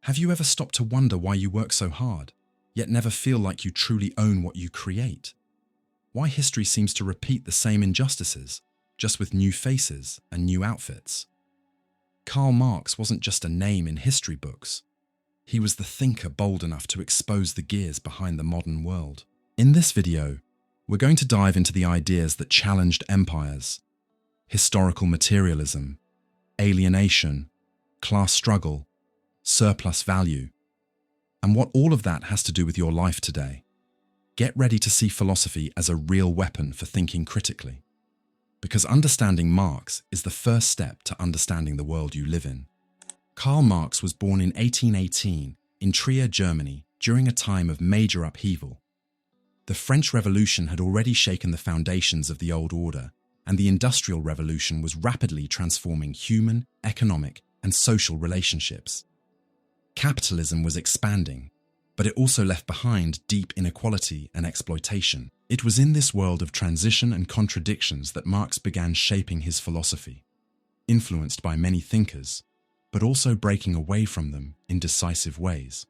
Have you ever stopped to wonder why you work so hard, yet never feel like you truly own what you create? Why history seems to repeat the same injustices, just with new faces and new outfits? Karl Marx wasn't just a name in history books. He was the thinker bold enough to expose the gears behind the modern world. In this video, we're going to dive into the ideas that challenged empires: historical materialism, alienation, class struggle, surplus value, and what all of that has to do with your life today. Get ready to see philosophy as a real weapon for thinking critically, because understanding Marx is the first step to understanding the world you live in. Karl Marx was born in 1818 in Trier, Germany, during a time of major upheaval. The French Revolution had already shaken the foundations of the old order, and the Industrial Revolution was rapidly transforming human, economic, and social relationships. Capitalism was expanding, but it also left behind deep inequality and exploitation. It was in this world of transition and contradictions that Marx began shaping his philosophy, influenced by many thinkers, but also breaking away from them in decisive ways.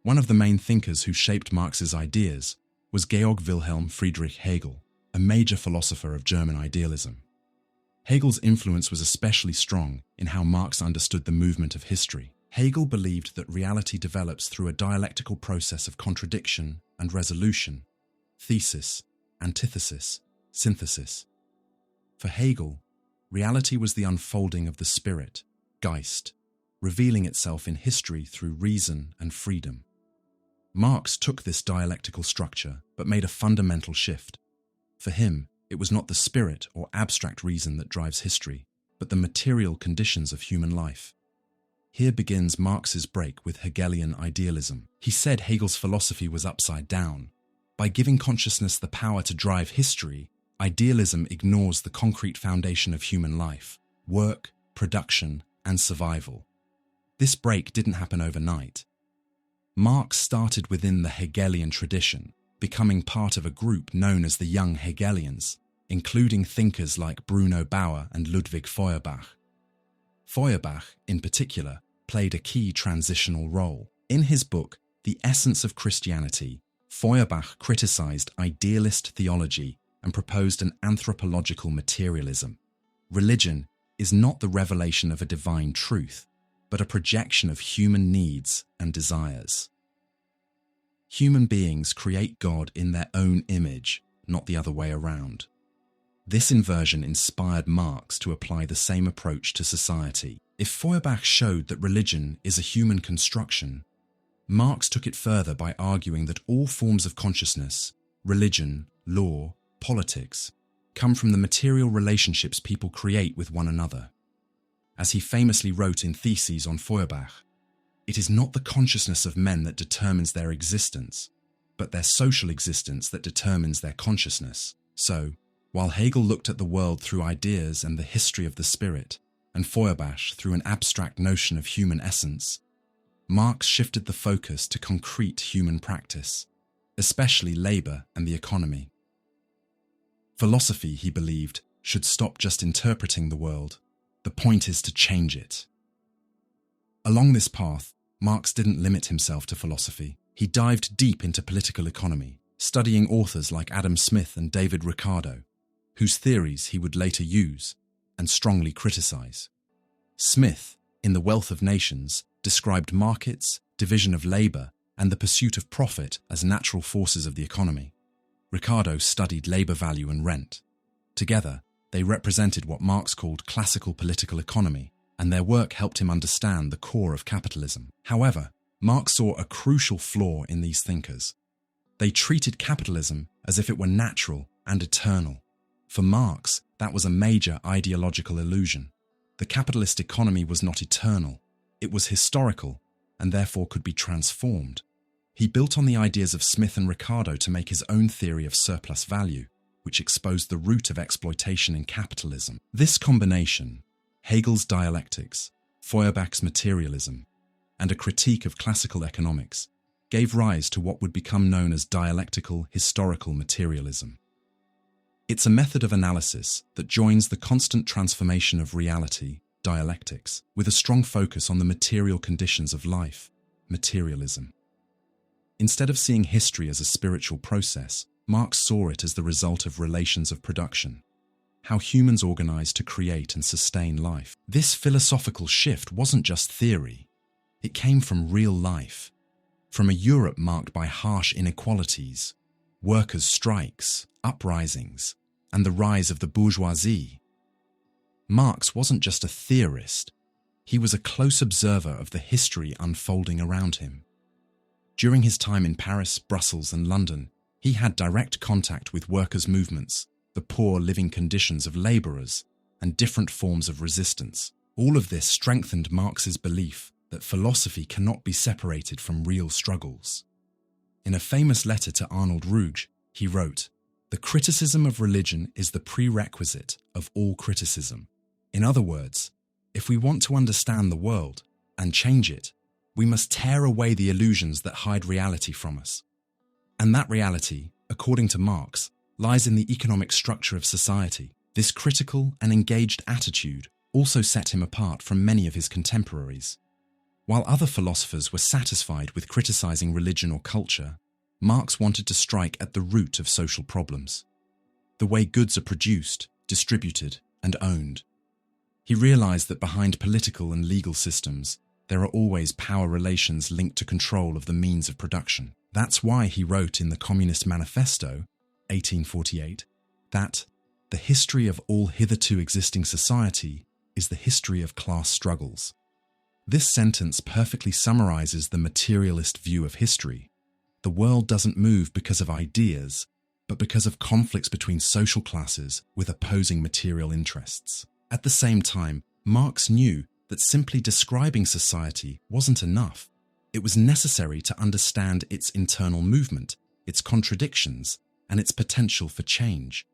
One of the main thinkers who shaped Marx's ideas was Georg Wilhelm Friedrich Hegel, a major philosopher of German idealism. Hegel's influence was especially strong in how Marx understood the movement of history. Hegel believed that reality develops through a dialectical process of contradiction and resolution, thesis, antithesis, synthesis. For Hegel, reality was the unfolding of the spirit, Geist, revealing itself in history through reason and freedom. Marx took this dialectical structure but made a fundamental shift. For him, it was not the spirit or abstract reason that drives history, but the material conditions of human life. Here begins Marx's break with Hegelian idealism. He said Hegel's philosophy was upside down. By giving consciousness the power to drive history, idealism ignores the concrete foundation of human life: work, production, and survival. This break didn't happen overnight. Marx started within the Hegelian tradition, becoming part of a group known as the Young Hegelians, including thinkers like Bruno Bauer and Ludwig Feuerbach. Feuerbach, in particular, played a key transitional role. In his book, The Essence of Christianity, Feuerbach criticized idealist theology and proposed an anthropological materialism. Religion is not the revelation of a divine truth, but a projection of human needs and desires. Human beings create God in their own image, not the other way around. This inversion inspired Marx to apply the same approach to society. If Feuerbach showed that religion is a human construction, Marx took it further by arguing that all forms of consciousness, religion, law, politics, come from the material relationships people create with one another. As he famously wrote in Theses on Feuerbach, "It is not the consciousness of men that determines their existence, but their social existence that determines their consciousness." So, while Hegel looked at the world through ideas and the history of the spirit, and Feuerbach through an abstract notion of human essence, Marx shifted the focus to concrete human practice, especially labor and the economy. Philosophy, he believed, should stop just interpreting the world. The point is to change it. Along this path, Marx didn't limit himself to philosophy. He dived deep into political economy, studying authors like Adam Smith and David Ricardo, whose theories he would later use and strongly criticize. Smith, in The Wealth of Nations, described markets, division of labor, and the pursuit of profit as natural forces of the economy. Ricardo studied labor value and rent. Together, they represented what Marx called classical political economy, and their work helped him understand the core of capitalism. However, Marx saw a crucial flaw in these thinkers. They treated capitalism as if it were natural and eternal. For Marx, that was a major ideological illusion. The capitalist economy was not eternal. It was historical, and therefore could be transformed. He built on the ideas of Smith and Ricardo to make his own theory of surplus value, which exposed the root of exploitation in capitalism. This combination, Hegel's dialectics, Feuerbach's materialism, and a critique of classical economics, gave rise to what would become known as dialectical historical materialism. It's a method of analysis that joins the constant transformation of reality dialectics, with a strong focus on the material conditions of life, materialism. Instead of seeing history as a spiritual process, Marx saw it as the result of relations of production, how humans organize to create and sustain life. This philosophical shift wasn't just theory. It came from real life, from a Europe marked by harsh inequalities, workers' strikes, uprisings, and the rise of the bourgeoisie. Marx wasn't just a theorist, he was a close observer of the history unfolding around him. During his time in Paris, Brussels, and London, he had direct contact with workers' movements, the poor living conditions of labourers, and different forms of resistance. All of this strengthened Marx's belief that philosophy cannot be separated from real struggles. In a famous letter to Arnold Ruge, he wrote, "The criticism of religion is the prerequisite of all criticism." In other words, if we want to understand the world and change it, we must tear away the illusions that hide reality from us. And that reality, according to Marx, lies in the economic structure of society. This critical and engaged attitude also set him apart from many of his contemporaries. While other philosophers were satisfied with criticizing religion or culture, Marx wanted to strike at the root of social problems, the way goods are produced, distributed, and owned. He realized that behind political and legal systems, there are always power relations linked to control of the means of production. That's why he wrote in the Communist Manifesto, 1848, that the history of all hitherto existing society is the history of class struggles. This sentence perfectly summarizes the materialist view of history. The world doesn't move because of ideas, but because of conflicts between social classes with opposing material interests. At the same time, Marx knew that simply describing society wasn't enough. It was necessary to understand its internal movement, its contradictions, and its potential for change.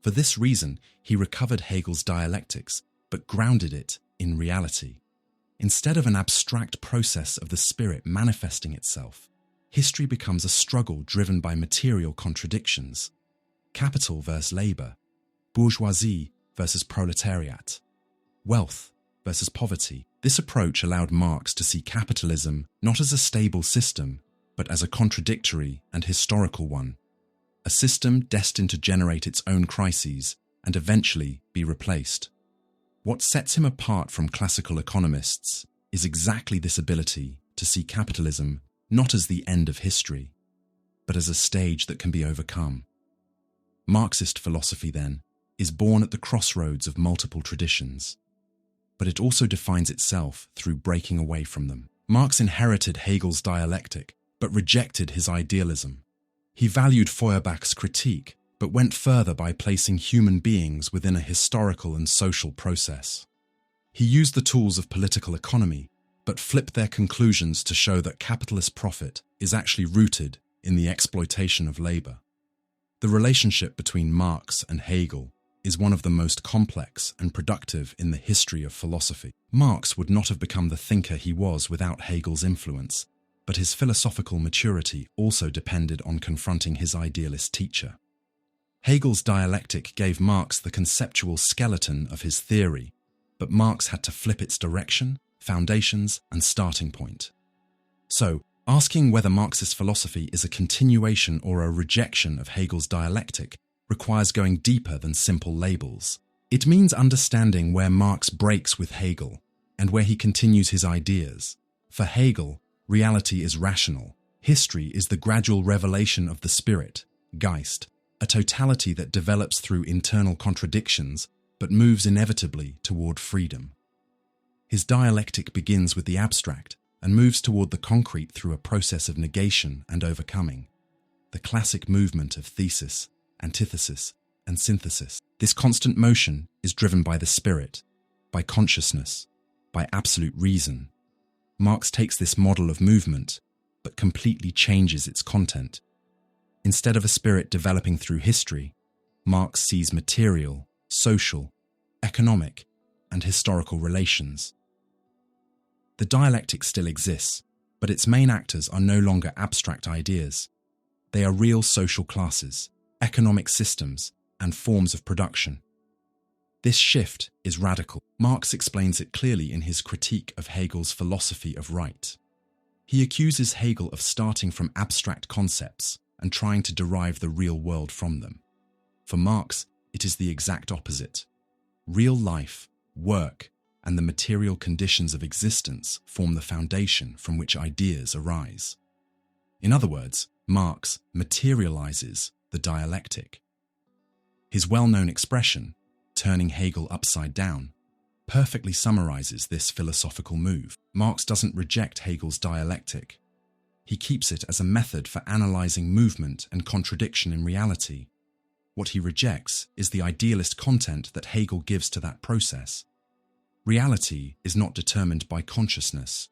For this reason, he recovered Hegel's dialectics, but grounded it in reality. Instead of an abstract process of the spirit manifesting itself, history becomes a struggle driven by material contradictions. Capital versus labor, bourgeoisie versus proletariat, wealth versus poverty. This approach allowed Marx to see capitalism not as a stable system, but as a contradictory and historical one, a system destined to generate its own crises and eventually be replaced. What sets him apart from classical economists is exactly this ability to see capitalism not as the end of history, but as a stage that can be overcome. Marxist philosophy, then, is born at the crossroads of multiple traditions, but it also defines itself through breaking away from them. Marx inherited Hegel's dialectic, but rejected his idealism. He valued Feuerbach's critique, but went further by placing human beings within a historical and social process. He used the tools of political economy, but flipped their conclusions to show that capitalist profit is actually rooted in the exploitation of labor. The relationship between Marx and Hegel is one of the most complex and productive in the history of philosophy. Marx would not have become the thinker he was without Hegel's influence, but his philosophical maturity also depended on confronting his idealist teacher. Hegel's dialectic gave Marx the conceptual skeleton of his theory, but Marx had to flip its direction, foundations, and starting point. So, asking whether Marxist philosophy is a continuation or a rejection of Hegel's dialectic requires going deeper than simple labels. It means understanding where Marx breaks with Hegel and where he continues his ideas. For Hegel, reality is rational. History is the gradual revelation of the spirit, Geist, a totality that develops through internal contradictions but moves inevitably toward freedom. His dialectic begins with the abstract and moves toward the concrete through a process of negation and overcoming, the classic movement of thesis, antithesis, and synthesis. This constant motion is driven by the spirit, by consciousness, by absolute reason. Marx takes this model of movement, but completely changes its content. Instead of a spirit developing through history, Marx sees material, social, economic, and historical relations. The dialectic still exists, but its main actors are no longer abstract ideas. They are real social classes, economic systems, and forms of production. This shift is radical. Marx explains it clearly in his critique of Hegel's philosophy of right. He accuses Hegel of starting from abstract concepts and trying to derive the real world from them. For Marx, it is the exact opposite. Real life, work, and the material conditions of existence form the foundation from which ideas arise. In other words, Marx materializes the dialectic. His well-known expression, turning Hegel upside down, perfectly summarizes this philosophical move. Marx doesn't reject Hegel's dialectic. He keeps it as a method for analyzing movement and contradiction in reality. What he rejects is the idealist content that Hegel gives to that process. Reality is not determined by consciousness.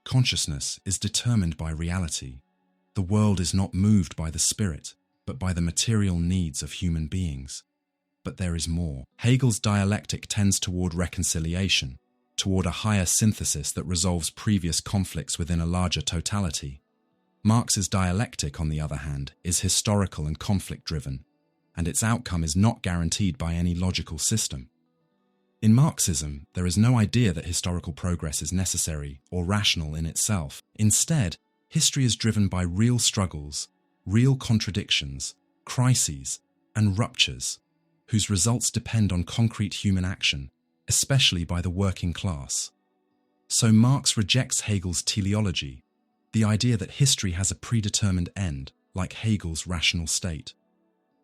Consciousness is determined by reality. The world is not moved by the spirit, but by the material needs of human beings. But there is more. Hegel's dialectic tends toward reconciliation, toward a higher synthesis that resolves previous conflicts within a larger totality. Marx's dialectic, on the other hand, is historical and conflict-driven, and its outcome is not guaranteed by any logical system. In Marxism, there is no idea that historical progress is necessary or rational in itself. Instead, history is driven by real struggles, real contradictions, crises, and ruptures, whose results depend on concrete human action, especially by the working class. So Marx rejects Hegel's teleology, the idea that history has a predetermined end, like Hegel's rational state.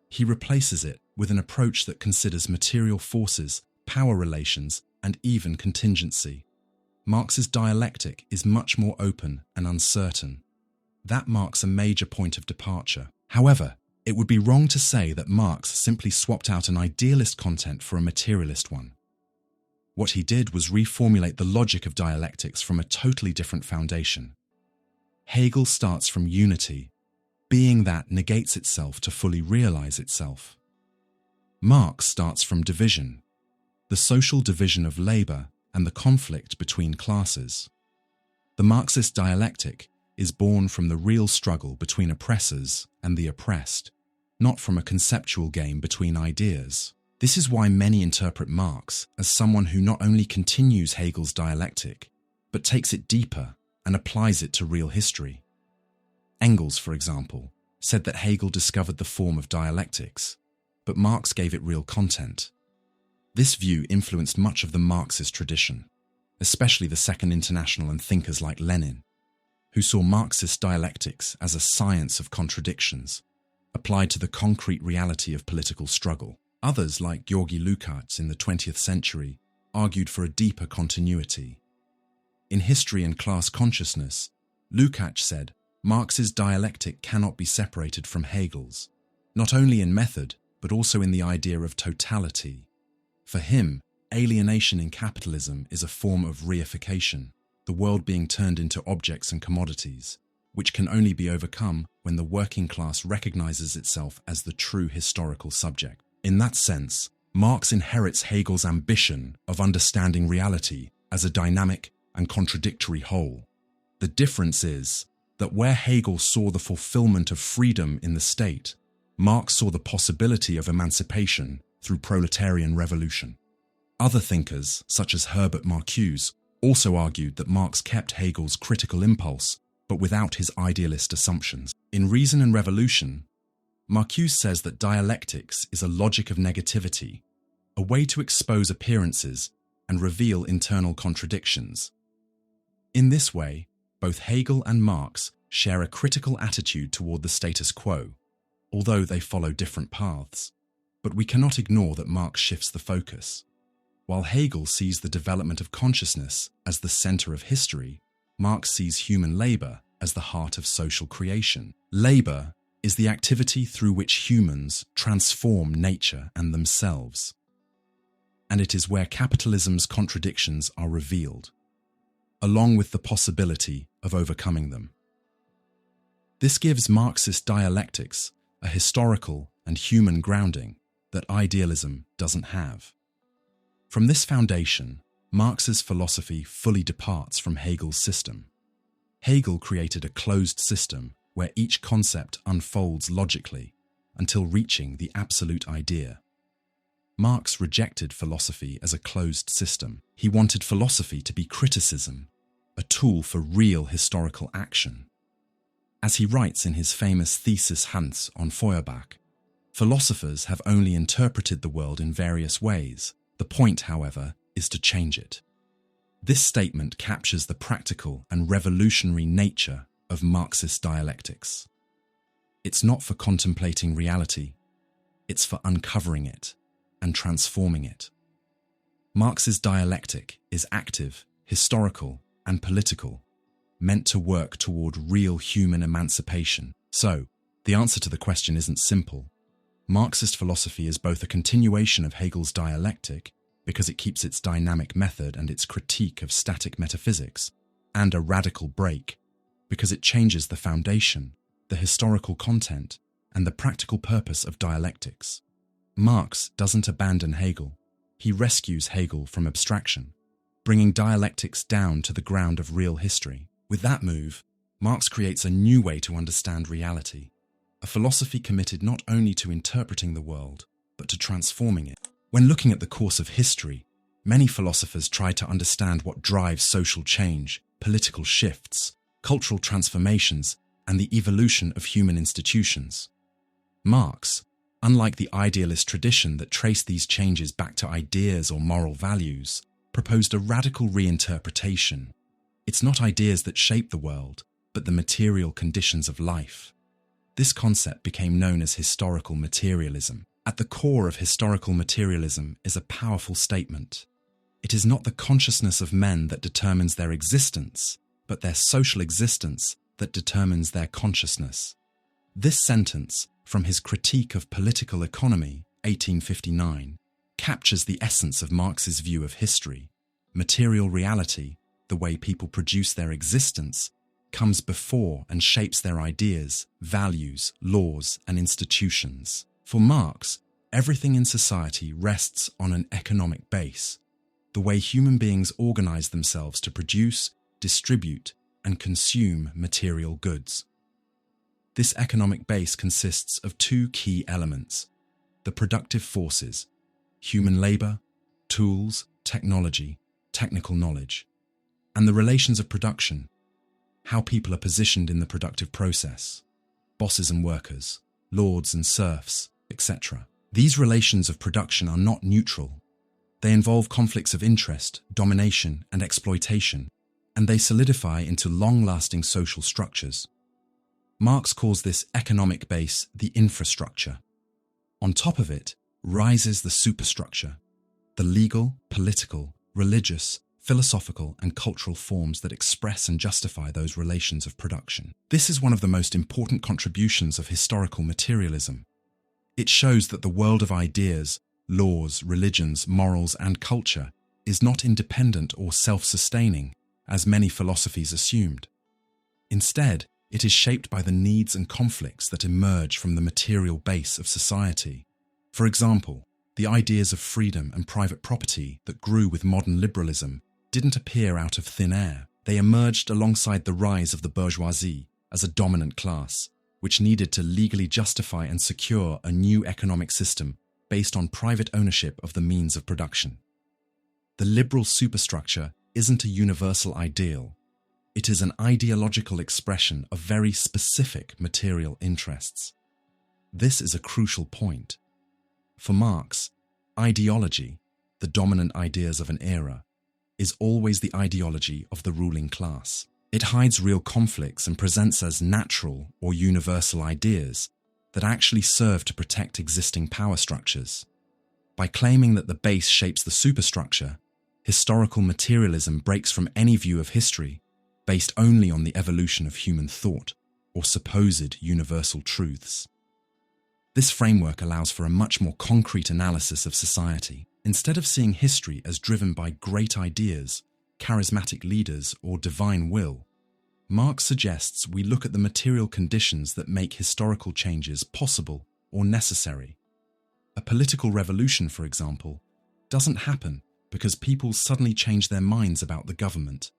He replaces it with an approach that considers material forces, power relations, and even contingency. Marx's dialectic is much more open and uncertain. That marks a major point of departure. However, it would be wrong to say that Marx simply swapped out an idealist content for a materialist one. What he did was reformulate the logic of dialectics from a totally different foundation. Hegel starts from unity, being that negates itself to fully realize itself. Marx starts from division, the social division of labor and the conflict between classes. The Marxist dialectic is born from the real struggle between oppressors and the oppressed, not from a conceptual game between ideas. This is why many interpret Marx as someone who not only continues Hegel's dialectic, but takes it deeper and applies it to real history. Engels, for example, said that Hegel discovered the form of dialectics, but Marx gave it real content. This view influenced much of the Marxist tradition, especially the Second International and thinkers like Lenin, who saw Marxist dialectics as a science of contradictions, applied to the concrete reality of political struggle. Others, like Georgy Lukács in the 20th century, argued for a deeper continuity. In History and Class Consciousness, Lukács said, Marx's dialectic cannot be separated from Hegel's, not only in method, but also in the idea of totality. For him, alienation in capitalism is a form of reification, the world being turned into objects and commodities, which can only be overcome when the working class recognizes itself as the true historical subject. In that sense, Marx inherits Hegel's ambition of understanding reality as a dynamic and contradictory whole. The difference is that where Hegel saw the fulfillment of freedom in the state, Marx saw the possibility of emancipation through proletarian revolution. Other thinkers, such as Herbert Marcuse, also argued that Marx kept Hegel's critical impulse, but without his idealist assumptions. In Reason and Revolution, Marcuse says that dialectics is a logic of negativity, a way to expose appearances and reveal internal contradictions. In this way, both Hegel and Marx share a critical attitude toward the status quo, although they follow different paths. But we cannot ignore that Marx shifts the focus. While Hegel sees the development of consciousness as the center of history, Marx sees human labor as the heart of social creation. Labor is the activity through which humans transform nature and themselves. And it is where capitalism's contradictions are revealed, along with the possibility of overcoming them. This gives Marxist dialectics a historical and human grounding that idealism doesn't have. From this foundation, Marx's philosophy fully departs from Hegel's system. Hegel created a closed system where each concept unfolds logically until reaching the absolute idea. Marx rejected philosophy as a closed system. He wanted philosophy to be criticism, a tool for real historical action. As he writes in his famous thesis Hans on Feuerbach, philosophers have only interpreted the world in various ways. The point, however, is to change it. This statement captures the practical and revolutionary nature of Marxist dialectics. It's not for contemplating reality, it's for uncovering it and transforming it. Marx's dialectic is active, historical, and political, meant to work toward real human emancipation. So, the answer to the question isn't simple. Marxist philosophy is both a continuation of Hegel's dialectic, because it keeps its dynamic method and its critique of static metaphysics, and a radical break, because it changes the foundation, the historical content, and the practical purpose of dialectics. Marx doesn't abandon Hegel. He rescues Hegel from abstraction, bringing dialectics down to the ground of real history. With that move, Marx creates a new way to understand reality, a philosophy committed not only to interpreting the world, but to transforming it. When looking at the course of history, many philosophers try to understand what drives social change, political shifts, cultural transformations, and the evolution of human institutions. Marx, unlike the idealist tradition that traced these changes back to ideas or moral values, proposed a radical reinterpretation. It's not ideas that shape the world, but the material conditions of life. This concept became known as historical materialism. At the core of historical materialism is a powerful statement. It is not the consciousness of men that determines their existence, but their social existence that determines their consciousness. This sentence, from his Critique of Political Economy, 1859, captures the essence of Marx's view of history. Material reality, the way people produce their existence, comes before and shapes their ideas, values, laws, and institutions. For Marx, everything in society rests on an economic base, the way human beings organize themselves to produce, distribute, and consume material goods. This economic base consists of two key elements: the productive forces, human labor, tools, technology, technical knowledge, and the relations of production, how people are positioned in the productive process, bosses and workers, lords and serfs, etc. These relations of production are not neutral. They involve conflicts of interest, domination, and exploitation, and they solidify into long-lasting social structures. Marx calls this economic base the infrastructure. On top of it rises the superstructure, the legal, political, religious, philosophical, and cultural forms that express and justify those relations of production. This is one of the most important contributions of historical materialism. It shows that the world of ideas, laws, religions, morals, and culture is not independent or self-sustaining, as many philosophies assumed. Instead, it is shaped by the needs and conflicts that emerge from the material base of society. For example, the ideas of freedom and private property that grew with modern liberalism didn't appear out of thin air. They emerged alongside the rise of the bourgeoisie as a dominant class, which needed to legally justify and secure a new economic system based on private ownership of the means of production. The liberal superstructure isn't a universal ideal. It is an ideological expression of very specific material interests. This is a crucial point. For Marx, ideology, the dominant ideas of an era, is always the ideology of the ruling class. It hides real conflicts and presents as natural or universal ideas that actually serve to protect existing power structures. By claiming that the base shapes the superstructure, historical materialism breaks from any view of history based only on the evolution of human thought or supposed universal truths. This framework allows for a much more concrete analysis of society. Instead of seeing history as driven by great ideas, charismatic leaders, or divine will, Marx suggests we look at the material conditions that make historical changes possible or necessary. A political revolution, for example, doesn't happen because people suddenly change their minds about the government.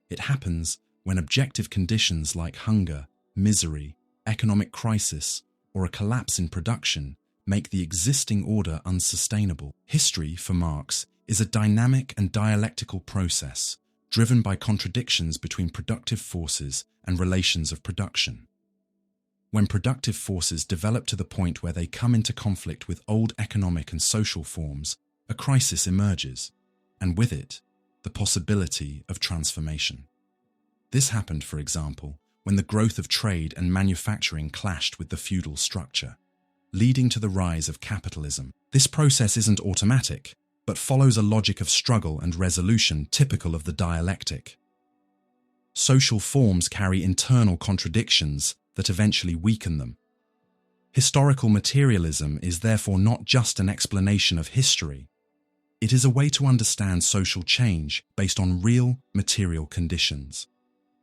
It happens when objective conditions like hunger, misery, economic crisis, or a collapse in production make the existing order unsustainable. History, for Marx, is a dynamic and dialectical process driven by contradictions between productive forces and relations of production. When productive forces develop to the point where they come into conflict with old economic and social forms, a crisis emerges, and with it, the possibility of transformation. This happened, for example, when the growth of trade and manufacturing clashed with the feudal structure, leading to the rise of capitalism. This process isn't automatic, but follows a logic of struggle and resolution typical of the dialectic. Social forms carry internal contradictions that eventually weaken them. Historical materialism is therefore not just an explanation of history. It is a way to understand social change based on real material conditions.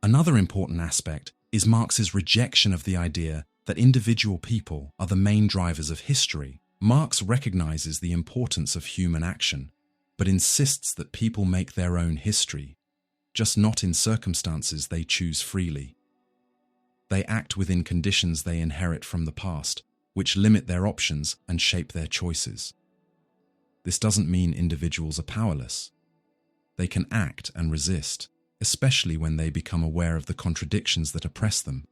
Another important aspect is Marx's rejection of the idea that individual people are the main drivers of history. Marx recognizes the importance of human action, but insists that people make their own history, just not in circumstances they choose freely. They act within conditions they inherit from the past, which limit their options and shape their choices. This doesn't mean individuals are powerless. They can act and resist, especially when they become aware of the contradictions that oppress them.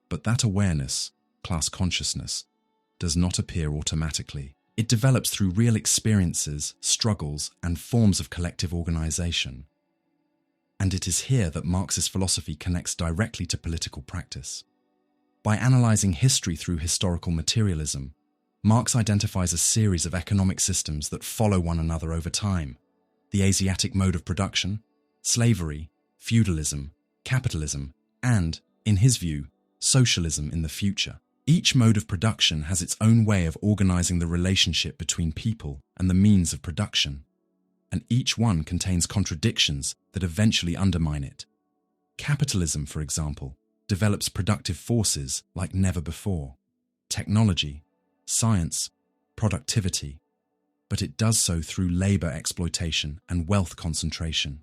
But that awareness, class consciousness, does not appear automatically. It develops through real experiences, struggles, and forms of collective organization. And it is here that Marxist philosophy connects directly to political practice. By analyzing history through historical materialism, Marx identifies a series of economic systems that follow one another over time: the Asiatic mode of production, slavery, feudalism, capitalism, and, in his view, socialism in the future. Each mode of production has its own way of organizing the relationship between people and the means of production, and each one contains contradictions that eventually undermine it. Capitalism, for example, develops productive forces like never before: technology, science, productivity, but it does so through labor exploitation and wealth concentration.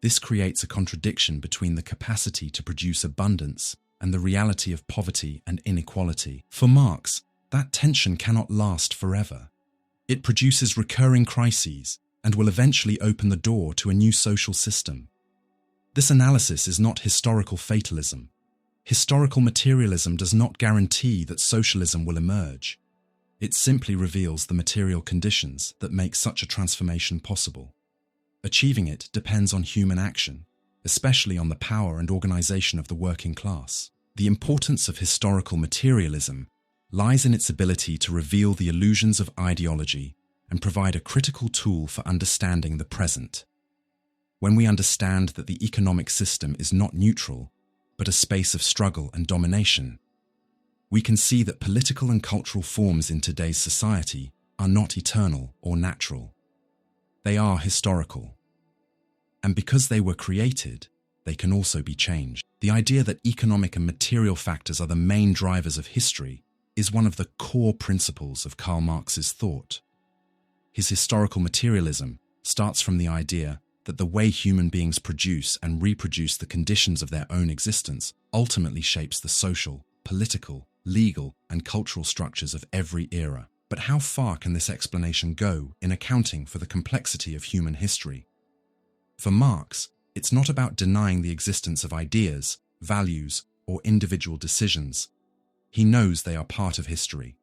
This creates a contradiction between the capacity to produce abundance and the reality of poverty and inequality. For Marx, that tension cannot last forever. It produces recurring crises and will eventually open the door to a new social system. This analysis is not historical fatalism. Historical materialism does not guarantee that socialism will emerge. It simply reveals the material conditions that make such a transformation possible. Achieving it depends on human action, especially on the power and organization of the working class. The importance of historical materialism lies in its ability to reveal the illusions of ideology and provide a critical tool for understanding the present. When we understand that the economic system is not neutral, but a space of struggle and domination, we can see that political and cultural forms in today's society are not eternal or natural. They are historical. And because they were created, they can also be changed. The idea that economic and material factors are the main drivers of history is one of the core principles of Karl Marx's thought. His historical materialism starts from the idea that the way human beings produce and reproduce the conditions of their own existence ultimately shapes the social, political, legal, and cultural structures of every era. But how far can this explanation go in accounting for the complexity of human history? For Marx, it's not about denying the existence of ideas, values, or individual decisions. He knows they are part of history.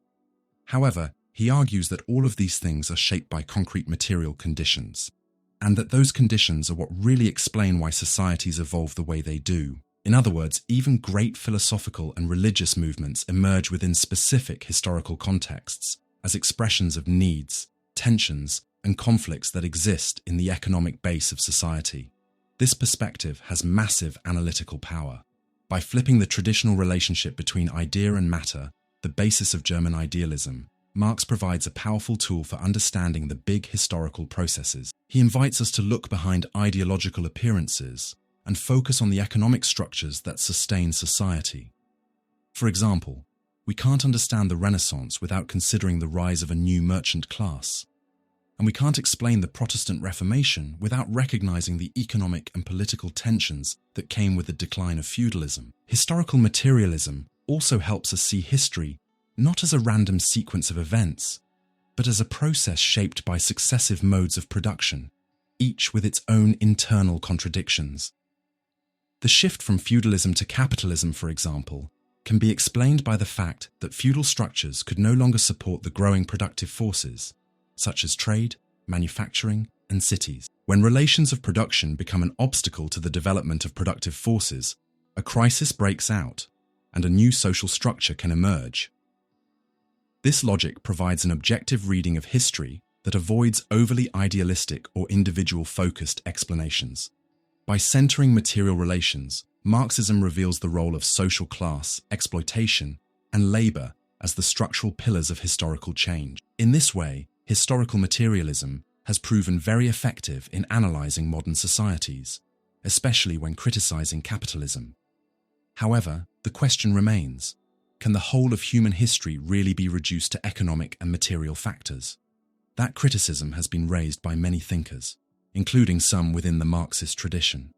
However, he argues that all of these things are shaped by concrete material conditions, and that those conditions are what really explain why societies evolve the way they do. In other words, even great philosophical and religious movements emerge within specific historical contexts as expressions of needs, tensions, and conflicts that exist in the economic base of society. This perspective has massive analytical power. By flipping the traditional relationship between idea and matter, the basis of German idealism, Marx provides a powerful tool for understanding the big historical processes. He invites us to look behind ideological appearances and focus on the economic structures that sustain society. For example, we can't understand the Renaissance without considering the rise of a new merchant class. And we can't explain the Protestant Reformation without recognizing the economic and political tensions that came with the decline of feudalism. Historical materialism also helps us see history not as a random sequence of events, but as a process shaped by successive modes of production, each with its own internal contradictions. The shift from feudalism to capitalism, for example, can be explained by the fact that feudal structures could no longer support the growing productive forces, such as trade, manufacturing, and cities. When relations of production become an obstacle to the development of productive forces, a crisis breaks out, and a new social structure can emerge. This logic provides an objective reading of history that avoids overly idealistic or individual-focused explanations. By centering material relations, Marxism reveals the role of social class, exploitation, and labor as the structural pillars of historical change. In this way, historical materialism has proven very effective in analyzing modern societies, especially when criticizing capitalism. However, the question remains, can the whole of human history really be reduced to economic and material factors? That criticism has been raised by many thinkers, including some within the Marxist tradition.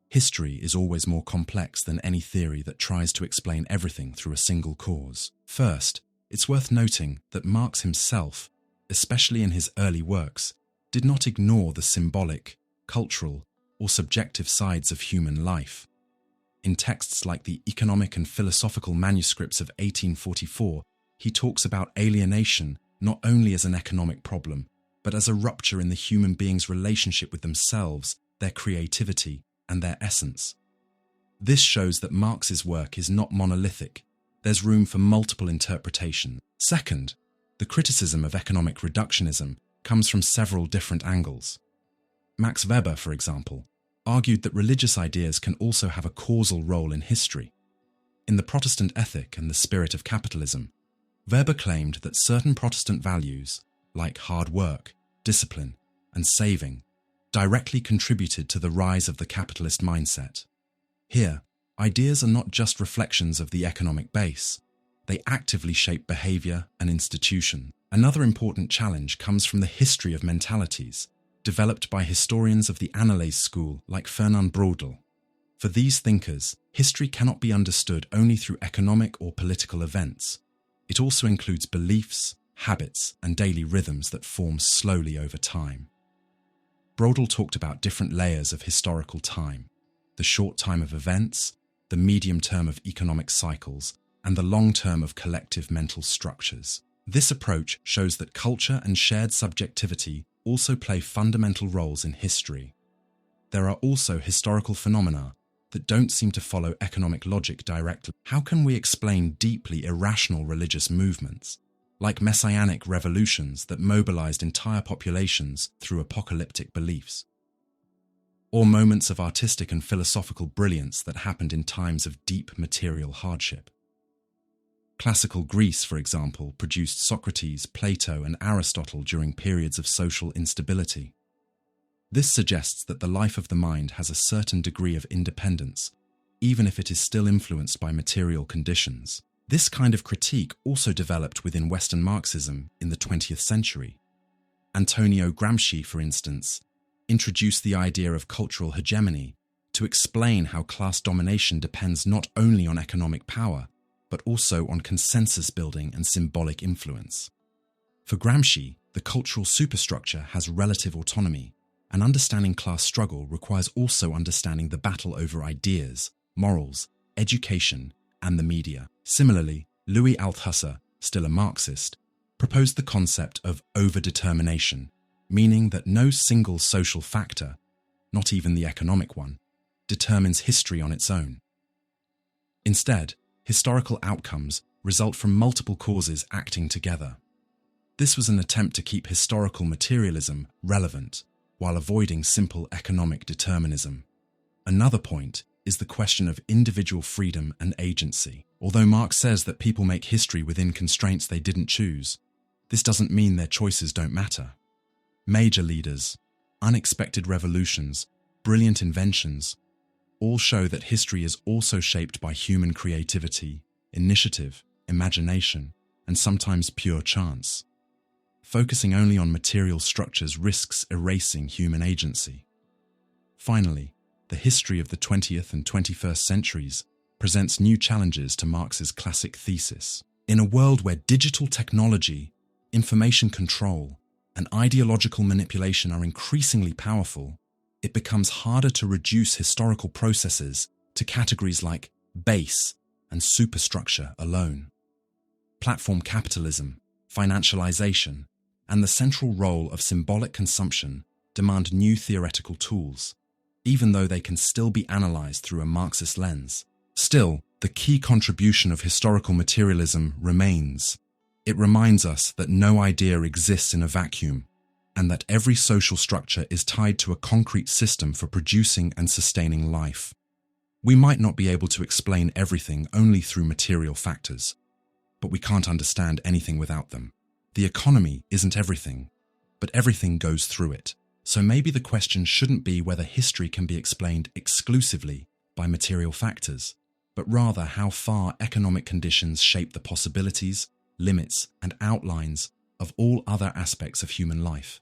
History is always more complex than any theory that tries to explain everything through a single cause. First, it's worth noting that Marx himself, especially in his early works, did not ignore the symbolic, cultural, or subjective sides of human life. In texts like the economic and philosophical manuscripts of 1844, he talks about alienation not only as an economic problem, but as a rupture in the human being's relationship with themselves, their creativity, and their essence. This shows that Marx's work is not monolithic. There's room for multiple interpretations. Second, the criticism of economic reductionism comes from several different angles. Max Weber, for example, argued that religious ideas can also have a causal role in history. In The Protestant Ethic and the Spirit of Capitalism, Weber claimed that certain Protestant values, like hard work, discipline, and saving, directly contributed to the rise of the capitalist mindset. Here, ideas are not just reflections of the economic base, they actively shape behavior and institution. Another important challenge comes from the history of mentalities, developed by historians of the Analyse school like Fernand Braudel. For these thinkers, history cannot be understood only through economic or political events. It also includes beliefs, habits, and daily rhythms that form slowly over time. Braudel talked about different layers of historical time: the short time of events, the medium term of economic cycles, and the long term of collective mental structures. This approach shows that culture and shared subjectivity also play fundamental roles in history. There are also historical phenomena that don't seem to follow economic logic directly. How can we explain deeply irrational religious movements, like messianic revolutions that mobilized entire populations through apocalyptic beliefs? Or moments of artistic and philosophical brilliance that happened in times of deep material hardship? Classical Greece, for example, produced Socrates, Plato, and Aristotle during periods of social instability. This suggests that the life of the mind has a certain degree of independence, even if it is still influenced by material conditions. This kind of critique also developed within Western Marxism in the 20th century. Antonio Gramsci, for instance, introduced the idea of cultural hegemony to explain how class domination depends not only on economic power, but also on consensus building and symbolic influence. For Gramsci, the cultural superstructure has relative autonomy, and understanding class struggle requires also understanding the battle over ideas, morals, education, and the media. Similarly, Louis Althusser, still a Marxist, proposed the concept of overdetermination, meaning that no single social factor, not even the economic one, determines history on its own. Instead, historical outcomes result from multiple causes acting together. This was an attempt to keep historical materialism relevant while avoiding simple economic determinism. Another point is the question of individual freedom and agency. Although Marx says that people make history within constraints they didn't choose, this doesn't mean their choices don't matter. Major leaders, unexpected revolutions, brilliant inventions, all show that history is also shaped by human creativity, initiative, imagination, and sometimes pure chance. Focusing only on material structures risks erasing human agency. Finally, the history of the 20th and 21st centuries presents new challenges to Marx's classic thesis. In a world where digital technology, information control, and ideological manipulation are increasingly powerful, it becomes harder to reduce historical processes to categories like base and superstructure alone. Platform capitalism, financialization, and the central role of symbolic consumption demand new theoretical tools, even though they can still be analyzed through a Marxist lens. Still, the key contribution of historical materialism remains. It reminds us that no idea exists in a vacuum, and that every social structure is tied to a concrete system for producing and sustaining life. We might not be able to explain everything only through material factors, but we can't understand anything without them. The economy isn't everything, but everything goes through it. So maybe the question shouldn't be whether history can be explained exclusively by material factors, but rather how far economic conditions shape the possibilities, limits, and outlines of all other aspects of human life.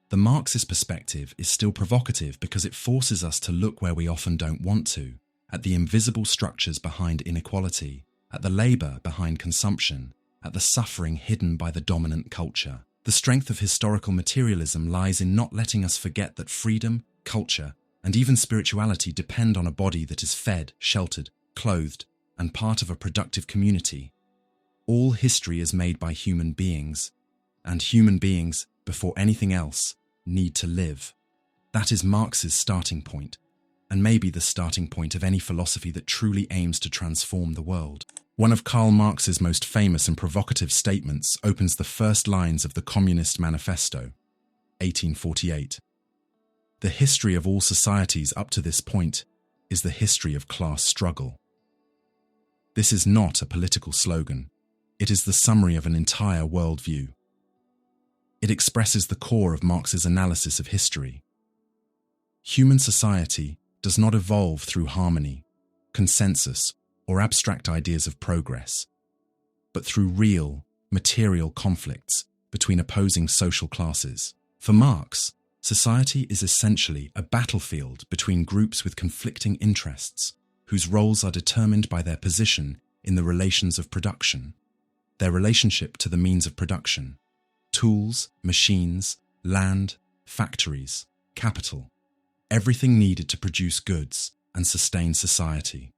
The Marxist perspective is still provocative because it forces us to look where we often don't want to, at the invisible structures behind inequality, at the labor behind consumption, at the suffering hidden by the dominant culture. The strength of historical materialism lies in not letting us forget that freedom, culture, and even spirituality depend on a body that is fed, sheltered, clothed, and part of a productive community. All history is made by human beings, and human beings, before anything else, need to live. That is Marx's starting point, and maybe the starting point of any philosophy that truly aims to transform the world. One of Karl Marx's most famous and provocative statements opens the first lines of the Communist Manifesto, 1848. The history of all societies up to this point is the history of class struggle. This is not a political slogan. It is the summary of an entire worldview. It expresses the core of Marx's analysis of history. Human society does not evolve through harmony, consensus, or abstract ideas of progress, but through real, material conflicts between opposing social classes. For Marx, society is essentially a battlefield between groups with conflicting interests, whose roles are determined by their position in the relations of production, their relationship to the means of production, tools, machines, land, factories, capital, everything needed to produce goods and sustain society.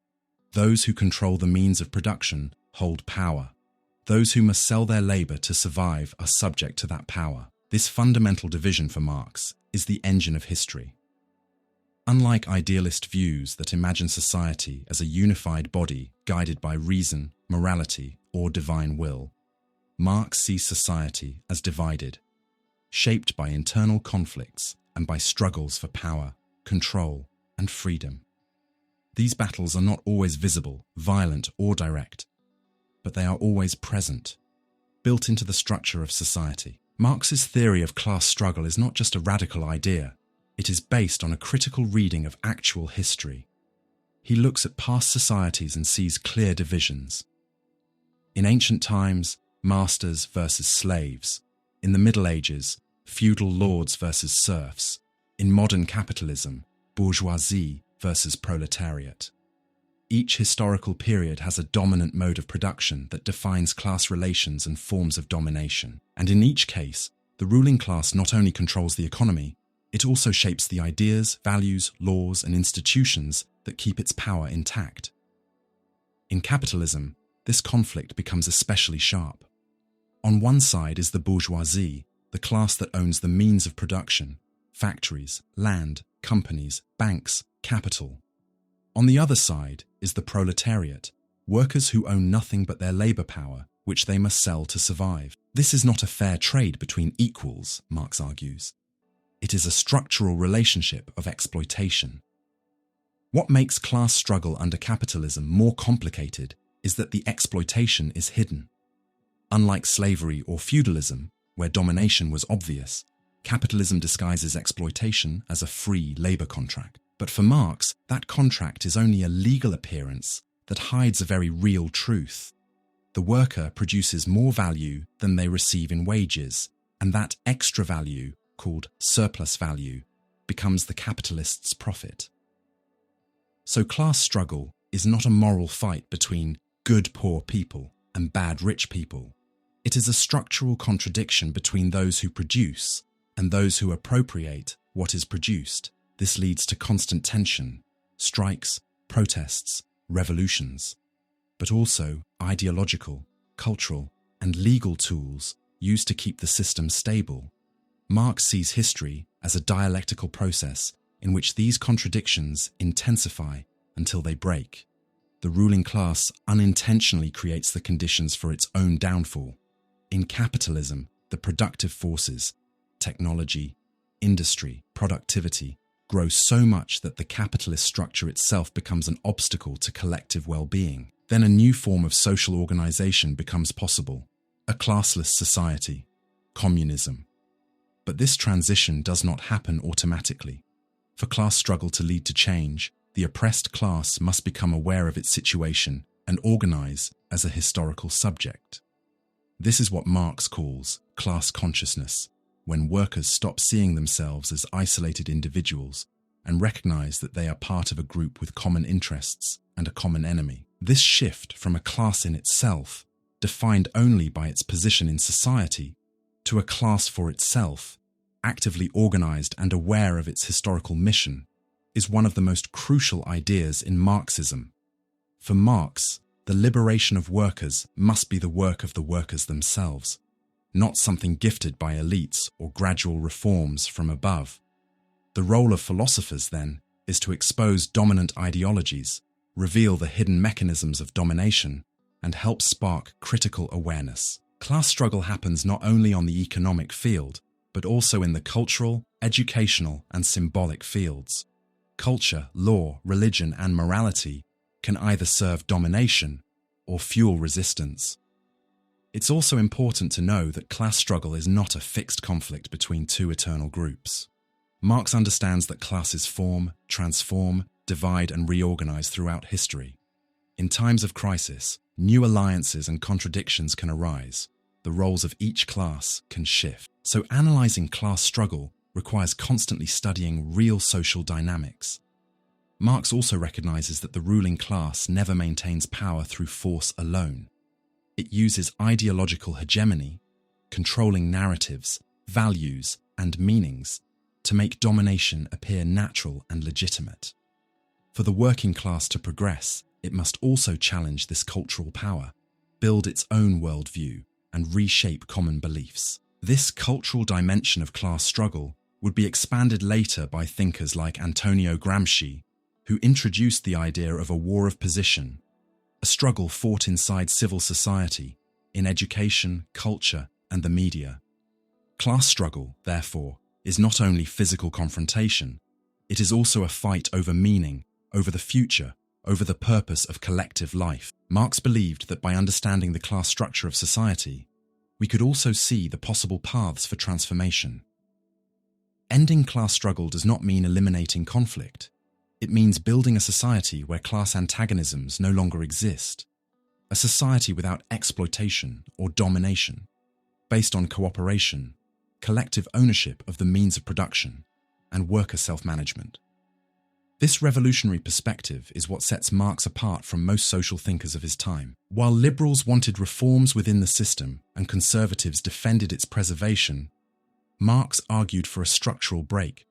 Those who control the means of production hold power. Those who must sell their labor to survive are subject to that power. This fundamental division for Marx is the engine of history. Unlike idealist views that imagine society as a unified body guided by reason, morality, or divine will, Marx sees society as divided, shaped by internal conflicts and by struggles for power, control, and freedom. These battles are not always visible, violent, or direct, but they are always present, built into the structure of society. Marx's theory of class struggle is not just a radical idea, it is based on a critical reading of actual history. He looks at past societies and sees clear divisions. In ancient times, masters versus slaves. In the Middle Ages, feudal lords versus serfs. In modern capitalism, bourgeoisie versus proletariat. Each historical period has a dominant mode of production that defines class relations and forms of domination. And in each case, the ruling class not only controls the economy, it also shapes the ideas, values, laws, and institutions that keep its power intact. In capitalism, this conflict becomes especially sharp. On one side is the bourgeoisie, the class that owns the means of production, factories, land, companies, banks, capital. On the other side is the proletariat, workers who own nothing but their labor power, which they must sell to survive. This is not a fair trade between equals, Marx argues. It is a structural relationship of exploitation. What makes class struggle under capitalism more complicated is that the exploitation is hidden. Unlike slavery or feudalism, where domination was obvious, capitalism disguises exploitation as a free labor contract. But for Marx, that contract is only a legal appearance that hides a very real truth. The worker produces more value than they receive in wages, and that extra value, called surplus value, becomes the capitalist's profit. So class struggle is not a moral fight between good poor people. and bad rich people. It is a structural contradiction between those who produce and those who appropriate what is produced. This leads to constant tension, strikes, protests, revolutions, but also ideological, cultural, and legal tools used to keep the system stable. Marx sees history as a dialectical process in which these contradictions intensify until they break. The ruling class unintentionally creates the conditions for its own downfall. In capitalism, the productive forces, technology, industry, productivity, grow so much that the capitalist structure itself becomes an obstacle to collective well-being. Then a new form of social organization becomes possible, a classless society, communism. But this transition does not happen automatically. For class struggle to lead to change, the oppressed class must become aware of its situation and organize as a historical subject. This is what Marx calls class consciousness, when workers stop seeing themselves as isolated individuals and recognize that they are part of a group with common interests and a common enemy. This shift from a class in itself, defined only by its position in society, to a class for itself, actively organized and aware of its historical mission, is one of the most crucial ideas in Marxism. For Marx, the liberation of workers must be the work of the workers themselves, not something gifted by elites or gradual reforms from above. The role of philosophers, then, is to expose dominant ideologies, reveal the hidden mechanisms of domination, and help spark critical awareness. Class struggle happens not only on the economic field, but also in the cultural, educational, and symbolic fields. Culture, law, religion, and morality can either serve domination or fuel resistance. It's also important to know that class struggle is not a fixed conflict between two eternal groups. Marx understands that classes form, transform, divide, and reorganize throughout history. In times of crisis, new alliances and contradictions can arise. The roles of each class can shift. So analyzing class struggle requires constantly studying real social dynamics. Marx also recognizes that the ruling class never maintains power through force alone. It uses ideological hegemony, controlling narratives, values, and meanings to make domination appear natural and legitimate. For the working class to progress, it must also challenge this cultural power, build its own worldview, and reshape common beliefs. This cultural dimension of class struggle would be expanded later by thinkers like Antonio Gramsci, who introduced the idea of a war of position, a struggle fought inside civil society, in education, culture, and the media. Class struggle, therefore, is not only physical confrontation, it is also a fight over meaning, over the future, over the purpose of collective life. Marx believed that by understanding the class structure of society, we could also see the possible paths for transformation. Ending class struggle does not mean eliminating conflict. It means building a society where class antagonisms no longer exist, a society without exploitation or domination, based on cooperation, collective ownership of the means of production, and worker self-management. This revolutionary perspective is what sets Marx apart from most social thinkers of his time. While liberals wanted reforms within the system and conservatives defended its preservation, Marx argued for a structural break,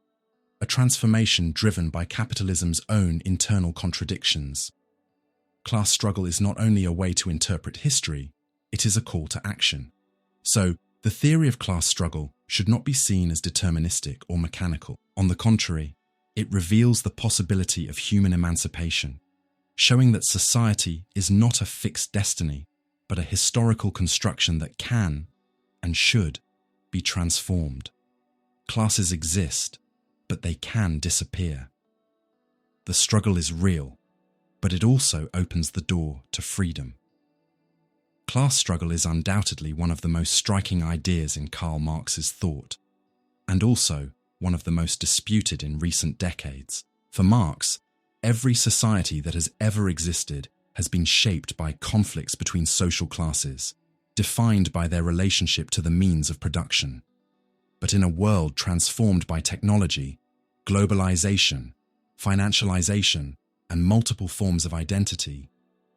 a transformation driven by capitalism's own internal contradictions. Class struggle is not only a way to interpret history, it is a call to action. So, the theory of class struggle should not be seen as deterministic or mechanical. On the contrary, it reveals the possibility of human emancipation, showing that society is not a fixed destiny, but a historical construction that can, and should, be transformed. Classes exist, but they can disappear. The struggle is real, but it also opens the door to freedom. Class struggle is undoubtedly one of the most striking ideas in Karl Marx's thought, and also one of the most disputed in recent decades. For Marx, every society that has ever existed has been shaped by conflicts between social classes, defined by their relationship to the means of production. But in a world transformed by technology, globalization, financialization, and multiple forms of identity,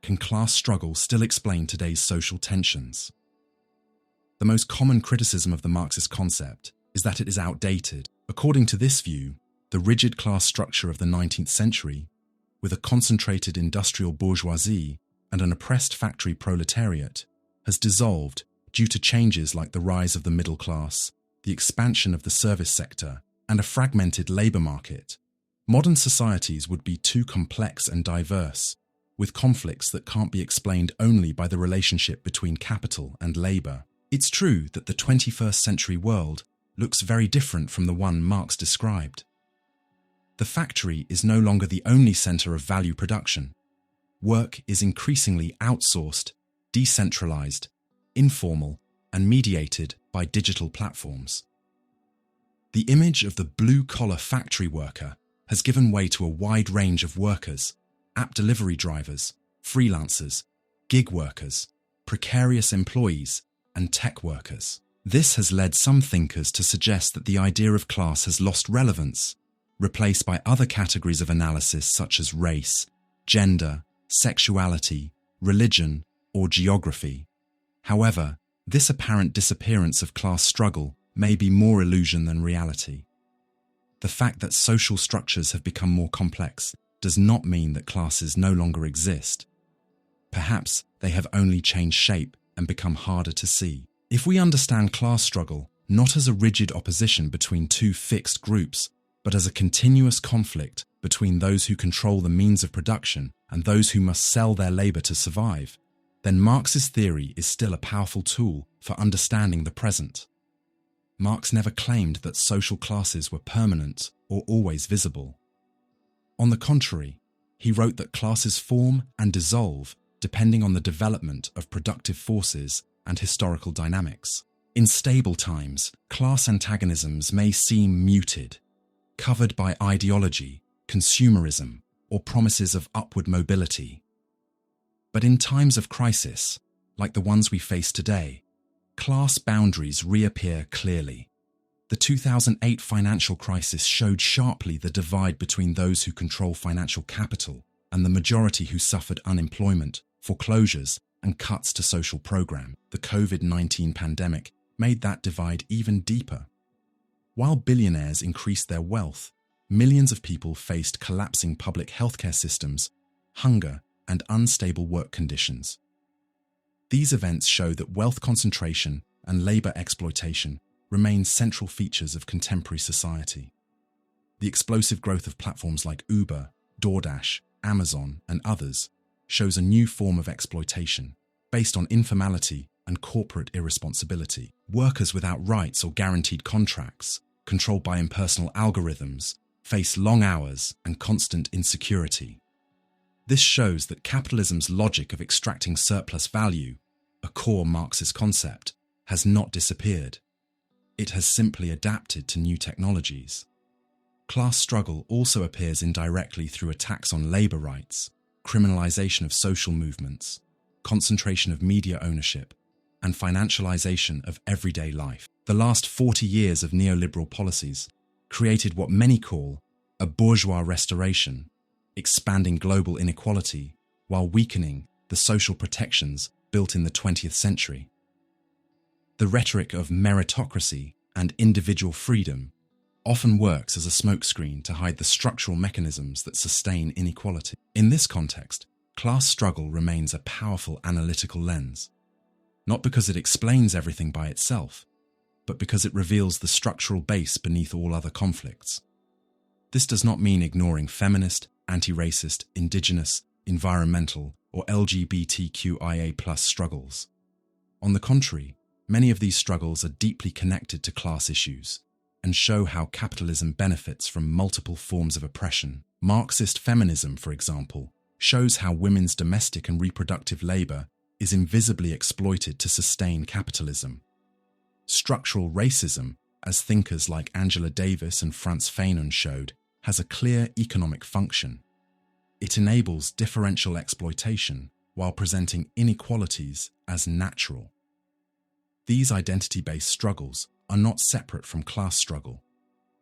can class struggle still explain today's social tensions? The most common criticism of the Marxist concept is that it is outdated. According to this view, the rigid class structure of the 19th century, with a concentrated industrial bourgeoisie and an oppressed factory proletariat, has dissolved due to changes like the rise of the middle class, the expansion of the service sector, and a fragmented labour market. Modern societies would be too complex and diverse, with conflicts that can't be explained only by the relationship between capital and labour. It's true that the 21st century world looks very different from the one Marx described. The factory is no longer the only centre of value production. Work is increasingly outsourced, decentralised, informal, and mediated by digital platforms. The image of the blue-collar factory worker has given way to a wide range of workers: app delivery drivers, freelancers, gig workers, precarious employees, and tech workers. This has led some thinkers to suggest that the idea of class has lost relevance, replaced by other categories of analysis such as race, gender, sexuality, religion, or geography. However, this apparent disappearance of class struggle may be more illusion than reality. The fact that social structures have become more complex does not mean that classes no longer exist. Perhaps they have only changed shape and become harder to see. If we understand class struggle not as a rigid opposition between two fixed groups, but as a continuous conflict between those who control the means of production and those who must sell their labour to survive, then Marx's theory is still a powerful tool for understanding the present. Marx never claimed that social classes were permanent or always visible. On the contrary, he wrote that classes form and dissolve depending on the development of productive forces and historical dynamics. In stable times, class antagonisms may seem muted, covered by ideology, consumerism, or promises of upward mobility. But in times of crisis, like the ones we face today, class boundaries reappear clearly. The 2008 financial crisis showed sharply the divide between those who control financial capital and the majority who suffered unemployment, foreclosures, and cuts to social programs. The COVID-19 pandemic made that divide even deeper. While billionaires increased their wealth, millions of people faced collapsing public healthcare systems, hunger, and unstable work conditions. These events show that wealth concentration and labour exploitation remain central features of contemporary society. The explosive growth of platforms like Uber, DoorDash, Amazon, and others shows a new form of exploitation based on informality and corporate irresponsibility. Workers without rights or guaranteed contracts, controlled by impersonal algorithms, face long hours and constant insecurity. This shows that capitalism's logic of extracting surplus value, a core Marxist concept, has not disappeared. It has simply adapted to new technologies. Class struggle also appears indirectly through attacks on labour rights, criminalisation of social movements, concentration of media ownership, and financialisation of everyday life. The last 40 years of neoliberal policies created what many call a bourgeois restoration, expanding global inequality while weakening the social protections built in the 20th century. The rhetoric of meritocracy and individual freedom often works as a smokescreen to hide the structural mechanisms that sustain inequality. In this context, class struggle remains a powerful analytical lens, not because it explains everything by itself, but because it reveals the structural base beneath all other conflicts. This does not mean ignoring feminist, anti-racist, indigenous, environmental, or LGBTQIA+ struggles. On the contrary, many of these struggles are deeply connected to class issues and show how capitalism benefits from multiple forms of oppression. Marxist feminism, for example, shows how women's domestic and reproductive labour is invisibly exploited to sustain capitalism. Structural racism, as thinkers like Angela Davis and Frantz Fanon showed, has a clear economic function. It enables differential exploitation while presenting inequalities as natural. These identity-based struggles are not separate from class struggle.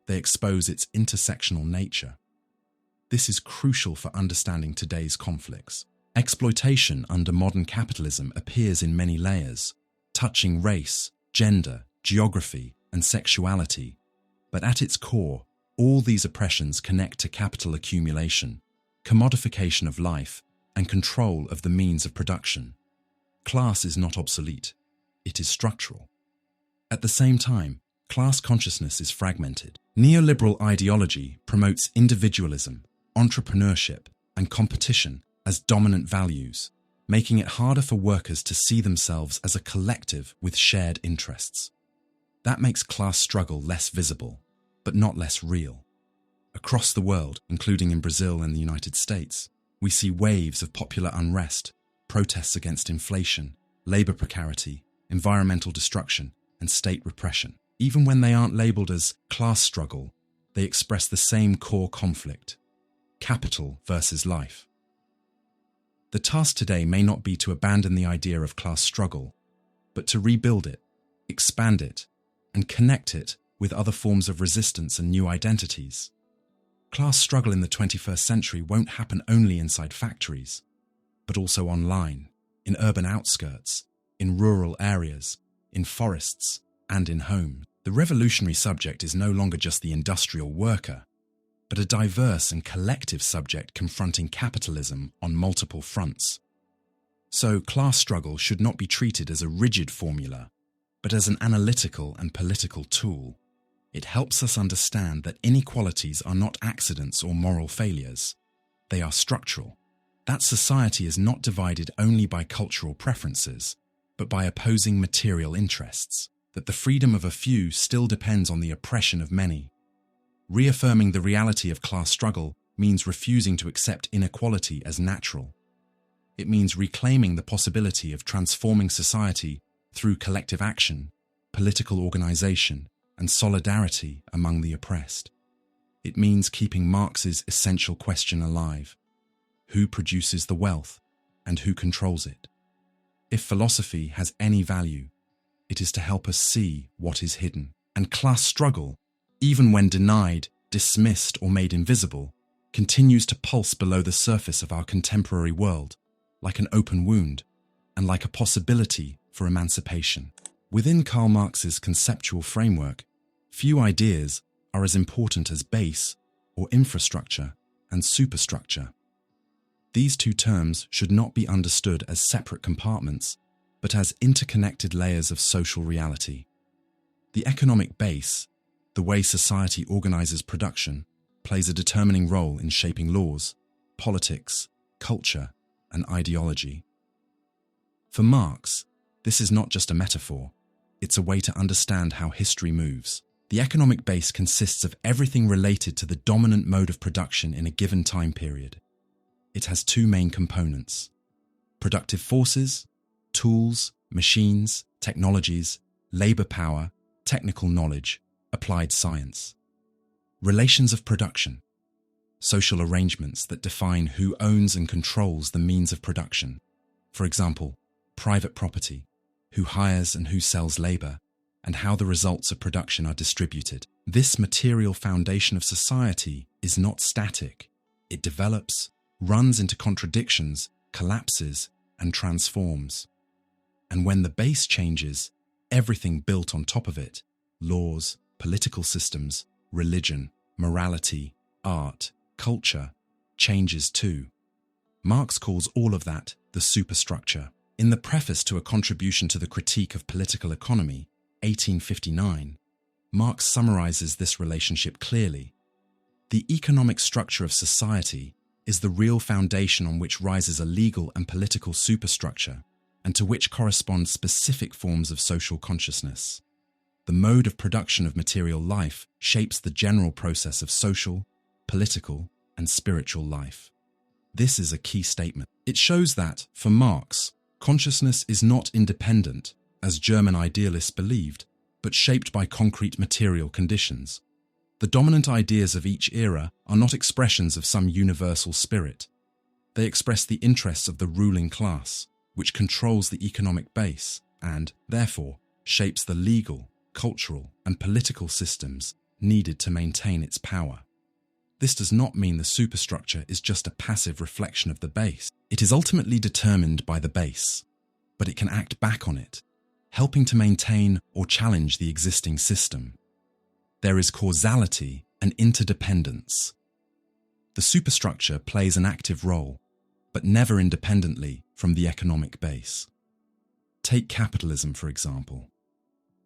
They expose its intersectional nature. This is crucial for understanding today's conflicts. Exploitation under modern capitalism appears in many layers, touching race, gender, geography, and sexuality. But at its core, all these oppressions connect to capital accumulation, commodification of life, and control of the means of production. Class is not obsolete, it is structural. At the same time, class consciousness is fragmented. Neoliberal ideology promotes individualism, entrepreneurship, and competition as dominant values, making it harder for workers to see themselves as a collective with shared interests. That makes class struggle less visible, but not less real. Across the world, including in Brazil and the United States, we see waves of popular unrest, protests against inflation, labor precarity, environmental destruction, and state repression. Even when they aren't labeled as class struggle, they express the same core conflict: capital versus life. The task today may not be to abandon the idea of class struggle, but to rebuild it, expand it, and connect it with other forms of resistance and new identities. Class struggle in the 21st century won't happen only inside factories, but also online, in urban outskirts, in rural areas, in forests, and in homes. The revolutionary subject is no longer just the industrial worker, but a diverse and collective subject confronting capitalism on multiple fronts. So, class struggle should not be treated as a rigid formula, but as an analytical and political tool. It helps us understand that inequalities are not accidents or moral failures. They are structural. That society is not divided only by cultural preferences, but by opposing material interests. That the freedom of a few still depends on the oppression of many. Reaffirming the reality of class struggle means refusing to accept inequality as natural. It means reclaiming the possibility of transforming society through collective action, political organization, and solidarity among the oppressed. It means keeping Marx's essential question alive: who produces the wealth and who controls it? If philosophy has any value, it is to help us see what is hidden. And class struggle, even when denied, dismissed, or made invisible, continues to pulse below the surface of our contemporary world, like an open wound, and like a possibility for emancipation. Within Karl Marx's conceptual framework, few ideas are as important as base, or infrastructure, and superstructure. These two terms should not be understood as separate compartments, but as interconnected layers of social reality. The economic base, the way society organizes production, plays a determining role in shaping laws, politics, culture, and ideology. For Marx, this is not just a metaphor, it's a way to understand how history moves. The economic base consists of everything related to the dominant mode of production in a given time period. It has two main components: productive forces, tools, machines, technologies, labor power, technical knowledge, applied science. Relations of production, social arrangements that define who owns and controls the means of production. For example, private property, who hires and who sells labor, and how the results of production are distributed. This material foundation of society is not static. It develops, runs into contradictions, collapses, and transforms. And when the base changes, everything built on top of it, laws, political systems, religion, morality, art, culture, changes too. Marx calls all of that the superstructure. In the preface to a contribution to the Critique of Political Economy, 1859, Marx summarizes this relationship clearly. The economic structure of society is the real foundation on which rises a legal and political superstructure, and to which correspond specific forms of social consciousness. The mode of production of material life shapes the general process of social, political, and spiritual life. This is a key statement. It shows that, for Marx, consciousness is not independent, as German idealists believed, but shaped by concrete material conditions. The dominant ideas of each era are not expressions of some universal spirit. They express the interests of the ruling class, which controls the economic base and, therefore, shapes the legal, cultural, and political systems needed to maintain its power. This does not mean the superstructure is just a passive reflection of the base. It is ultimately determined by the base, but it can act back on it, helping to maintain or challenge the existing system. There is causality and interdependence. The superstructure plays an active role, but never independently from the economic base. Take capitalism, for example.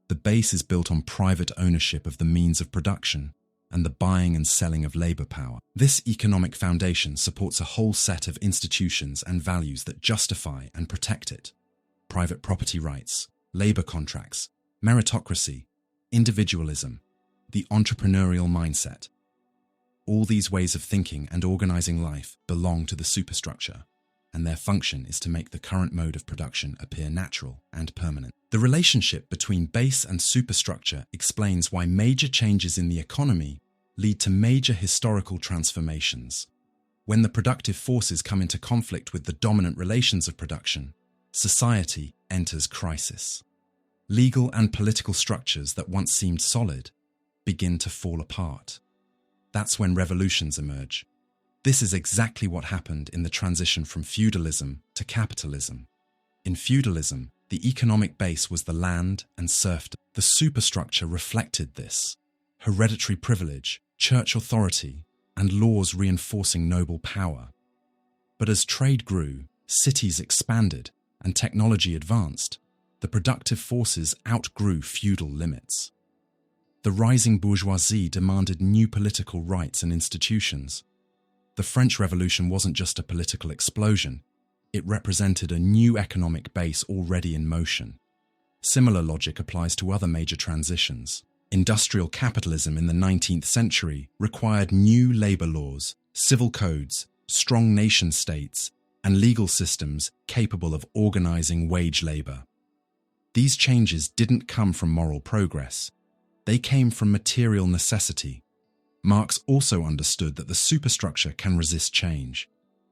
The base is built on private ownership of the means of production and the buying and selling of labor power. This economic foundation supports a whole set of institutions and values that justify and protect it. Private property rights, labor contracts, meritocracy, individualism, the entrepreneurial mindset. All these ways of thinking and organizing life belong to the superstructure, and their function is to make the current mode of production appear natural and permanent. The relationship between base and superstructure explains why major changes in the economy lead to major historical transformations. When the productive forces come into conflict with the dominant relations of production, society enters crisis. Legal and political structures that once seemed solid begin to fall apart. That's when revolutions emerge. This is exactly what happened in the transition from feudalism to capitalism. In feudalism, the economic base was the land and serfdom. The superstructure reflected this: hereditary privilege, church authority, and laws reinforcing noble power. But as trade grew, cities expanded, and technology advanced, the productive forces outgrew feudal limits. The rising bourgeoisie demanded new political rights and institutions. The French Revolution wasn't just a political explosion, it represented a new economic base already in motion. Similar logic applies to other major transitions. Industrial capitalism in the 19th century required new labor laws, civil codes, strong nation-states, and legal systems capable of organizing wage labor. These changes didn't come from moral progress. They came from material necessity. Marx also understood that the superstructure can resist change.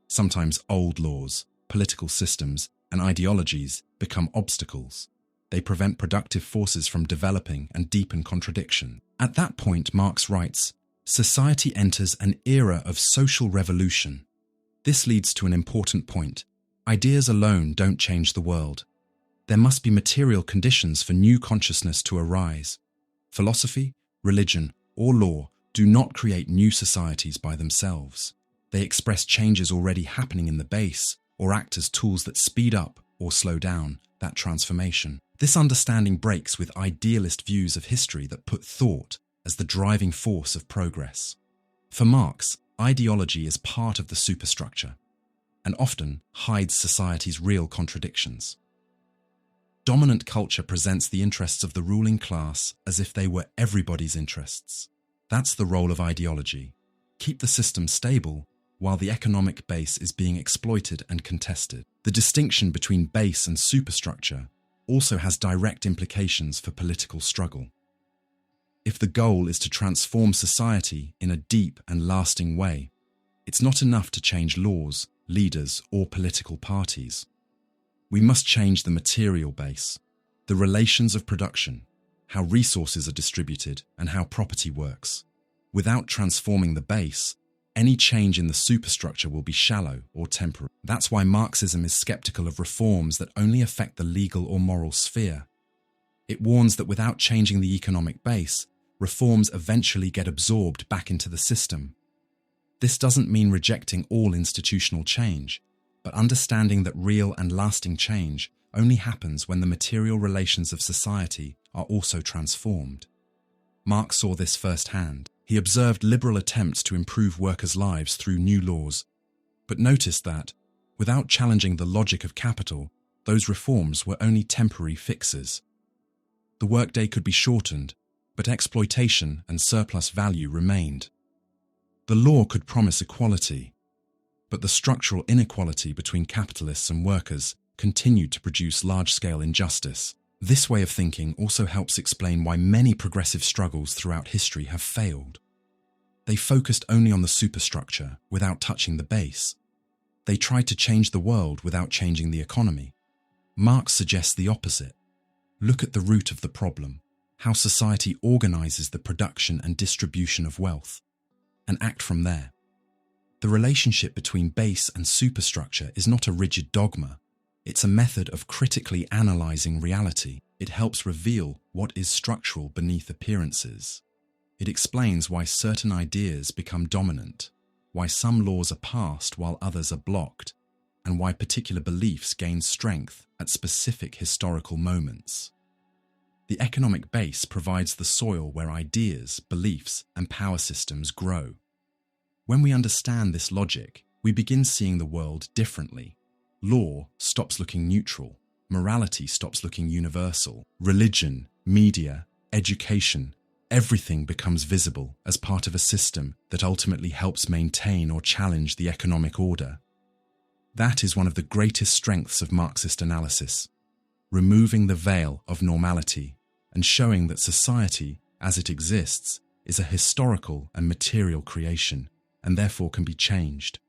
Sometimes old laws, political systems, and ideologies become obstacles. They prevent productive forces from developing and deepen contradiction. At that point, Marx writes, society enters an era of social revolution. This leads to an important point. Ideas alone don't change the world. There must be material conditions for new consciousness to arise. Philosophy, religion, or law do not create new societies by themselves. They express changes already happening in the base, or act as tools that speed up or slow down that transformation. This understanding breaks with idealist views of history that put thought as the driving force of progress. For Marx, ideology is part of the superstructure and often hides society's real contradictions. Dominant culture presents the interests of the ruling class as if they were everybody's interests. That's the role of ideology. Keep the system stable while the economic base is being exploited and contested. The distinction between base and superstructure also has direct implications for political struggle. If the goal is to transform society in a deep and lasting way, it's not enough to change laws, leaders, or political parties. We must change the material base, the relations of production, how resources are distributed, and how property works. Without transforming the base, any change in the superstructure will be shallow or temporary. That's why Marxism is skeptical of reforms that only affect the legal or moral sphere. It warns that without changing the economic base, reforms eventually get absorbed back into the system. This doesn't mean rejecting all institutional change, but understanding that real and lasting change only happens when the material relations of society are also transformed. Marx saw this firsthand. He observed liberal attempts to improve workers' lives through new laws, but noticed that, without challenging the logic of capital, those reforms were only temporary fixes. The workday could be shortened, but exploitation and surplus value remained. The law could promise equality, but the structural inequality between capitalists and workers continued to produce large-scale injustice. This way of thinking also helps explain why many progressive struggles throughout history have failed. They focused only on the superstructure without touching the base. They tried to change the world without changing the economy. Marx suggests the opposite. Look at the root of the problem, how society organizes the production and distribution of wealth, and act from there. The relationship between base and superstructure is not a rigid dogma. It's a method of critically analyzing reality. It helps reveal what is structural beneath appearances. It explains why certain ideas become dominant, why some laws are passed while others are blocked, and why particular beliefs gain strength at specific historical moments. The economic base provides the soil where ideas, beliefs, and power systems grow. When we understand this logic, we begin seeing the world differently. Law stops looking neutral. Morality stops looking universal. Religion, media, education, everything becomes visible as part of a system that ultimately helps maintain or challenge the economic order. That is one of the greatest strengths of Marxist analysis, removing the veil of normality and showing that society, as it exists, is a historical and material creation and therefore can be changed.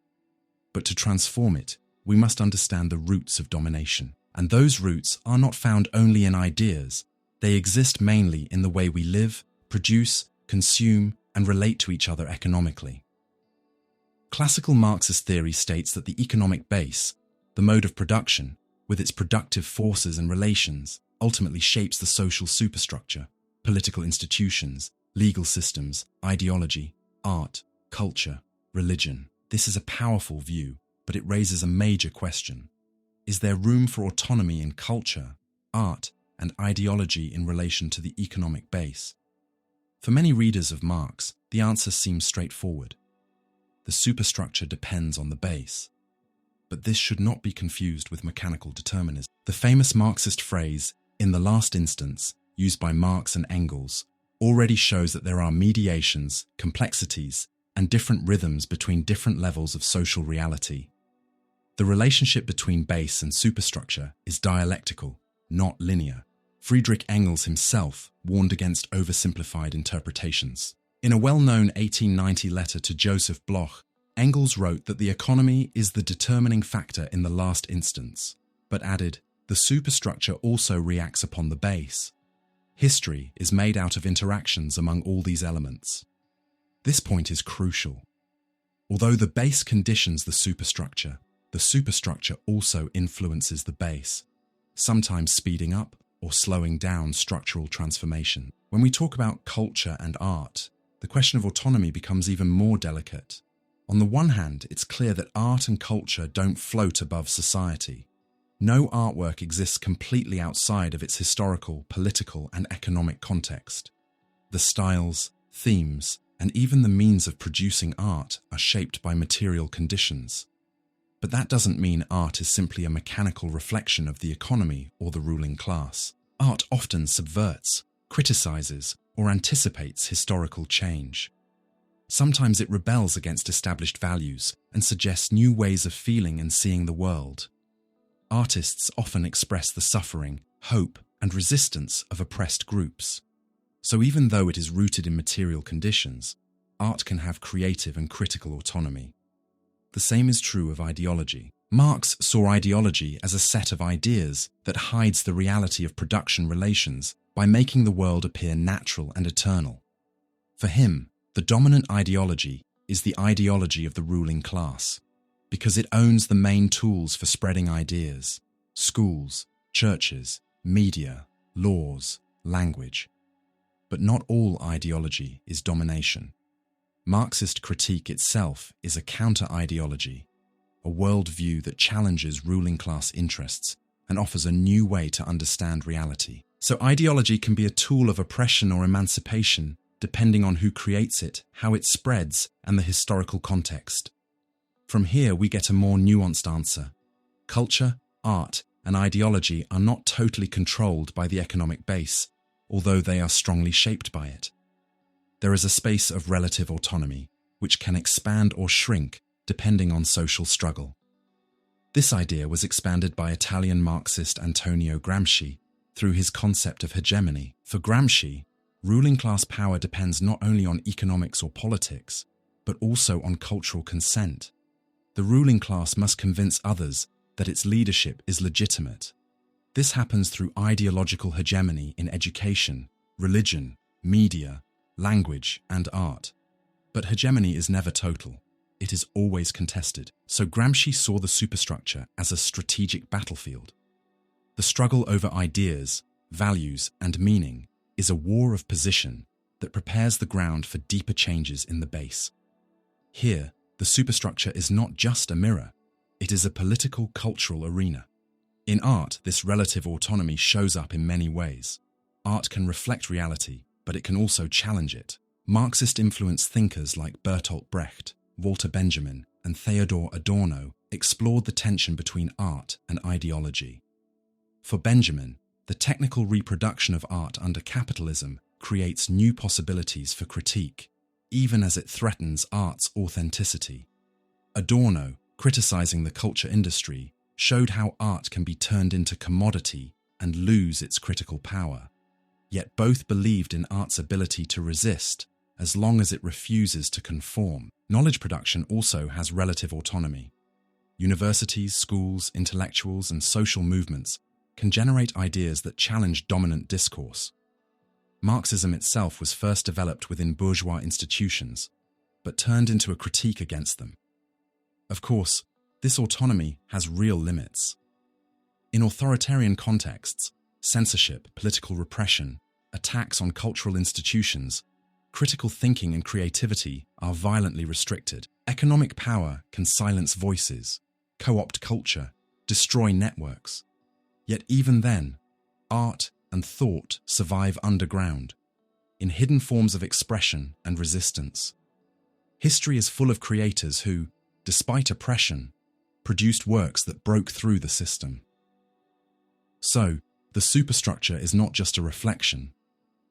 But to transform it, we must understand the roots of domination. And those roots are not found only in ideas. They exist mainly in the way we live, produce, consume, and relate to each other economically. Classical Marxist theory states that the economic base, the mode of production, with its productive forces and relations, ultimately shapes the social superstructure, political institutions, legal systems, ideology, art, culture, religion. This is a powerful view, but it raises a major question. Is there room for autonomy in culture, art, and ideology in relation to the economic base? For many readers of Marx, the answer seems straightforward. The superstructure depends on the base. But this should not be confused with mechanical determinism. The famous Marxist phrase, "in the last instance," used by Marx and Engels, already shows that there are mediations, complexities, and different rhythms between different levels of social reality. The relationship between base and superstructure is dialectical, not linear. Friedrich Engels himself warned against oversimplified interpretations. In a well-known 1890 letter to Joseph Bloch, Engels wrote that the economy is the determining factor in the last instance, but added, the superstructure also reacts upon the base. History is made out of interactions among all these elements. This point is crucial. Although the base conditions the superstructure also influences the base, sometimes speeding up or slowing down structural transformation. When we talk about culture and art, the question of autonomy becomes even more delicate. On the one hand, it's clear that art and culture don't float above society. No artwork exists completely outside of its historical, political, and economic context. The styles, themes, and even the means of producing art are shaped by material conditions. But that doesn't mean art is simply a mechanical reflection of the economy or the ruling class. Art often subverts, criticizes, or anticipates historical change. Sometimes it rebels against established values and suggests new ways of feeling and seeing the world. Artists often express the suffering, hope, and resistance of oppressed groups. So even though it is rooted in material conditions, art can have creative and critical autonomy. The same is true of ideology. Marx saw ideology as a set of ideas that hides the reality of production relations by making the world appear natural and eternal. For him, the dominant ideology is the ideology of the ruling class, because it owns the main tools for spreading ideas: schools, churches, media, laws, language. But not all ideology is domination. Marxist critique itself is a counter-ideology, a worldview that challenges ruling class interests and offers a new way to understand reality. So ideology can be a tool of oppression or emancipation, depending on who creates it, how it spreads, and the historical context. From here, we get a more nuanced answer. Culture, art, and ideology are not totally controlled by the economic base, although they are strongly shaped by it. There is a space of relative autonomy, which can expand or shrink depending on social struggle. This idea was expanded by Italian Marxist Antonio Gramsci through his concept of hegemony. For Gramsci, ruling class power depends not only on economics or politics, but also on cultural consent. The ruling class must convince others that its leadership is legitimate. This happens through ideological hegemony in education, religion, media, language, and art. But hegemony is never total. it is always contested. So Gramsci saw the superstructure as a strategic battlefield. The struggle over ideas, values, and meaning is a war of position that prepares the ground for deeper changes in the base. Here, the superstructure is not just a mirror, it is a political, cultural arena. In art, this relative autonomy shows up in many ways. Art can reflect reality, but it can also challenge it. Marxist-influenced thinkers like Bertolt Brecht, Walter Benjamin, and Theodor Adorno explored the tension between art and ideology. For Benjamin, the technical reproduction of art under capitalism creates new possibilities for critique, even as it threatens art's authenticity. Adorno, criticizing the culture industry, showed how art can be turned into commodity and lose its critical power. Yet both believed in art's ability to resist, as long as it refuses to conform. Knowledge production also has relative autonomy. Universities, schools, intellectuals, and social movements can generate ideas that challenge dominant discourse. Marxism itself was first developed within bourgeois institutions, but turned into a critique against them. Of course, this autonomy has real limits. In authoritarian contexts, censorship, political repression, attacks on cultural institutions, critical thinking and creativity are violently restricted. Economic power can silence voices, co-opt culture, destroy networks. Yet even then, art and thought survive underground, in hidden forms of expression and resistance. History is full of creators who, despite oppression, produced works that broke through the system. So, the superstructure is not just a reflection.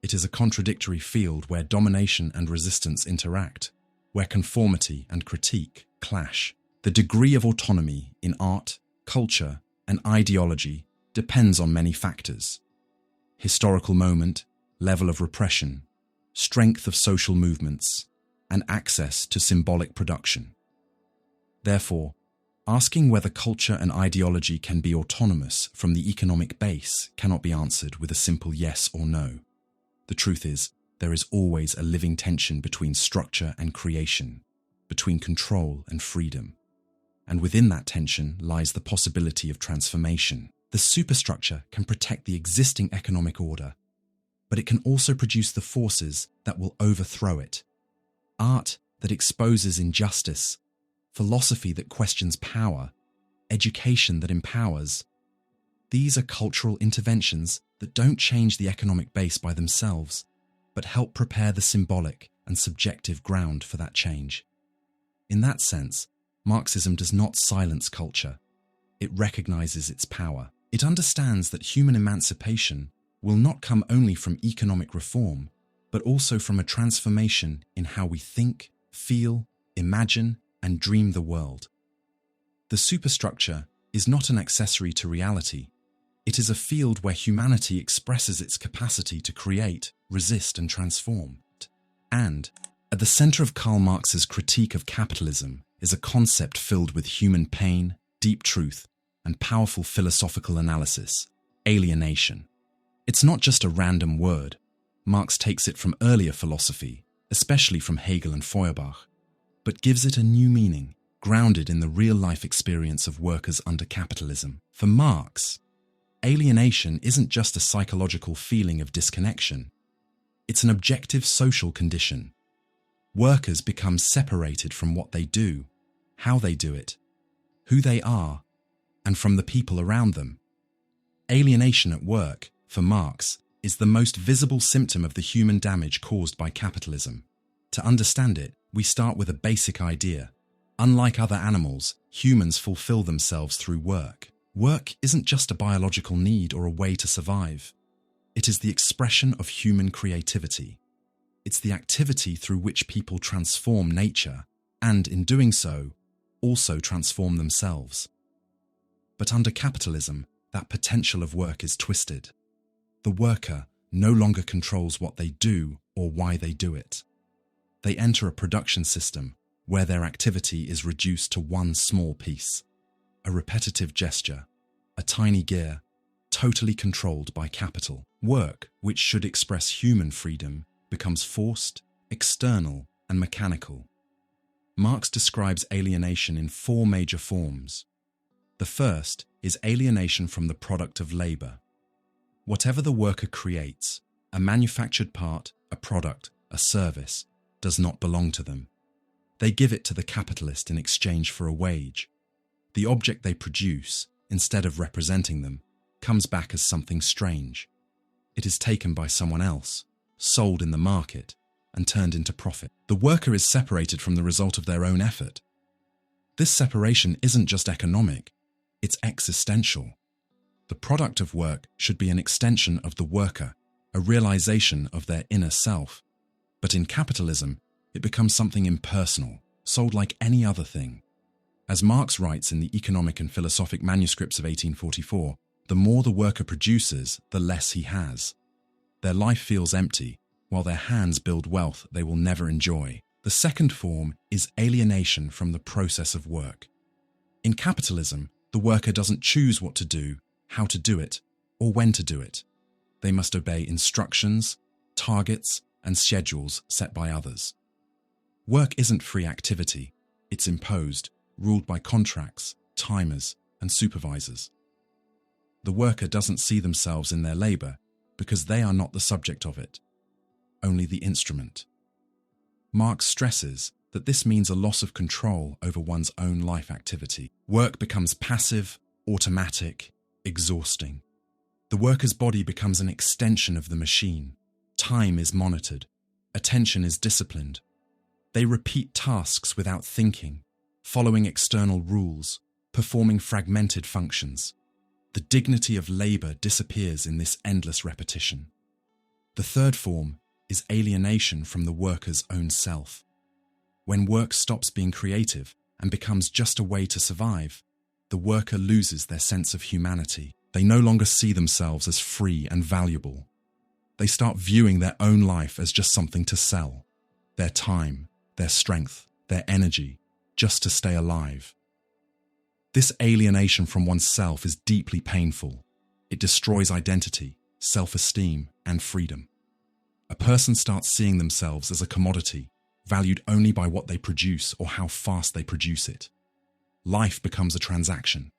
It is a contradictory field where domination and resistance interact, where conformity and critique clash. The degree of autonomy in art, culture, and ideology depends on many factors: historical moment, level of repression, strength of social movements, and access to symbolic production. Therefore, asking whether culture and ideology can be autonomous from the economic base cannot be answered with a simple yes or no. The truth is, there is always a living tension between structure and creation, between control and freedom. And within that tension lies the possibility of transformation. The superstructure can protect the existing economic order, but it can also produce the forces that will overthrow it. Art that exposes injustice, philosophy that questions power, education that empowers. These are cultural interventions that don't change the economic base by themselves, but help prepare the symbolic and subjective ground for that change. In that sense, Marxism does not silence culture. It recognizes its power. It understands that human emancipation will not come only from economic reform, but also from a transformation in how we think, feel, imagine, and dream the world. The superstructure is not an accessory to reality. It is a field where humanity expresses its capacity to create, resist, and transform. And, at the center of Karl Marx's critique of capitalism is a concept filled with human pain, deep truth, and powerful philosophical analysis: alienation. It's not just a random word. Marx takes it from earlier philosophy, especially from Hegel and Feuerbach, but gives it a new meaning, grounded in the real-life experience of workers under capitalism. For Marx, alienation isn't just a psychological feeling of disconnection. It's an objective social condition. Workers become separated from what they do, how they do it, who they are, and from the people around them. Alienation at work, for Marx, is the most visible symptom of the human damage caused by capitalism. To understand it, we start with a basic idea. Unlike other animals, humans fulfill themselves through work. Work isn't just a biological need or a way to survive. It is the expression of human creativity. It's the activity through which people transform nature and, in doing so, also transform themselves. But under capitalism, that potential of work is twisted. The worker no longer controls what they do or why they do it. They enter a production system where their activity is reduced to one small piece, a repetitive gesture, a tiny gear, totally controlled by capital. Work, which should express human freedom, becomes forced, external, and mechanical. Marx describes alienation in four major forms. The first is alienation from the product of labor. Whatever the worker creates, a manufactured part, a product, a service, does not belong to them. They give it to the capitalist in exchange for a wage. The object they produce, instead of representing them, comes back as something strange. It is taken by someone else, sold in the market, and turned into profit. The worker is separated from the result of their own effort. This separation isn't just economic, it's existential. The product of work should be an extension of the worker, a realization of their inner self. But in capitalism, it becomes something impersonal, sold like any other thing. As Marx writes in the Economic and Philosophic manuscripts of 1844, the more the worker produces, the less he has. Their life feels empty, while their hands build wealth they will never enjoy. The second form is alienation from the process of work. In capitalism, the worker doesn't choose what to do, how to do it, or when to do it. They must obey instructions, targets, and schedules set by others. Work isn't free activity, it's imposed, ruled by contracts, timers, and supervisors. The worker doesn't see themselves in their labor because they are not the subject of it, only the instrument. Marx stresses that this means a loss of control over one's own life activity. Work becomes passive, automatic, exhausting. The worker's body becomes an extension of the machine. Time is monitored. Attention is disciplined. They repeat tasks without thinking, following external rules, performing fragmented functions. The dignity of labor disappears in this endless repetition. The third form is alienation from the worker's own self. When work stops being creative and becomes just a way to survive, the worker loses their sense of humanity. They no longer see themselves as free and valuable. They start viewing their own life as just something to sell. Their time, their strength, their energy, just to stay alive. This alienation from oneself is deeply painful. It destroys identity, self-esteem, and freedom. A person starts seeing themselves as a commodity, valued only by what they produce or how fast they produce it. Life becomes a transaction.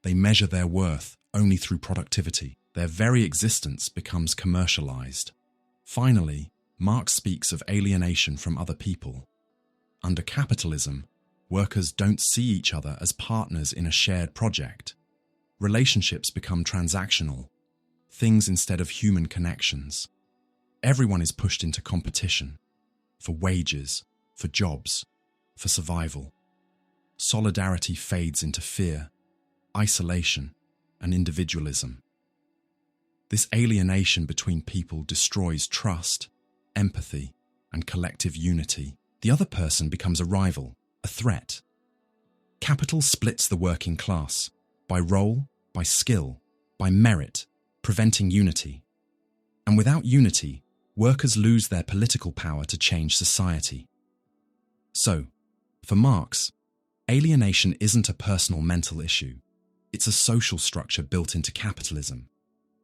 They measure their worth only through productivity. Their very existence becomes commercialized. Finally, Marx speaks of alienation from other people. Under capitalism, workers don't see each other as partners in a shared project. Relationships become transactional, things instead of human connections. Everyone is pushed into competition, for wages, for jobs, for survival. Solidarity fades into fear, isolation, and individualism. This alienation between people destroys trust, empathy, and collective unity. The other person becomes a rival, a threat. Capital splits the working class, by role, by skill, by merit, preventing unity. And without unity, workers lose their political power to change society. So, for Marx, alienation isn't a personal mental issue. It's a social structure built into capitalism.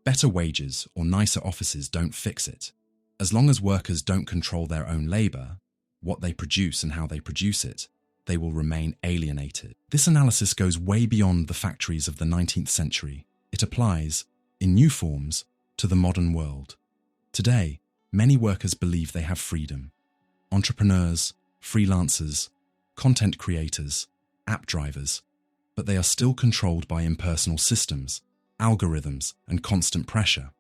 Better wages or nicer offices don't fix it. As long as workers don't control their own labor, what they produce and how they produce it, they will remain alienated. This analysis goes way beyond the factories of the 19th century. It applies, in new forms, to the modern world. Today, many workers believe they have freedom. Entrepreneurs, freelancers, content creators, app drivers, but they are still controlled by impersonal systems, algorithms, and constant pressure.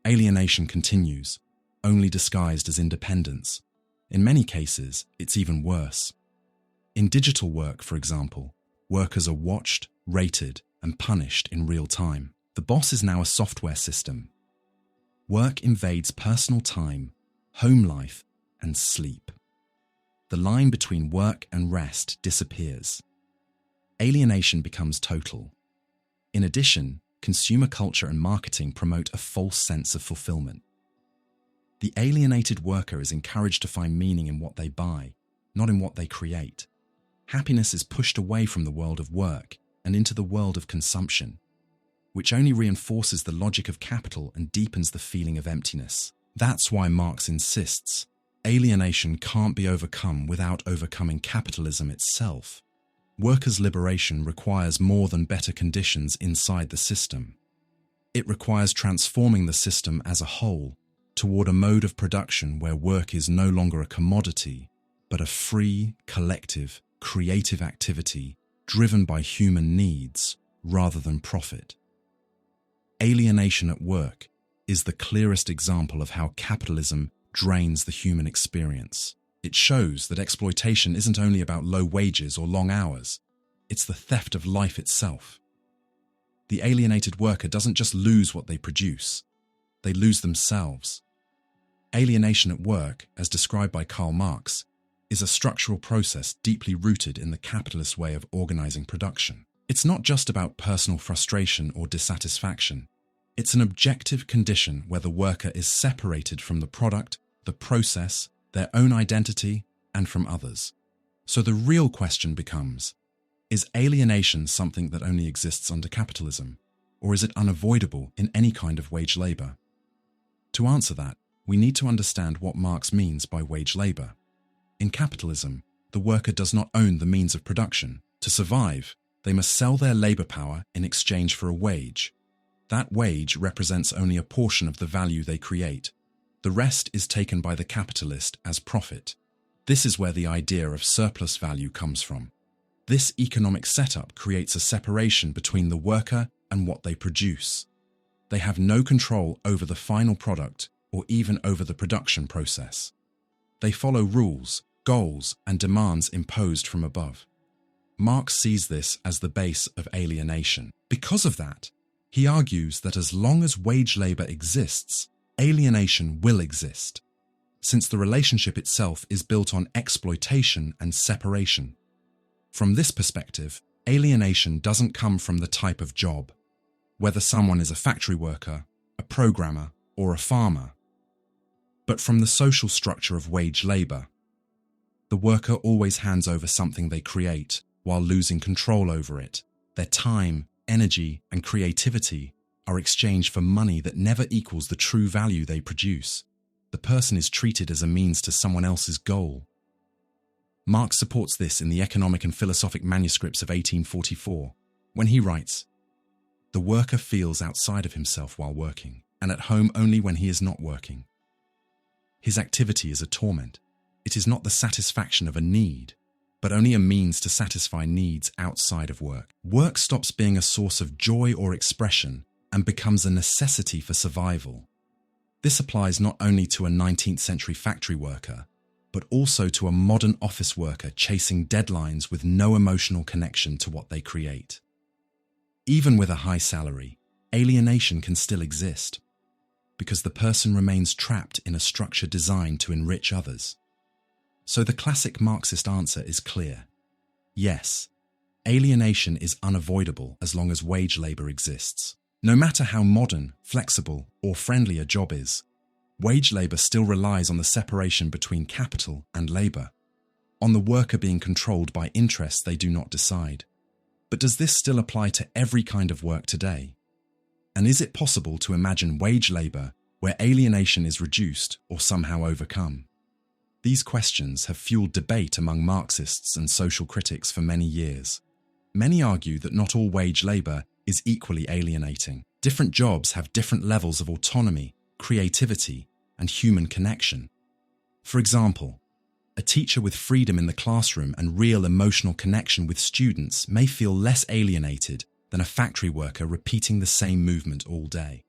Alienation continues, only disguised as independence. In many cases, it's even worse. In digital work, for example, workers are watched, rated, and punished in real time. The boss is now a software system. Work invades personal time, home life, and sleep. The line between work and rest disappears. Alienation becomes total. In addition, consumer culture and marketing promote a false sense of fulfillment. The alienated worker is encouraged to find meaning in what they buy, not in what they create. Happiness is pushed away from the world of work and into the world of consumption, which only reinforces the logic of capital and deepens the feeling of emptiness. That's why Marx insists, alienation can't be overcome without overcoming capitalism itself. Workers' liberation requires more than better conditions inside the system. It requires transforming the system as a whole toward a mode of production where work is no longer a commodity, but a free, collective, creative activity driven by human needs rather than profit. Alienation at work is the clearest example of how capitalism drains the human experience. It shows that exploitation isn't only about low wages or long hours, it's the theft of life itself. The alienated worker doesn't just lose what they produce, they lose themselves. Alienation at work, as described by Karl Marx, is a structural process deeply rooted in the capitalist way of organizing production. It's not just about personal frustration or dissatisfaction. It's an objective condition where the worker is separated from the product, the process, their own identity, and from others. So the real question becomes, is alienation something that only exists under capitalism, or is it unavoidable in any kind of wage labor? To answer that, we need to understand what Marx means by wage labor. In capitalism, the worker does not own the means of production. To survive, they must sell their labor power in exchange for a wage. That wage represents only a portion of the value they create. The rest is taken by the capitalist as profit. This is where the idea of surplus value comes from. This economic setup creates a separation between the worker and what they produce. They have no control over the final product or even over the production process. They follow rules, goals, and demands imposed from above. Marx sees this as the base of alienation. Because of that, he argues that as long as wage labor exists, alienation will exist, since the relationship itself is built on exploitation and separation. From this perspective, alienation doesn't come from the type of job, whether someone is a factory worker, a programmer, or a farmer, but from the social structure of wage labor. The worker always hands over something they create while losing control over it. Their time, energy, and creativity are exchanged for money that never equals the true value they produce. The person is treated as a means to someone else's goal. Marx supports this in the economic and philosophic manuscripts of 1844, when he writes, "The worker feels outside of himself while working, and at home only when he is not working. His activity is a torment. It is not the satisfaction of a need, but only a means to satisfy needs outside of work. Work stops being a source of joy or expression and becomes a necessity for survival." This applies not only to a 19th century factory worker, but also to a modern office worker chasing deadlines with no emotional connection to what they create. Even with a high salary, alienation can still exist, because the person remains trapped in a structure designed to enrich others. So the classic Marxist answer is clear. Yes, alienation is unavoidable as long as wage labor exists. No matter how modern, flexible, or friendly a job is, wage labor still relies on the separation between capital and labor, on the worker being controlled by interests they do not decide. But does this still apply to every kind of work today? And is it possible to imagine wage labor where alienation is reduced or somehow overcome? These questions have fueled debate among Marxists and social critics for many years. Many argue that not all wage labor is equally alienating. Different jobs have different levels of autonomy, creativity, and human connection. For example, a teacher with freedom in the classroom and real emotional connection with students may feel less alienated than a factory worker repeating the same movement all day.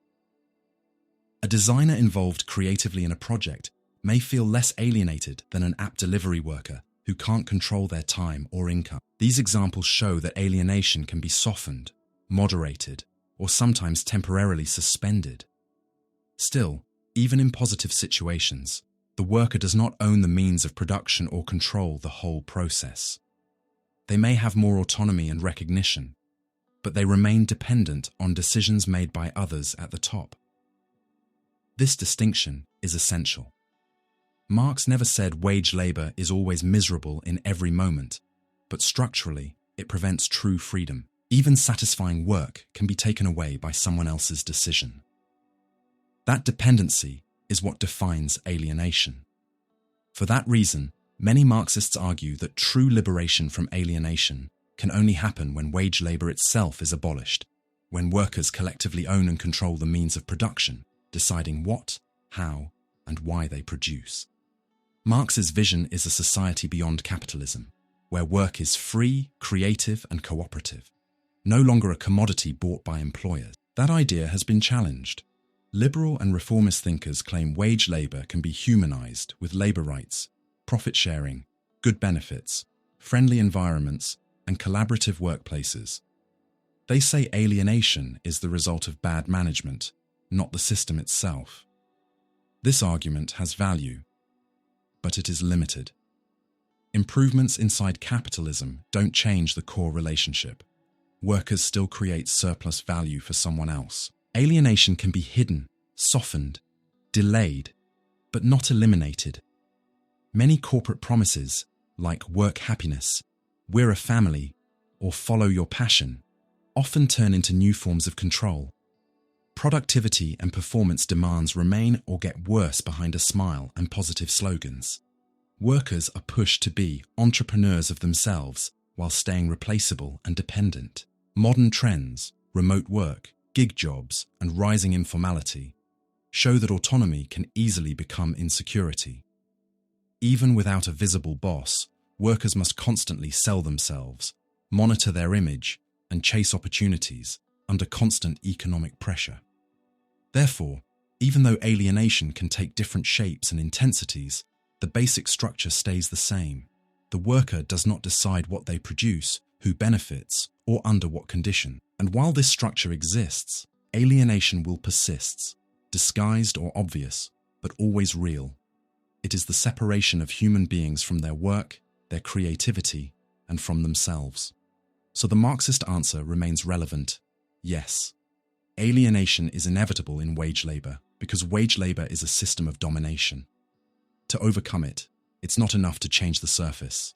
A designer involved creatively in a project may feel less alienated than an app delivery worker who can't control their time or income. These examples show that alienation can be softened, moderated, or sometimes temporarily suspended. Still, even in positive situations, the worker does not own the means of production or control the whole process. They may have more autonomy and recognition, but they remain dependent on decisions made by others at the top. This distinction is essential. Marx never said wage labor is always miserable in every moment, but structurally, it prevents true freedom. Even satisfying work can be taken away by someone else's decision. That dependency is what defines alienation. For that reason, many Marxists argue that true liberation from alienation can only happen when wage labor itself is abolished, when workers collectively own and control the means of production, deciding what, how, and why they produce. Marx's vision is a society beyond capitalism, where work is free, creative, and cooperative, no longer a commodity bought by employers. That idea has been challenged. Liberal and reformist thinkers claim wage labor can be humanized with labor rights, profit sharing, good benefits, friendly environments, and collaborative workplaces. They say alienation is the result of bad management, not the system itself. This argument has value, but it is limited. Improvements inside capitalism don't change the core relationship. Workers still create surplus value for someone else. Alienation can be hidden, softened, delayed, but not eliminated. Many corporate promises, like work happiness, we're a family, or follow your passion, often turn into new forms of control. Productivity and performance demands remain or get worse behind a smile and positive slogans. Workers are pushed to be entrepreneurs of themselves while staying replaceable and dependent. Modern trends, remote work, gig jobs, and rising informality show that autonomy can easily become insecurity. Even without a visible boss, workers must constantly sell themselves, monitor their image, and chase opportunities under constant economic pressure. Therefore, even though alienation can take different shapes and intensities, the basic structure stays the same. The worker does not decide what they produce, who benefits, or under what condition. And while this structure exists, alienation will persist, disguised or obvious, but always real. It is the separation of human beings from their work, their creativity, and from themselves. So the Marxist answer remains relevant. Yes, alienation is inevitable in wage labor because wage labor is a system of domination. To overcome it, it's not enough to change the surface.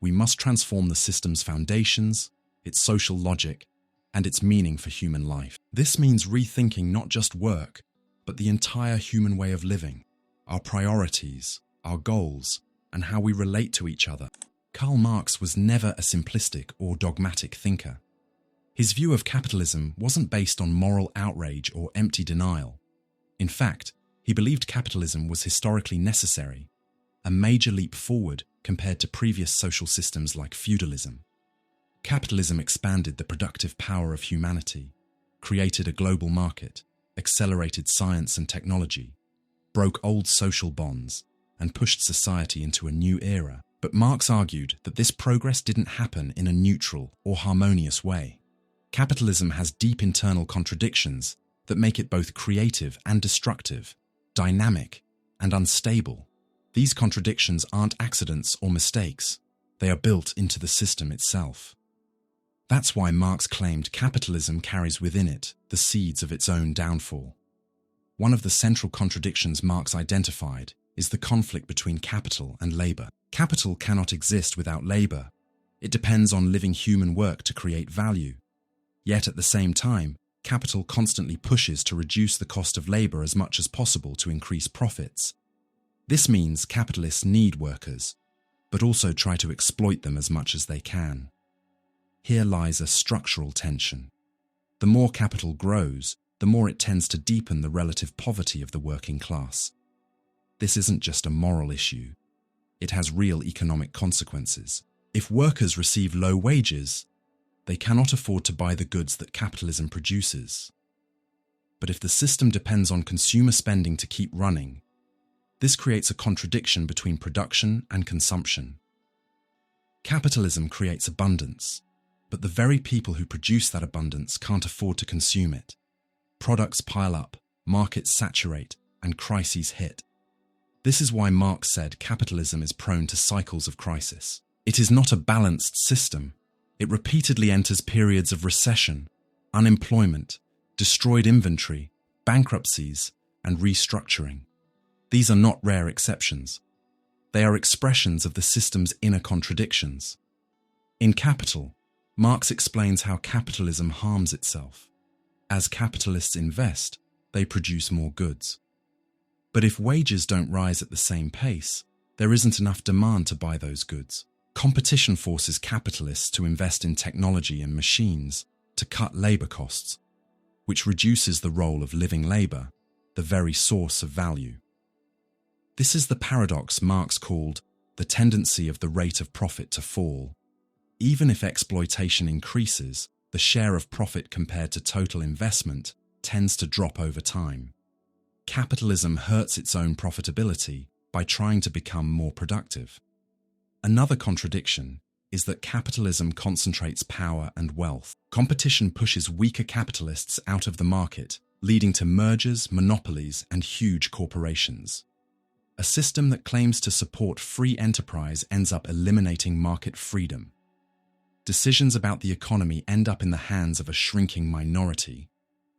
We must transform the system's foundations, its social logic, and its meaning for human life. This means rethinking not just work, but the entire human way of living, our priorities, our goals, and how we relate to each other. Karl Marx was never a simplistic or dogmatic thinker. His view of capitalism wasn't based on moral outrage or empty denial. In fact, he believed capitalism was historically necessary, a major leap forward compared to previous social systems like feudalism. Capitalism expanded the productive power of humanity, created a global market, accelerated science and technology, broke old social bonds, and pushed society into a new era. But Marx argued that this progress didn't happen in a neutral or harmonious way. Capitalism has deep internal contradictions that make it both creative and destructive, dynamic and unstable. These contradictions aren't accidents or mistakes. They are built into the system itself. That's why Marx claimed capitalism carries within it the seeds of its own downfall. One of the central contradictions Marx identified is the conflict between capital and labor. Capital cannot exist without labor. It depends on living human work to create value. Yet at the same time, capital constantly pushes to reduce the cost of labor as much as possible to increase profits. This means capitalists need workers, but also try to exploit them as much as they can. Here lies a structural tension. The more capital grows, the more it tends to deepen the relative poverty of the working class. This isn't just a moral issue. It has real economic consequences. If workers receive low wages, they cannot afford to buy the goods that capitalism produces. But if the system depends on consumer spending to keep running, this creates a contradiction between production and consumption. Capitalism creates abundance, but the very people who produce that abundance can't afford to consume it. Products pile up, markets saturate, and crises hit. This is why Marx said capitalism is prone to cycles of crisis. It is not a balanced system. It repeatedly enters periods of recession, unemployment, destroyed inventory, bankruptcies, and restructuring. These are not rare exceptions. They are expressions of the system's inner contradictions. In Capital, Marx explains how capitalism harms itself. As capitalists invest, they produce more goods. But if wages don't rise at the same pace, There isn't enough demand to buy those goods. Competition forces capitalists to invest in technology and machines to cut labor costs, which reduces the role of living labor, the very source of value. This is the paradox Marx called the tendency of the rate of profit to fall. Even if exploitation increases, the share of profit compared to total investment tends to drop over time. Capitalism hurts its own profitability by trying to become more productive. Another contradiction is that capitalism concentrates power and wealth. Competition pushes weaker capitalists out of the market, leading to mergers, monopolies, and huge corporations. A system that claims to support free enterprise ends up eliminating market freedom. Decisions about the economy end up in the hands of a shrinking minority.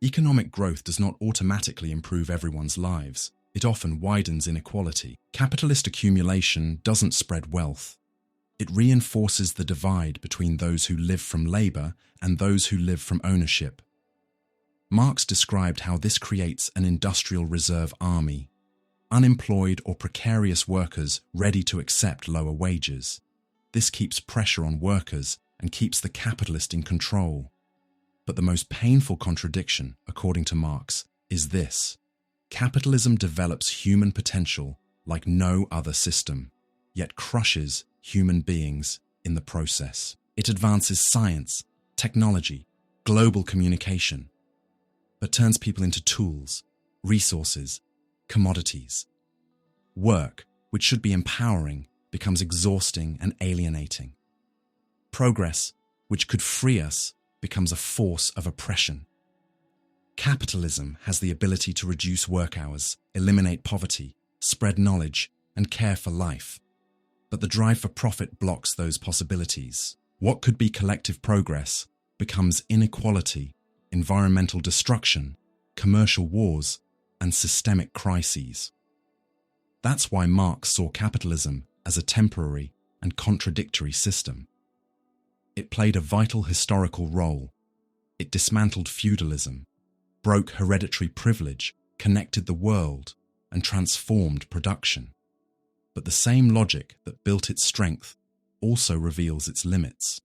Economic growth does not automatically improve everyone's lives. It often widens inequality. Capitalist accumulation doesn't spread wealth. It reinforces the divide between those who live from labor and those who live from ownership. Marx described how this creates an industrial reserve army, unemployed or precarious workers ready to accept lower wages. This keeps pressure on workers and keeps the capitalist in control. But the most painful contradiction, according to Marx, is this. Capitalism develops human potential like no other system, yet crushes human beings in the process. It advances science, technology, global communication, but turns people into tools, resources, commodities. Work, which should be empowering, becomes exhausting and alienating. Progress, which could free us, becomes a force of oppression. Capitalism has the ability to reduce work hours, eliminate poverty, spread knowledge, and care for life. But the drive for profit blocks those possibilities. What could be collective progress becomes inequality, environmental destruction, commercial wars, and systemic crises. That's why Marx saw capitalism as a temporary and contradictory system. It played a vital historical role. It dismantled feudalism, broke hereditary privilege, connected the world, and transformed production. But the same logic that built its strength also reveals its limits.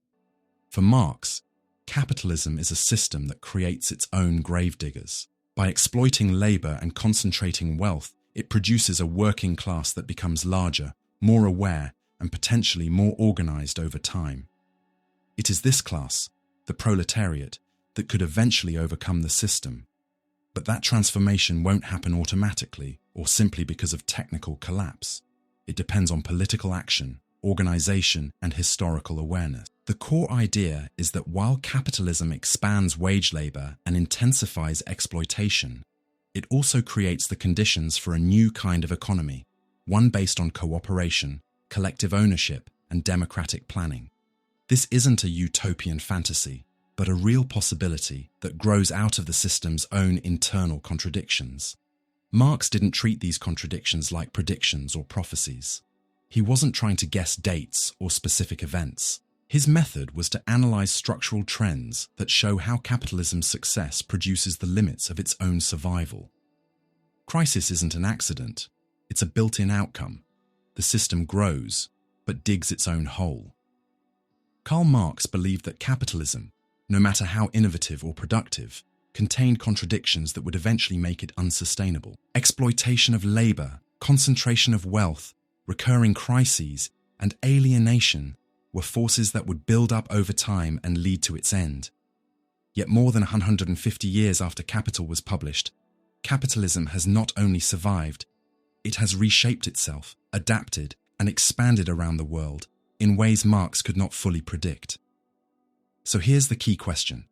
For Marx, capitalism is a system that creates its own gravediggers. By exploiting labor and concentrating wealth, it produces a working class that becomes larger, more aware, and potentially more organized over time. It is this class, the proletariat, that could eventually overcome the system. But that transformation won't happen automatically or simply because of technical collapse. It depends on political action, organization, and historical awareness. The core idea is that while capitalism expands wage labor and intensifies exploitation, it also creates the conditions for a new kind of economy, one based on cooperation, collective ownership, and democratic planning. This isn't a utopian fantasy, but a real possibility that grows out of the system's own internal contradictions. Marx didn't treat these contradictions like predictions or prophecies. He wasn't trying to guess dates or specific events. His method was to analyze structural trends that show how capitalism's success produces the limits of its own survival. Crisis isn't an accident, it's a built-in outcome. The system grows, but digs its own hole. Karl Marx believed that capitalism, no matter how innovative or productive, contained contradictions that would eventually make it unsustainable. Exploitation of labor, concentration of wealth, recurring crises, and alienation were forces that would build up over time and lead to its end. Yet more than 150 years after Capital was published, capitalism has not only survived, it has reshaped itself, adapted, and expanded around the world in ways Marx could not fully predict. So here's the key question.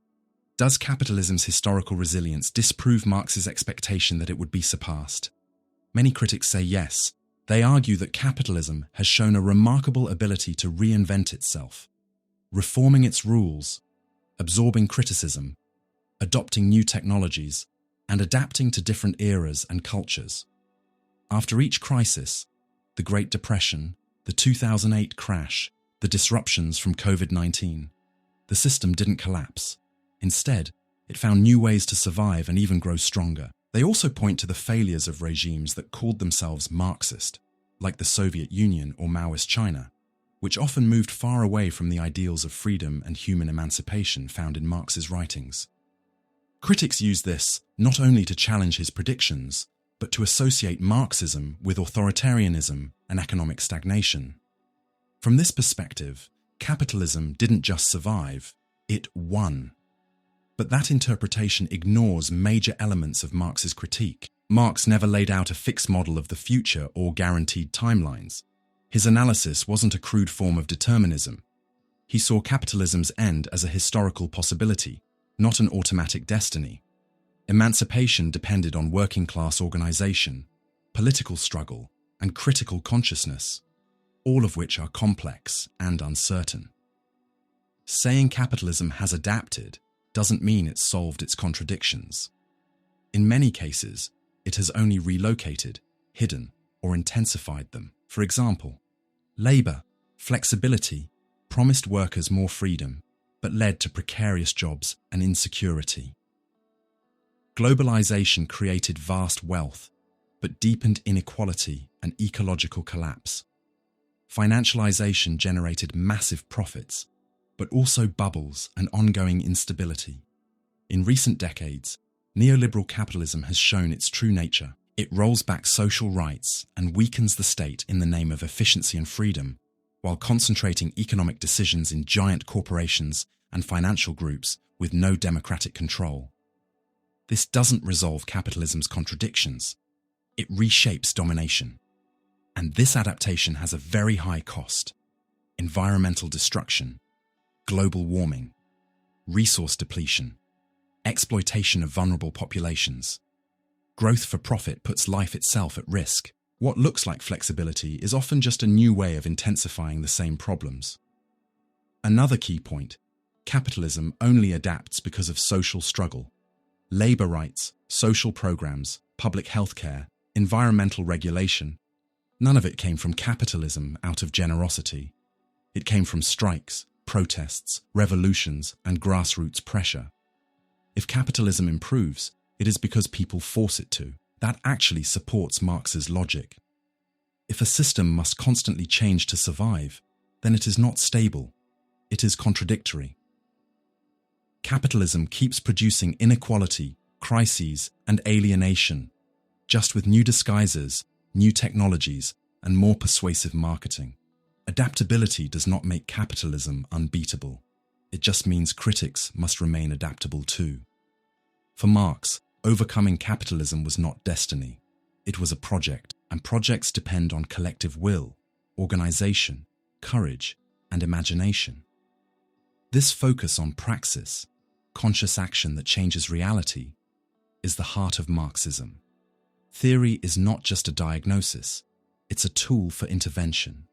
Does capitalism's historical resilience disprove Marx's expectation that it would be surpassed? Many critics say yes. They argue that capitalism has shown a remarkable ability to reinvent itself, reforming its rules, absorbing criticism, adopting new technologies, and adapting to different eras and cultures. After each crisis, the Great Depression, the 2008 crash, the disruptions from COVID-19, the system didn't collapse. Instead, it found new ways to survive and even grow stronger. They also point to the failures of regimes that called themselves Marxist, like the Soviet Union or Maoist China, which often moved far away from the ideals of freedom and human emancipation found in Marx's writings. Critics use this not only to challenge his predictions, but to associate Marxism with authoritarianism and economic stagnation. From this perspective, capitalism didn't just survive, it won. But that interpretation ignores major elements of Marx's critique. Marx never laid out a fixed model of the future or guaranteed timelines. His analysis wasn't a crude form of determinism. He saw capitalism's end as a historical possibility, not an automatic destiny. Emancipation depended on working-class organization, political struggle, and critical consciousness, all of which are complex and uncertain. Saying capitalism has adapted doesn't mean it's solved its contradictions. In many cases, it has only relocated, hidden, or intensified them. For example, labor, flexibility, promised workers more freedom, but led to precarious jobs and insecurity. Globalization created vast wealth, but deepened inequality and ecological collapse. Financialization generated massive profits, but also bubbles and ongoing instability. In recent decades, neoliberal capitalism has shown its true nature. It rolls back social rights and weakens the state in the name of efficiency and freedom, while concentrating economic decisions in giant corporations and financial groups with no democratic control. This doesn't resolve capitalism's contradictions. It reshapes domination. And this adaptation has a very high cost: environmental destruction, global warming, resource depletion, exploitation of vulnerable populations. Growth for profit puts life itself at risk. What looks like flexibility is often just a new way of intensifying the same problems. Another key point: capitalism only adapts because of social struggle. Labor rights, social programs, public health care, environmental regulation, none of it came from capitalism out of generosity. It came from strikes, protests, revolutions, and grassroots pressure. If capitalism improves, it is because people force it to. That actually supports Marx's logic. If a system must constantly change to survive, then it is not stable. It is contradictory. Capitalism keeps producing inequality, crises, and alienation, just with new disguises, new technologies, and more persuasive marketing. Adaptability does not make capitalism unbeatable. It just means critics must remain adaptable too. For Marx, overcoming capitalism was not destiny. It was a project, and projects depend on collective will, organization, courage, and imagination. This focus on praxis, conscious action that changes reality, is the heart of Marxism. Theory is not just a diagnosis, it's a tool for intervention.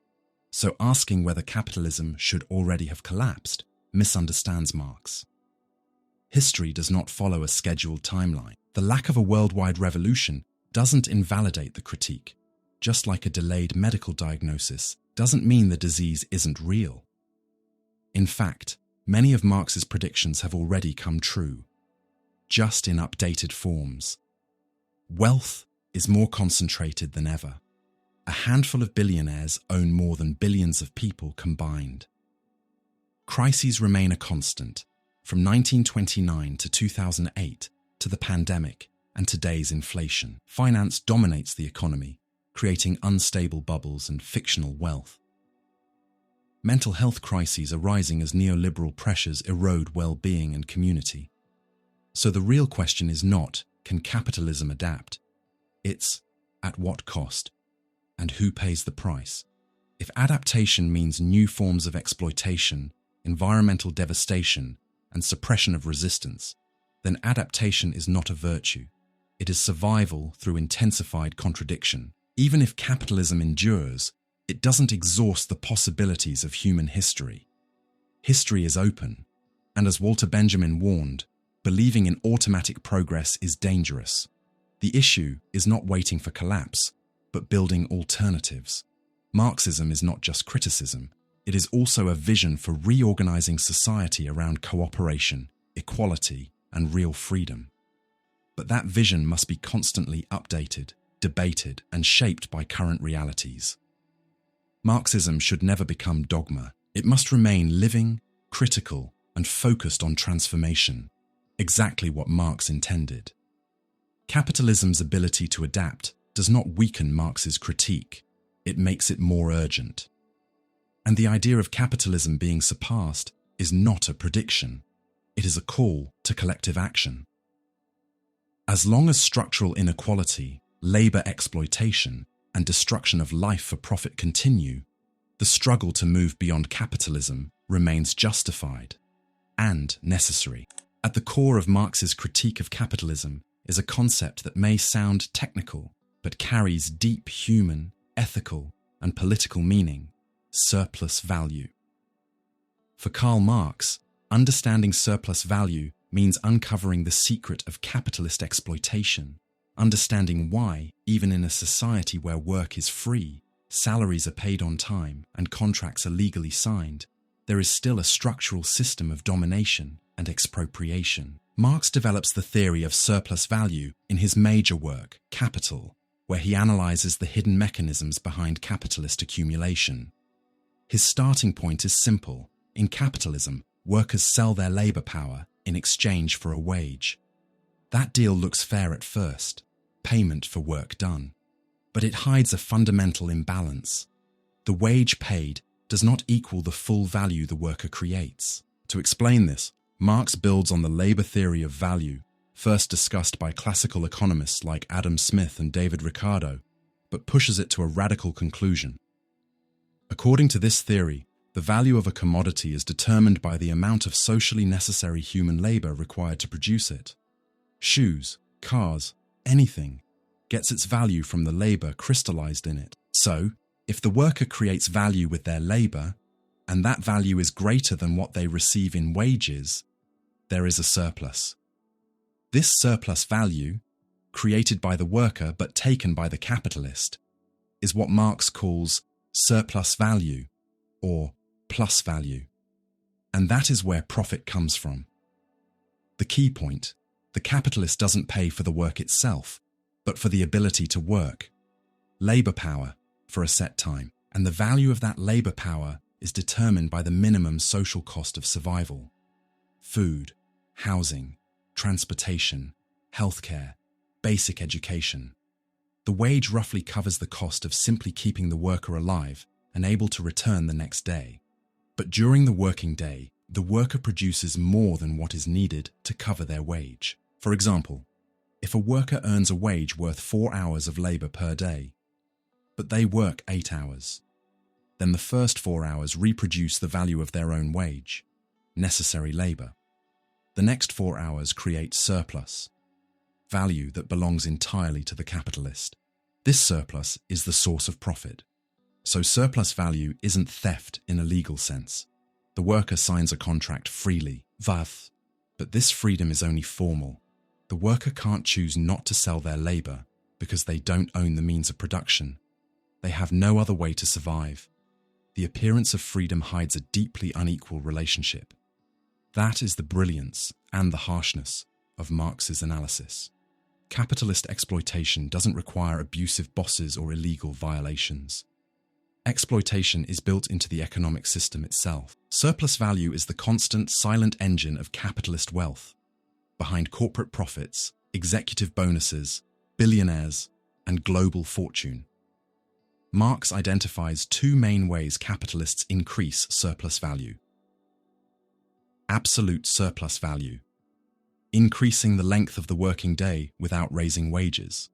So asking whether capitalism should already have collapsed misunderstands Marx. History does not follow a scheduled timeline. The lack of a worldwide revolution doesn't invalidate the critique, just like a delayed medical diagnosis doesn't mean the disease isn't real. In fact, many of Marx's predictions have already come true, just in updated forms. Wealth is more concentrated than ever. A handful of billionaires own more than billions of people combined. Crises remain a constant, from 1929 to 2008 to the pandemic and today's inflation. Finance dominates the economy, creating unstable bubbles and fictional wealth. Mental health crises are rising as neoliberal pressures erode well-being and community. So the real question is not, can capitalism adapt? It's, at what cost? And who pays the price? If adaptation means new forms of exploitation, environmental devastation, and suppression of resistance, then adaptation is not a virtue. It is survival through intensified contradiction. Even if capitalism endures, it doesn't exhaust the possibilities of human history. History is open, and as Walter Benjamin warned, believing in automatic progress is dangerous. The issue is not waiting for collapse, but building alternatives. Marxism is not just criticism, it is also a vision for reorganizing society around cooperation, equality, and real freedom. But that vision must be constantly updated. debated, and shaped by current realities. Marxism should never become dogma. It must remain living, critical, and focused on transformation, exactly what Marx intended. Capitalism's ability to adapt does not weaken Marx's critique, it makes it more urgent. And the idea of capitalism being surpassed is not a prediction, it is a call to collective action. As long as structural inequality, labor exploitation, and destruction of life for profit continue, the struggle to move beyond capitalism remains justified and necessary. At the core of Marx's critique of capitalism is a concept that may sound technical, but carries deep human, ethical, and political meaning: surplus value. For Karl Marx, understanding surplus value means uncovering the secret of capitalist exploitation, understanding why, even in a society where work is free, salaries are paid on time, and contracts are legally signed, there is still a structural system of domination and expropriation. Marx develops the theory of surplus value in his major work, Capital, where he analyzes the hidden mechanisms behind capitalist accumulation. His starting point is simple. In capitalism, workers sell their labor power in exchange for a wage. That deal looks fair at first, payment for work done. But it hides a fundamental imbalance. The wage paid does not equal the full value the worker creates. To explain this, Marx builds on the labor theory of value, first discussed by classical economists like Adam Smith and David Ricardo, but pushes it to a radical conclusion. According to this theory, the value of a commodity is determined by the amount of socially necessary human labor required to produce it. Shoes, cars, anything gets its value from the labor crystallized in it. So, if the worker creates value with their labor, and that value is greater than what they receive in wages, there is a surplus. This surplus value, created by the worker but taken by the capitalist, is what Marx calls surplus value, or plus value. And that is where profit comes from. The key point: the capitalist doesn't pay for the work itself, but for the ability to work, labor power, for a set time. And the value of that labor power is determined by the minimum social cost of survival: food, housing, transportation, healthcare, basic education. The wage roughly covers the cost of simply keeping the worker alive and able to return the next day. But during the working day, the worker produces more than what is needed to cover their wage. For example, if a worker earns a wage worth 4 hours of labor per day, but they work 8 hours, then the first 4 hours reproduce the value of their own wage, necessary labor. The next 4 hours create surplus, value that belongs entirely to the capitalist. This surplus is the source of profit. So surplus value isn't theft in a legal sense. The worker signs a contract freely, vath, but this freedom is only formal. The worker can't choose not to sell their labor because they don't own the means of production. They have no other way to survive. The appearance of freedom hides a deeply unequal relationship. That is the brilliance and the harshness of Marx's analysis. Capitalist exploitation doesn't require abusive bosses or illegal violations. Exploitation is built into the economic system itself. Surplus value is the constant, silent engine of capitalist wealth. Behind corporate profits, executive bonuses, billionaires, and global fortune. Marx identifies 2 main ways capitalists increase surplus value. Absolute surplus value, increasing the length of the working day without raising wages.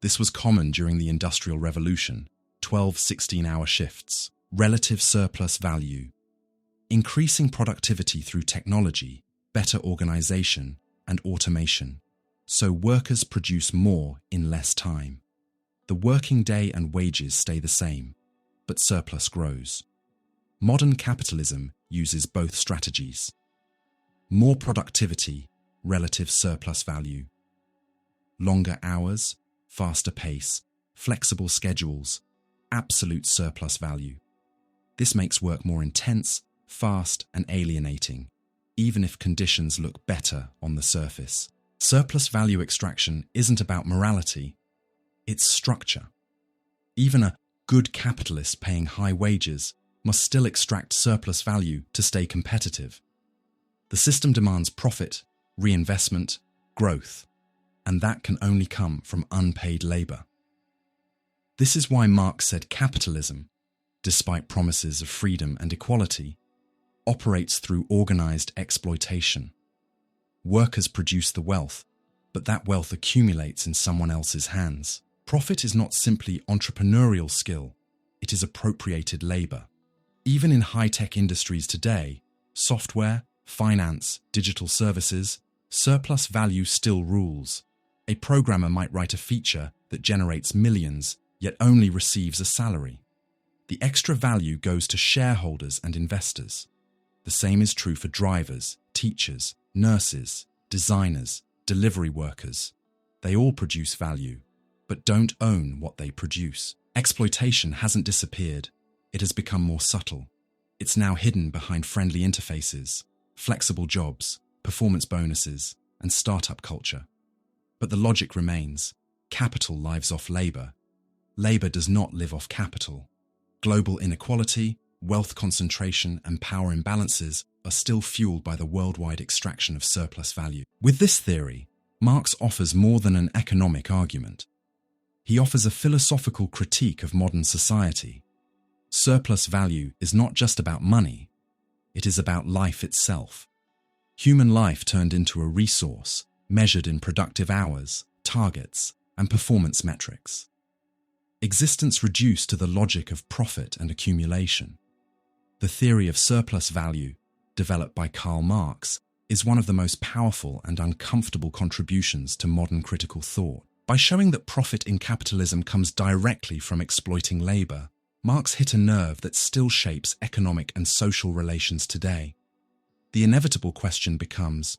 This was common during the Industrial Revolution, 12 16-hour shifts. Relative surplus value, increasing productivity through technology, better organization, and automation, so workers produce more in less time. The working day and wages stay the same, but surplus grows. Modern capitalism uses both strategies. More productivity, relative surplus value. Longer hours, faster pace, flexible schedules, absolute surplus value. This makes work more intense, fast, and alienating, even if conditions look better on the surface. Surplus value extraction isn't about morality. its structure. Even a good capitalist paying high wages must still extract surplus value to stay competitive. The system demands profit, reinvestment, growth, and that can only come from unpaid labor. This is why Marx said capitalism, despite promises of freedom and equality, operates through organized exploitation. Workers produce the wealth, but that wealth accumulates in someone else's hands. Profit is not simply entrepreneurial skill, it is appropriated labor. Even in high-tech industries today, software, finance, digital services, surplus value still rules. A programmer might write a feature that generates millions, yet only receives a salary. The extra value goes to shareholders and investors. The same is true for drivers, teachers, nurses, designers, delivery workers. They all produce value, but don't own what they produce. Exploitation hasn't disappeared. It has become more subtle. It's now hidden behind friendly interfaces, flexible jobs, performance bonuses, and startup culture. But the logic remains. Capital lives off labor. Labor does not live off capital. Global inequality, wealth concentration, and power imbalances are still fueled by the worldwide extraction of surplus value. With this theory, Marx offers more than an economic argument. He offers a philosophical critique of modern society. Surplus value is not just about money, it is about life itself. Human life turned into a resource, measured in productive hours, targets, and performance metrics. Existence reduced to the logic of profit and accumulation. The theory of surplus value, developed by Karl Marx, is one of the most powerful and uncomfortable contributions to modern critical thought. By showing that profit in capitalism comes directly from exploiting labor, Marx hit a nerve that still shapes economic and social relations today. The inevitable question becomes,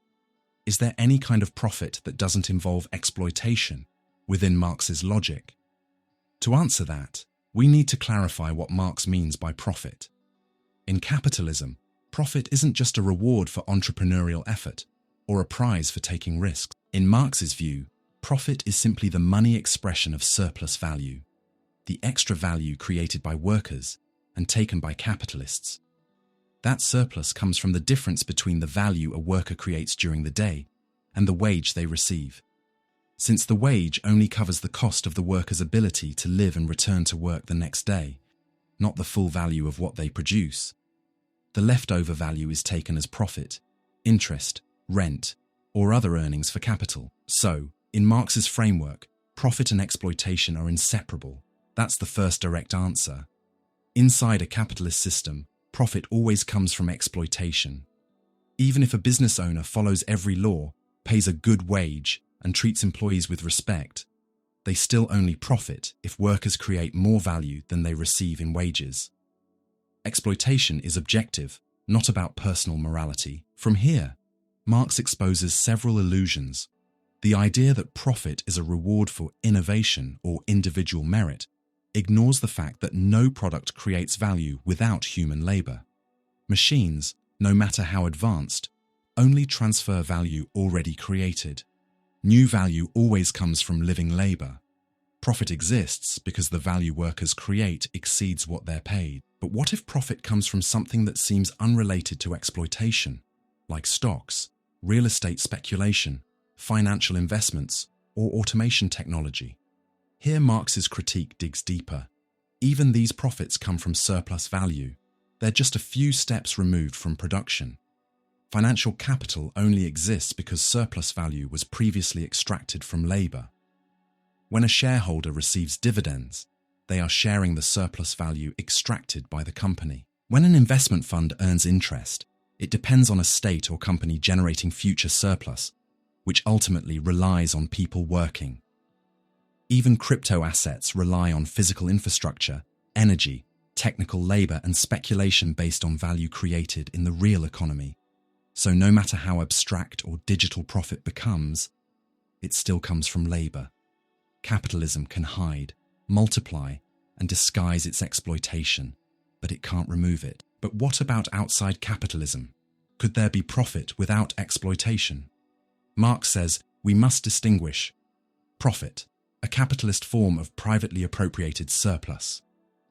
is there any kind of profit that doesn't involve exploitation within Marx's logic? To answer that, we need to clarify what Marx means by profit. In capitalism, profit isn't just a reward for entrepreneurial effort or a prize for taking risks. In Marx's view, profit is simply the money expression of surplus value, the extra value created by workers and taken by capitalists. That surplus comes from the difference between the value a worker creates during the day and the wage they receive. Since the wage only covers the cost of the worker's ability to live and return to work the next day, not the full value of what they produce, the leftover value is taken as profit, interest, rent, or other earnings for capital. So, in Marx's framework, profit and exploitation are inseparable. That's the first direct answer. Inside a capitalist system, profit always comes from exploitation. Even if a business owner follows every law, pays a good wage, and treats employees with respect, they still only profit if workers create more value than they receive in wages. Exploitation is objective, not about personal morality. From here, Marx exposes several illusions. The idea that profit is a reward for innovation or individual merit ignores the fact that no product creates value without human labor. Machines, no matter how advanced, only transfer value already created. New value always comes from living labor. Profit exists because the value workers create exceeds what they're paid. But what if profit comes from something that seems unrelated to exploitation, like stocks, real estate speculation, financial investments, or automation technology? Here Marx's critique digs deeper. Even these profits come from surplus value. They're just a few steps removed from production. Financial capital only exists because surplus value was previously extracted from labor. When a shareholder receives dividends, they are sharing the surplus value extracted by the company. When an investment fund earns interest, it depends on a state or company generating future surplus, which ultimately relies on people working. Even crypto assets rely on physical infrastructure, energy, technical labor, and speculation based on value created in the real economy. So no matter how abstract or digital profit becomes, it still comes from labor. Capitalism can hide, multiply, and disguise its exploitation, but it can't remove it. But what about outside capitalism? Could there be profit without exploitation? Marx says we must distinguish profit, a capitalist form of privately appropriated surplus.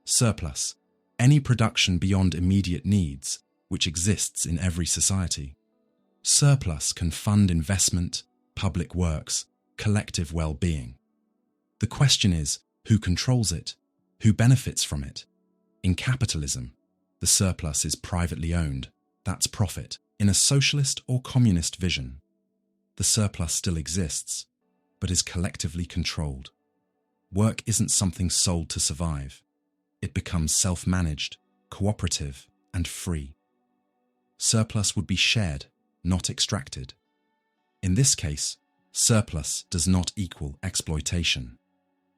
Surplus, any production beyond immediate needs, which exists in every society. Surplus can fund investment, public works, collective well-being. The question is, who controls it? Who benefits from it? In capitalism, the surplus is privately owned. That's profit. In a socialist or communist vision, the surplus still exists, but is collectively controlled. Work isn't something sold to survive. It becomes self-managed, cooperative, and free. Surplus would be shared, not extracted. In this case, surplus does not equal exploitation.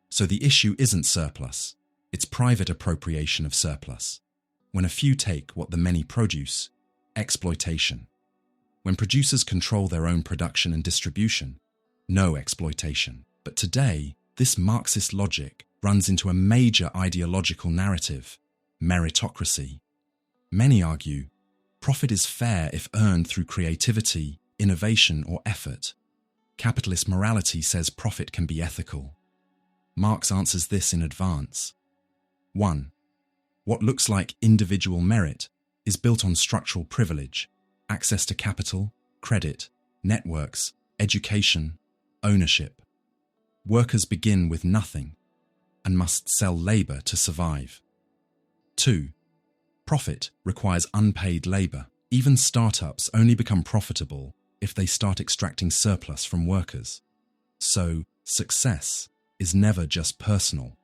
So the issue isn't surplus, it's private appropriation of surplus. When a few take what the many produce, exploitation. When producers control their own production and distribution, no exploitation. But today, this Marxist logic runs into a major ideological narrative, meritocracy. Many argue, profit is fair if earned through creativity, innovation, or effort. Capitalist morality says profit can be ethical. Marx answers this in advance. 1. What looks like individual merit is built on structural privilege, access to capital, credit, networks, education, ownership. Workers begin with nothing and must sell labor to survive. 2. Profit requires unpaid labor. Even startups only become profitable if they start extracting surplus from workers. So, success is never just personal.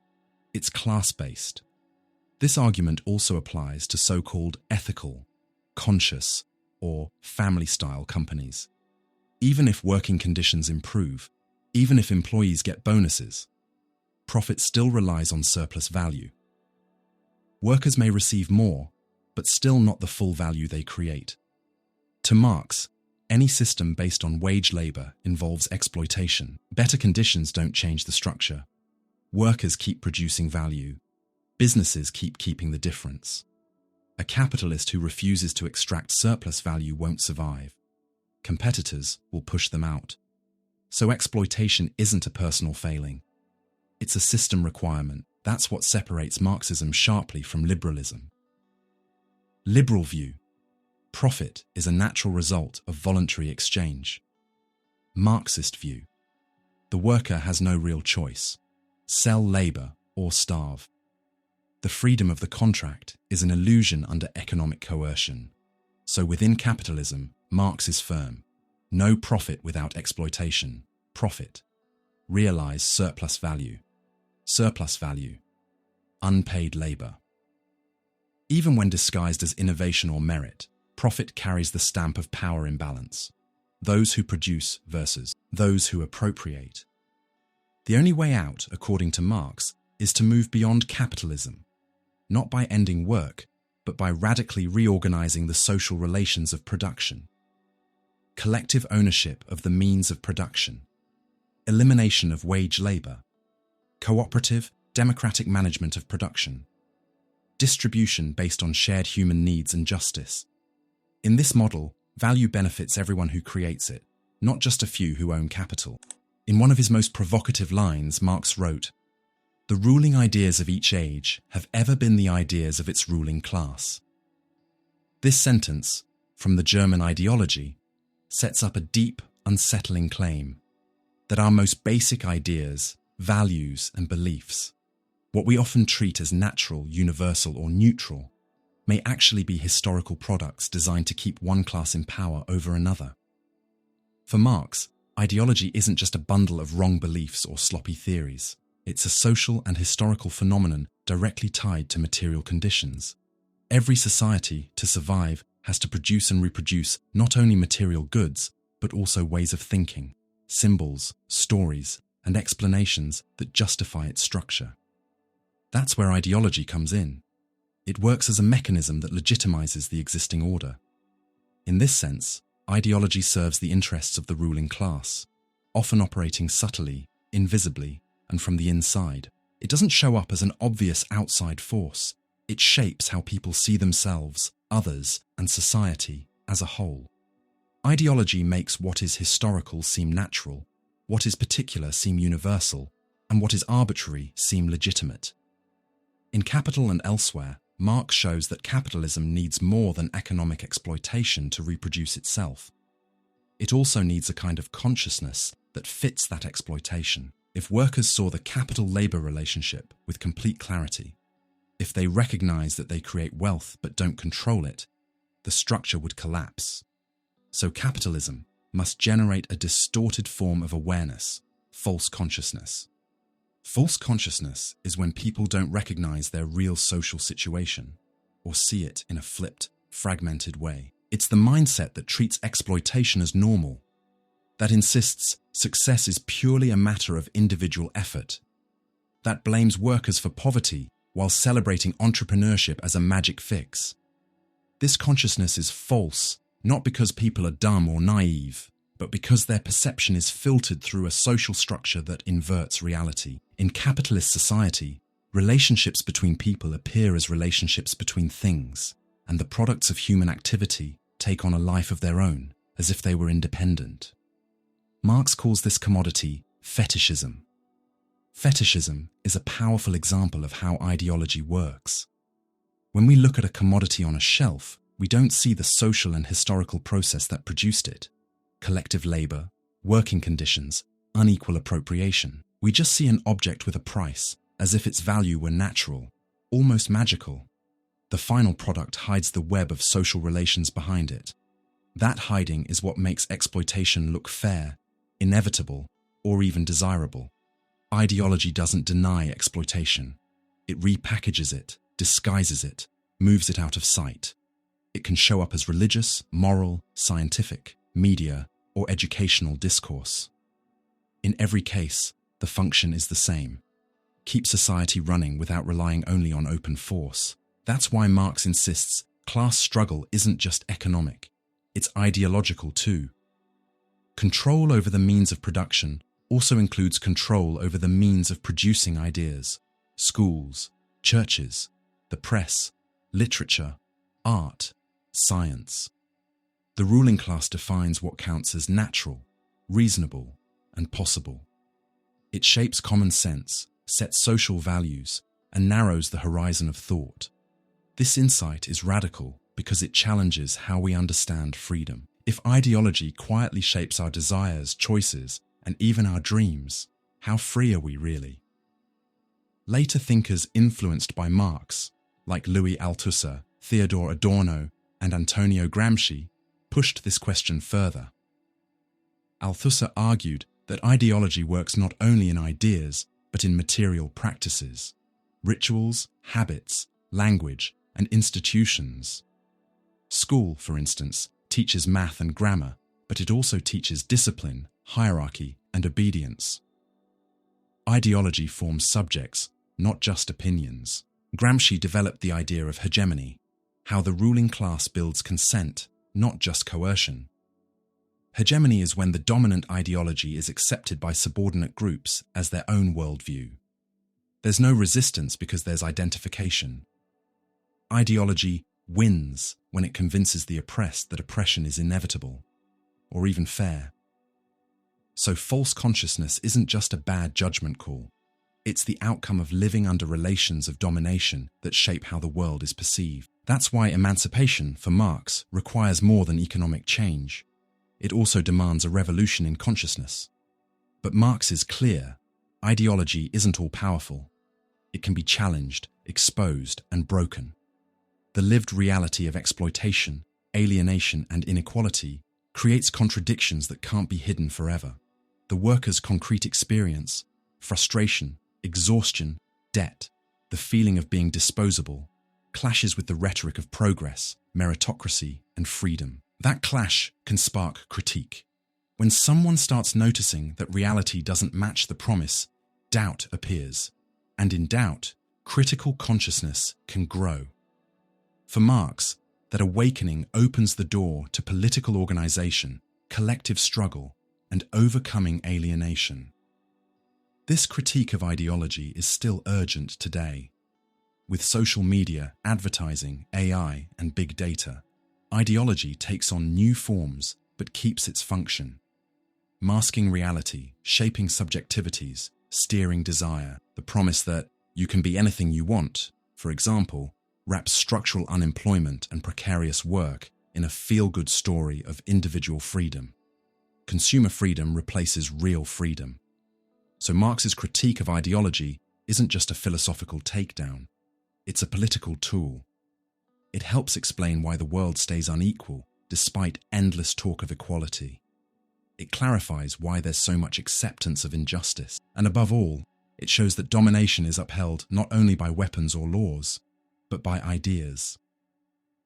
It's class-based. This argument also applies to so-called ethical, conscious, or family-style companies. Even if working conditions improve, even if employees get bonuses, profit still relies on surplus value. Workers may receive more, but still not the full value they create. To Marx, any system based on wage labor involves exploitation. Better conditions don't change the structure. Workers keep producing value. Businesses keep keeping the difference. A capitalist who refuses to extract surplus value won't survive. Competitors will push them out. So exploitation isn't a personal failing. It's a system requirement. That's what separates Marxism sharply from liberalism. Liberal view. Profit is a natural result of voluntary exchange. Marxist view. The worker has no real choice. Sell labor or starve. The freedom of the contract is an illusion under economic coercion. So within capitalism, Marx is firm. No profit without exploitation. Profit. Realize surplus value. Surplus value. Unpaid labor. Even when disguised as innovation or merit, profit carries the stamp of power imbalance. Those who produce versus those who appropriate. The only way out, according to Marx, is to move beyond capitalism, not by ending work, but by radically reorganizing the social relations of production. Collective ownership of the means of production. Elimination of wage labor. Cooperative, democratic management of production. Distribution based on shared human needs and justice. In this model, value benefits everyone who creates it, not just a few who own capital. In one of his most provocative lines, Marx wrote, "The ruling ideas of each age have ever been the ideas of its ruling class." This sentence, from the German ideology, sets up a deep, unsettling claim that our most basic ideas, values, and beliefs, what we often treat as natural, universal, or neutral, may actually be historical products designed to keep one class in power over another. For Marx, ideology isn't just a bundle of wrong beliefs or sloppy theories. It's a social and historical phenomenon directly tied to material conditions. Every society, to survive, has to produce and reproduce not only material goods, but also ways of thinking, symbols, stories, and explanations that justify its structure. That's where ideology comes in. It works as a mechanism that legitimizes the existing order. In this sense, ideology serves the interests of the ruling class, often operating subtly, invisibly, and from the inside. It doesn't show up as an obvious outside force. It shapes how people see themselves, others, and society as a whole. Ideology makes what is historical seem natural, what is particular seem universal, and what is arbitrary seem legitimate. In Capital and elsewhere, Marx shows that capitalism needs more than economic exploitation to reproduce itself. It also needs a kind of consciousness that fits that exploitation. If workers saw the capital-labor relationship with complete clarity, if they recognize that they create wealth but don't control it, the structure would collapse. So capitalism must generate a distorted form of awareness, false consciousness. False consciousness is when people don't recognize their real social situation or see it in a flipped, fragmented way. It's the mindset that treats exploitation as normal, that insists success is purely a matter of individual effort, that blames workers for poverty while celebrating entrepreneurship as a magic fix. This consciousness is false, not because people are dumb or naive, but because their perception is filtered through a social structure that inverts reality. In capitalist society, relationships between people appear as relationships between things, and the products of human activity take on a life of their own, as if they were independent. Marx calls this commodity fetishism. Fetishism is a powerful example of how ideology works. When we look at a commodity on a shelf, we don't see the social and historical process that produced it. Collective labor, working conditions, unequal appropriation. We just see an object with a price, as if its value were natural, almost magical. The final product hides the web of social relations behind it. That hiding is what makes exploitation look fair, inevitable, or even desirable. Ideology doesn't deny exploitation. It repackages it, disguises it, moves it out of sight. It can show up as religious, moral, scientific, media, or educational discourse. In every case, the function is the same. Keep society running without relying only on open force. That's why Marx insists class struggle isn't just economic, it's ideological too. Control over the means of production also includes control over the means of producing ideas. Schools, churches, the press, literature, art, science. The ruling class defines what counts as natural, reasonable, and possible. It shapes common sense, sets social values, and narrows the horizon of thought. This insight is radical because it challenges how we understand freedom. If ideology quietly shapes our desires, choices, and even our dreams, how free are we really? Later thinkers influenced by Marx, like Louis Althusser, Theodor Adorno, and Antonio Gramsci, pushed this question further. Althusser argued that ideology works not only in ideas, but in material practices, rituals, habits, language, and institutions. School, for instance, teaches math and grammar, but it also teaches discipline, hierarchy, and obedience. Ideology forms subjects, not just opinions. Gramsci developed the idea of hegemony, how the ruling class builds consent, not just coercion. Hegemony is when the dominant ideology is accepted by subordinate groups as their own worldview. There's no resistance because there's identification. Ideology wins when it convinces the oppressed that oppression is inevitable, or even fair. So false consciousness isn't just a bad judgment call. It's the outcome of living under relations of domination that shape how the world is perceived. That's why emancipation, for Marx, requires more than economic change. It also demands a revolution in consciousness. But Marx is clear: ideology isn't all-powerful. It can be challenged, exposed, and broken. The lived reality of exploitation, alienation, and inequality creates contradictions that can't be hidden forever. The worker's concrete experience, frustration, exhaustion, debt, the feeling of being disposable, clashes with the rhetoric of progress, meritocracy, and freedom. That clash can spark critique. When someone starts noticing that reality doesn't match the promise, doubt appears. And in doubt, critical consciousness can grow. For Marx, that awakening opens the door to political organization, collective struggle, and overcoming alienation. This critique of ideology is still urgent today. With social media, advertising, AI, and big data, ideology takes on new forms but keeps its function. Masking reality, shaping subjectivities, steering desire. The promise that you can be anything you want, for example, wraps structural unemployment and precarious work in a feel-good story of individual freedom. Consumer freedom replaces real freedom. So Marx's critique of ideology isn't just a philosophical takedown, it's a political tool. It helps explain why the world stays unequal despite endless talk of equality. It clarifies why there's so much acceptance of injustice. And above all, it shows that domination is upheld not only by weapons or laws, but by ideas.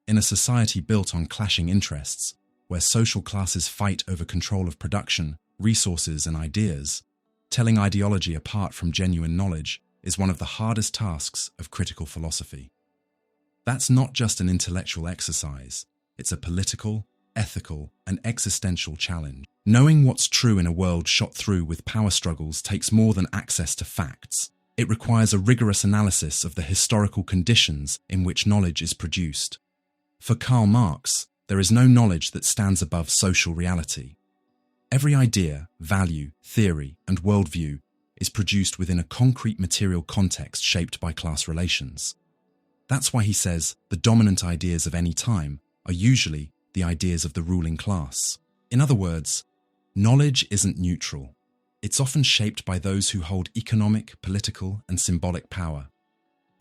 In a society built on clashing interests, where social classes fight over control of production, resources, and ideas, telling ideology apart from genuine knowledge is one of the hardest tasks of critical philosophy. That's not just an intellectual exercise, it's a political, ethical, and existential challenge. Knowing what's true in a world shot through with power struggles takes more than access to facts. It requires a rigorous analysis of the historical conditions in which knowledge is produced. For Karl Marx, there is no knowledge that stands above social reality. Every idea, value, theory, and worldview is produced within a concrete material context shaped by class relations. That's why he says the dominant ideas of any time are usually the ideas of the ruling class. In other words, knowledge isn't neutral. It's often shaped by those who hold economic, political, and symbolic power.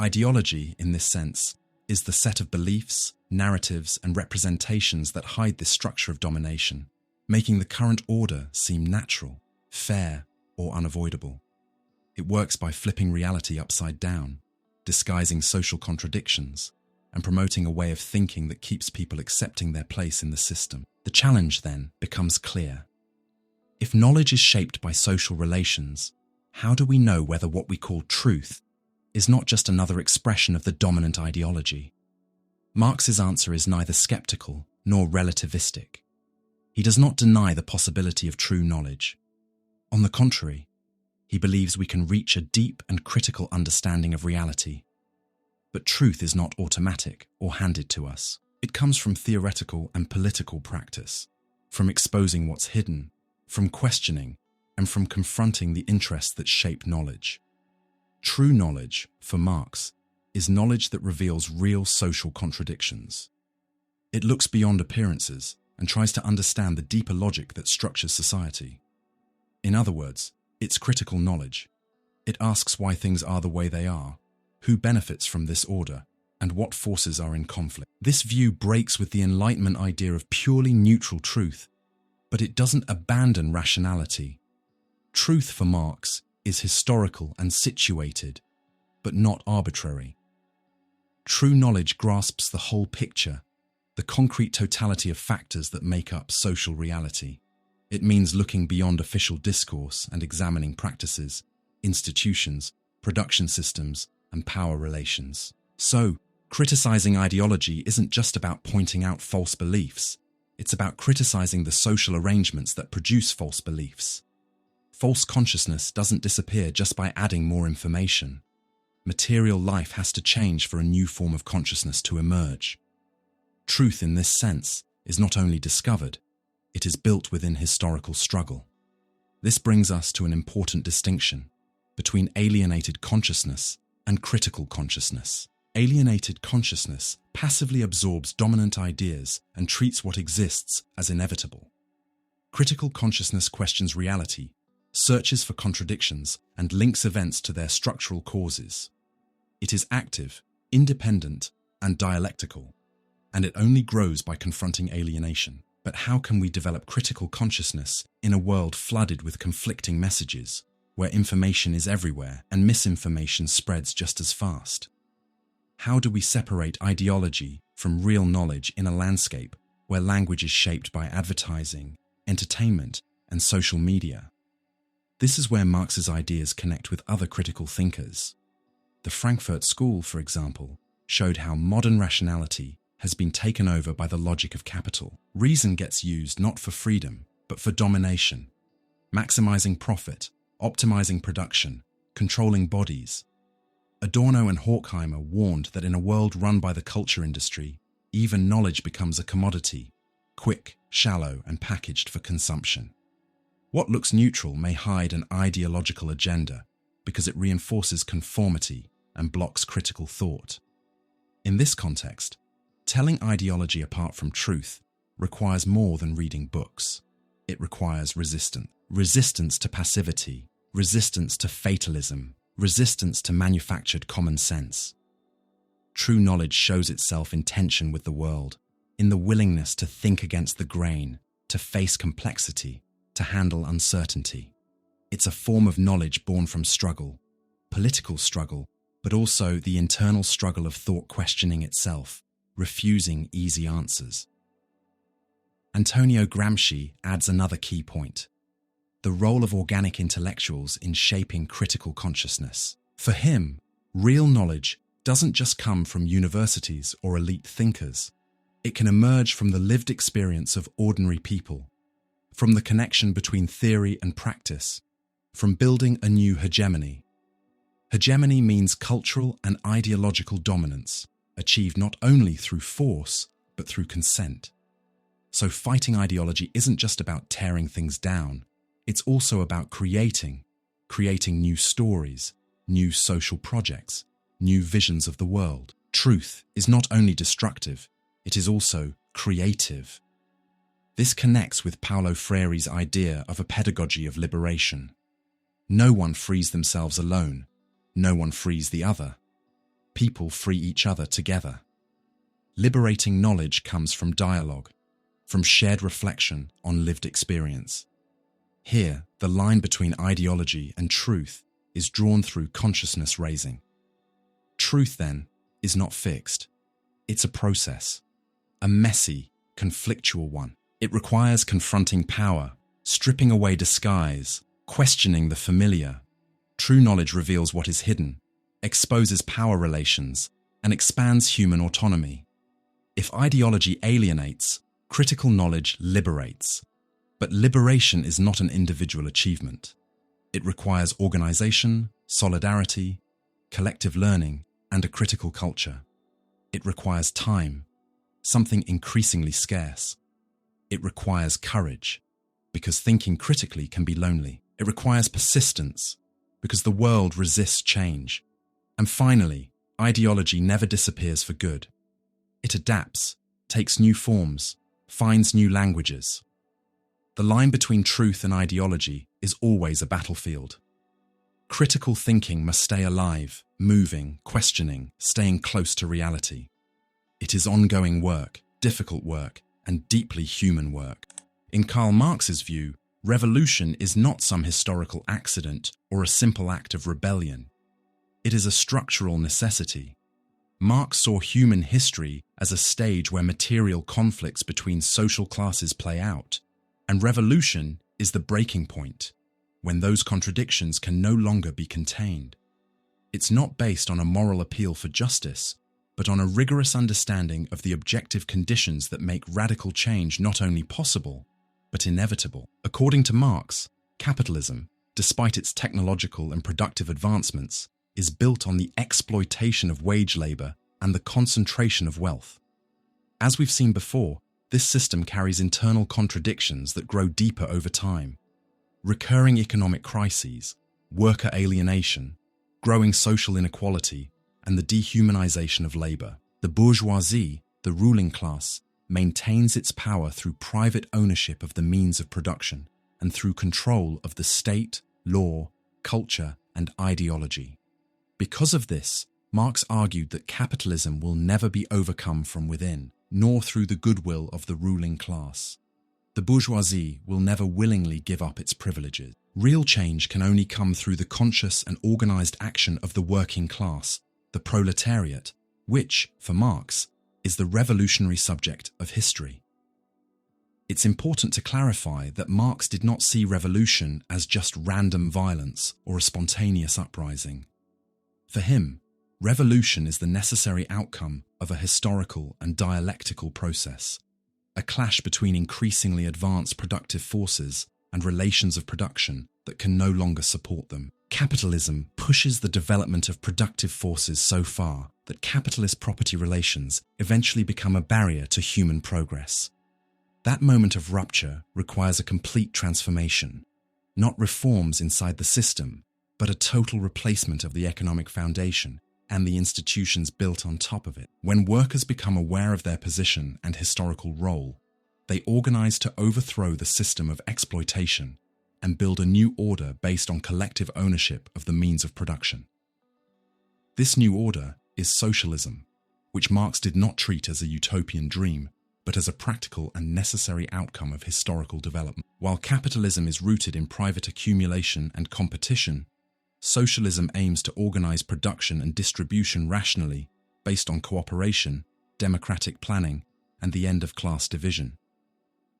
Ideology, in this sense, is the set of beliefs, narratives, and representations that hide this structure of domination, making the current order seem natural, fair, or unavoidable. It works by flipping reality upside down, disguising social contradictions, and promoting a way of thinking that keeps people accepting their place in the system. The challenge, then, becomes clear. If knowledge is shaped by social relations, how do we know whether what we call truth is not just another expression of the dominant ideology? Marx's answer is neither skeptical nor relativistic. He does not deny the possibility of true knowledge. On the contrary, he believes we can reach a deep and critical understanding of reality. But truth is not automatic or handed to us. It comes from theoretical and political practice, from exposing what's hidden, from questioning, and from confronting the interests that shape knowledge. True knowledge, for Marx, is knowledge that reveals real social contradictions. It looks beyond appearances and tries to understand the deeper logic that structures society. In other words, it's critical knowledge. It asks why things are the way they are, who benefits from this order, and what forces are in conflict. This view breaks with the Enlightenment idea of purely neutral truth, but it doesn't abandon rationality. Truth for Marx is historical and situated, but not arbitrary. True knowledge grasps the whole picture, the concrete totality of factors that make up social reality. It means looking beyond official discourse and examining practices, institutions, production systems, and power relations. So, criticizing ideology isn't just about pointing out false beliefs. It's about criticizing the social arrangements that produce false beliefs. False consciousness doesn't disappear just by adding more information. Material life has to change for a new form of consciousness to emerge. Truth in this sense is not only discovered, it is built within historical struggle. This brings us to an important distinction between alienated consciousness and critical consciousness. Alienated consciousness passively absorbs dominant ideas and treats what exists as inevitable. Critical consciousness questions reality, searches for contradictions, and links events to their structural causes. It is active, independent, and dialectical, and it only grows by confronting alienation. But how can we develop critical consciousness in a world flooded with conflicting messages, where information is everywhere and misinformation spreads just as fast? How do we separate ideology from real knowledge in a landscape where language is shaped by advertising, entertainment, and social media? This is where Marx's ideas connect with other critical thinkers. The Frankfurt School, for example, showed how modern rationality has been taken over by the logic of capital. Reason gets used not for freedom, but for domination, maximizing profit, optimizing production, controlling bodies. Adorno and Horkheimer warned that in a world run by the culture industry, even knowledge becomes a commodity, quick, shallow, and packaged for consumption. What looks neutral may hide an ideological agenda, because it reinforces conformity and blocks critical thought. In this context, telling ideology apart from truth requires more than reading books. It requires resistance to passivity, resistance to fatalism, resistance to manufactured common sense. True knowledge shows itself in tension with the world, in the willingness to think against the grain, to face complexity, to handle uncertainty. It's a form of knowledge born from struggle, political struggle, but also the internal struggle of thought questioning itself, refusing easy answers. Antonio Gramsci adds another key point: the role of organic intellectuals in shaping critical consciousness. For him, real knowledge doesn't just come from universities or elite thinkers. It can emerge from the lived experience of ordinary people, from the connection between theory and practice, from building a new hegemony. Hegemony means cultural and ideological dominance, achieved not only through force, but through consent. So fighting ideology isn't just about tearing things down, it's also about creating new stories, new social projects, new visions of the world. Truth is not only destructive, it is also creative. This connects with Paulo Freire's idea of a pedagogy of liberation. No one frees themselves alone. No one frees the other. People free each other together. Liberating knowledge comes from dialogue, from shared reflection on lived experience. Here, the line between ideology and truth is drawn through consciousness raising. Truth, then, is not fixed. It's a process, a messy, conflictual one. It requires confronting power, stripping away disguise, questioning the familiar. True knowledge reveals what is hidden, exposes power relations, and expands human autonomy. If ideology alienates, critical knowledge liberates. But liberation is not an individual achievement. It requires organization, solidarity, collective learning, and a critical culture. It requires time, something increasingly scarce. It requires courage, because thinking critically can be lonely. It requires persistence, because the world resists change. And finally, ideology never disappears for good. It adapts, takes new forms, finds new languages. The line between truth and ideology is always a battlefield. Critical thinking must stay alive, moving, questioning, staying close to reality. It is ongoing work, difficult work, and deeply human work. In Karl Marx's view, revolution is not some historical accident or a simple act of rebellion. It is a structural necessity. Marx saw human history as a stage where material conflicts between social classes play out, and revolution is the breaking point, when those contradictions can no longer be contained. It's not based on a moral appeal for justice, but on a rigorous understanding of the objective conditions that make radical change not only possible, but inevitable. According to Marx, capitalism, despite its technological and productive advancements, is built on the exploitation of wage labor and the concentration of wealth. As we've seen before, this system carries internal contradictions that grow deeper over time. Recurring economic crises, worker alienation, growing social inequality, and the dehumanization of labor. The bourgeoisie, the ruling class, maintains its power through private ownership of the means of production and through control of the state, law, culture, and ideology. Because of this, Marx argued that capitalism will never be overcome from within, nor through the goodwill of the ruling class. The bourgeoisie will never willingly give up its privileges. Real change can only come through the conscious and organized action of the working class, the proletariat, which, for Marx, is the revolutionary subject of history. It's important to clarify that Marx did not see revolution as just random violence or a spontaneous uprising. For him, revolution is the necessary outcome of a historical and dialectical process, a clash between increasingly advanced productive forces and relations of production that can no longer support them. Capitalism pushes the development of productive forces so far that capitalist property relations eventually become a barrier to human progress. That moment of rupture requires a complete transformation, not reforms inside the system, but a total replacement of the economic foundation and the institutions built on top of it. When workers become aware of their position and historical role, they organize to overthrow the system of exploitation and build a new order based on collective ownership of the means of production. This new order is socialism, which Marx did not treat as a utopian dream, but as a practical and necessary outcome of historical development. While capitalism is rooted in private accumulation and competition, socialism aims to organize production and distribution rationally, based on cooperation, democratic planning, and the end of class division.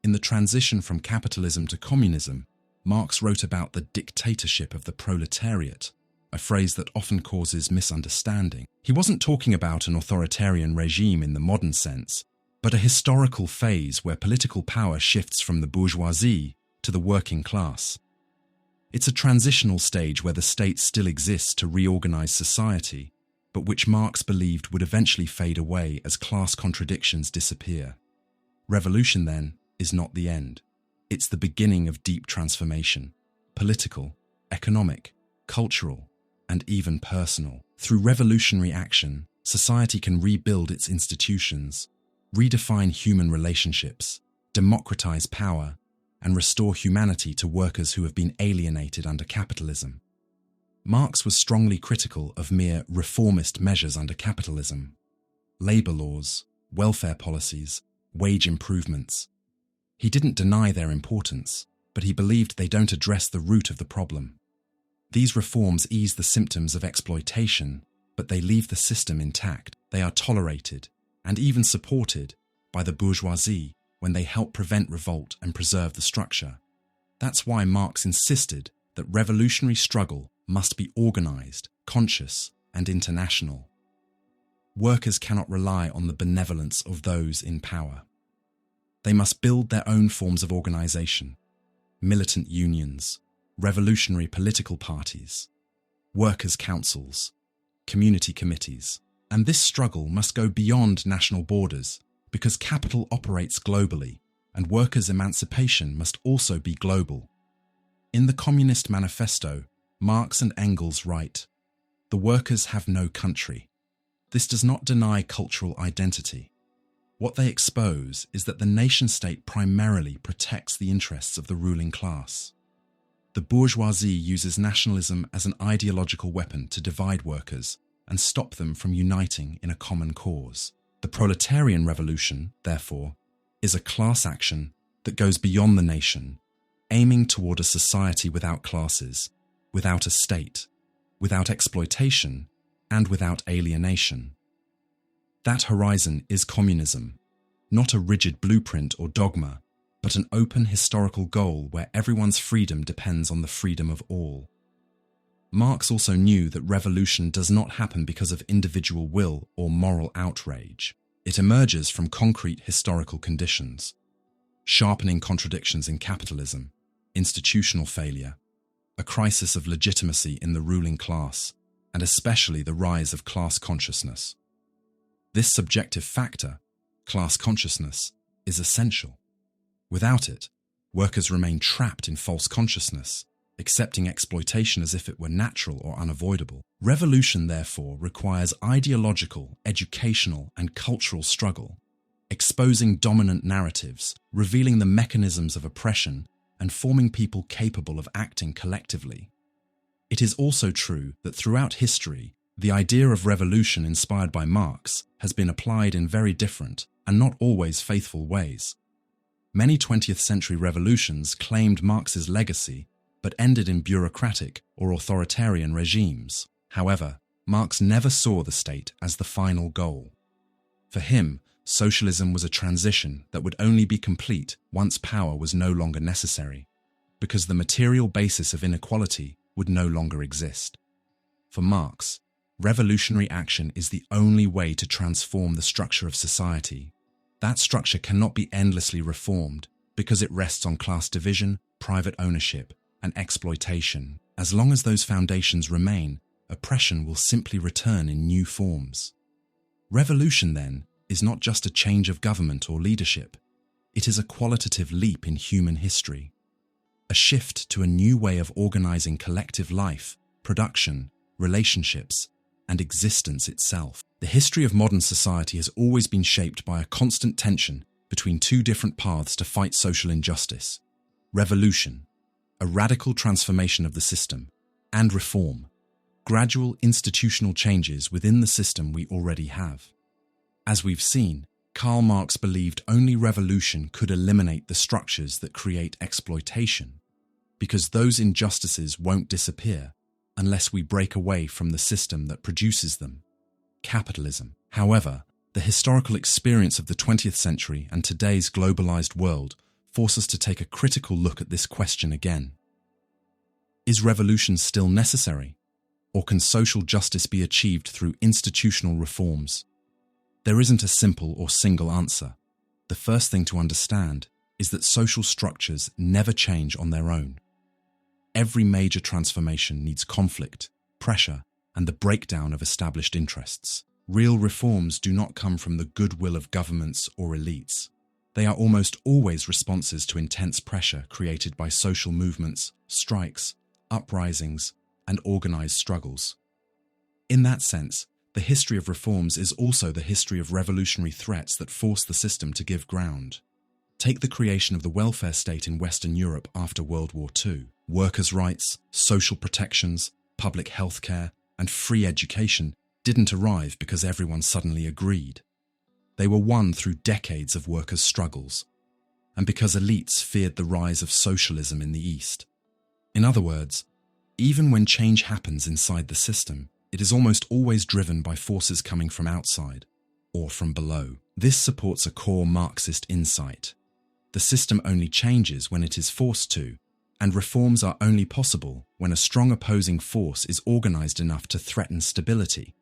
In the transition from capitalism to communism, Marx wrote about the dictatorship of the proletariat, a phrase that often causes misunderstanding. He wasn't talking about an authoritarian regime in the modern sense, but a historical phase where political power shifts from the bourgeoisie to the working class. It's a transitional stage where the state still exists to reorganize society, but which Marx believed would eventually fade away as class contradictions disappear. Revolution, then, is not the end. It's the beginning of deep transformation, political, economic, cultural, and even personal. Through revolutionary action, society can rebuild its institutions, redefine human relationships, democratize power, and restore humanity to workers who have been alienated under capitalism. Marx was strongly critical of mere reformist measures under capitalism: labor laws, welfare policies, wage improvements. He didn't deny their importance, but he believed they don't address the root of the problem. These reforms ease the symptoms of exploitation, but they leave the system intact. They are tolerated and even supported by the bourgeoisie when they help prevent revolt and preserve the structure. That's why Marx insisted that revolutionary struggle must be organized, conscious, and international. Workers cannot rely on the benevolence of those in power. They must build their own forms of organization: militant unions, revolutionary political parties, workers' councils, community committees. And this struggle must go beyond national borders, because capital operates globally, and workers' emancipation must also be global. In the Communist Manifesto, Marx and Engels write, "The workers have no country." This does not deny cultural identity. What they expose is that the nation-state primarily protects the interests of the ruling class. The bourgeoisie uses nationalism as an ideological weapon to divide workers and stop them from uniting in a common cause. The proletarian revolution, therefore, is a class action that goes beyond the nation, aiming toward a society without classes, without a state, without exploitation, and without alienation. That horizon is communism, not a rigid blueprint or dogma, but an open historical goal where everyone's freedom depends on the freedom of all. Marx also knew that revolution does not happen because of individual will or moral outrage. It emerges from concrete historical conditions: sharpening contradictions in capitalism, institutional failure, a crisis of legitimacy in the ruling class, and especially the rise of class consciousness. This subjective factor, class consciousness, is essential. Without it, workers remain trapped in false consciousness, accepting exploitation as if it were natural or unavoidable. Revolution, therefore, requires ideological, educational, and cultural struggle, exposing dominant narratives, revealing the mechanisms of oppression, and forming people capable of acting collectively. It is also true that throughout history, the idea of revolution inspired by Marx has been applied in very different and not always faithful ways. Many 20th century revolutions claimed Marx's legacy but ended in bureaucratic or authoritarian regimes. However, Marx never saw the state as the final goal. For him, socialism was a transition that would only be complete once power was no longer necessary, because the material basis of inequality would no longer exist. For Marx, revolutionary action is the only way to transform the structure of society. That structure cannot be endlessly reformed because it rests on class division, private ownership, and exploitation. As long as those foundations remain, oppression will simply return in new forms. Revolution, then, is not just a change of government or leadership. It is a qualitative leap in human history, a shift to a new way of organizing collective life production, relationships, and existence itself. The history of modern society has always been shaped by a constant tension between two different paths to fight social injustice: revolution, a radical transformation of the system, and reform, gradual institutional changes within the system we already have. As we've seen, Karl Marx believed only revolution could eliminate the structures that create exploitation, because those injustices won't disappear unless we break away from the system that produces them: capitalism. However, the historical experience of the 20th century and today's globalized world force us to take a critical look at this question again. Is revolution still necessary, or can social justice be achieved through institutional reforms? There isn't a simple or single answer. The first thing to understand is that social structures never change on their own. Every major transformation needs conflict, pressure, and the breakdown of established interests. Real reforms do not come from the goodwill of governments or elites. They are almost always responses to intense pressure created by social movements, strikes, uprisings, and organized struggles. In that sense, the history of reforms is also the history of revolutionary threats that force the system to give ground. Take the creation of the welfare state in Western Europe after World War II. Workers' rights, social protections, public health care, and free education didn't arrive because everyone suddenly agreed. They were won through decades of workers' struggles, and because elites feared the rise of socialism in the East. In other words, even when change happens inside the system, it is almost always driven by forces coming from outside or from below. This supports a core Marxist insight. The system only changes when it is forced to, and reforms are only possible when a strong opposing force is organized enough to threaten stability.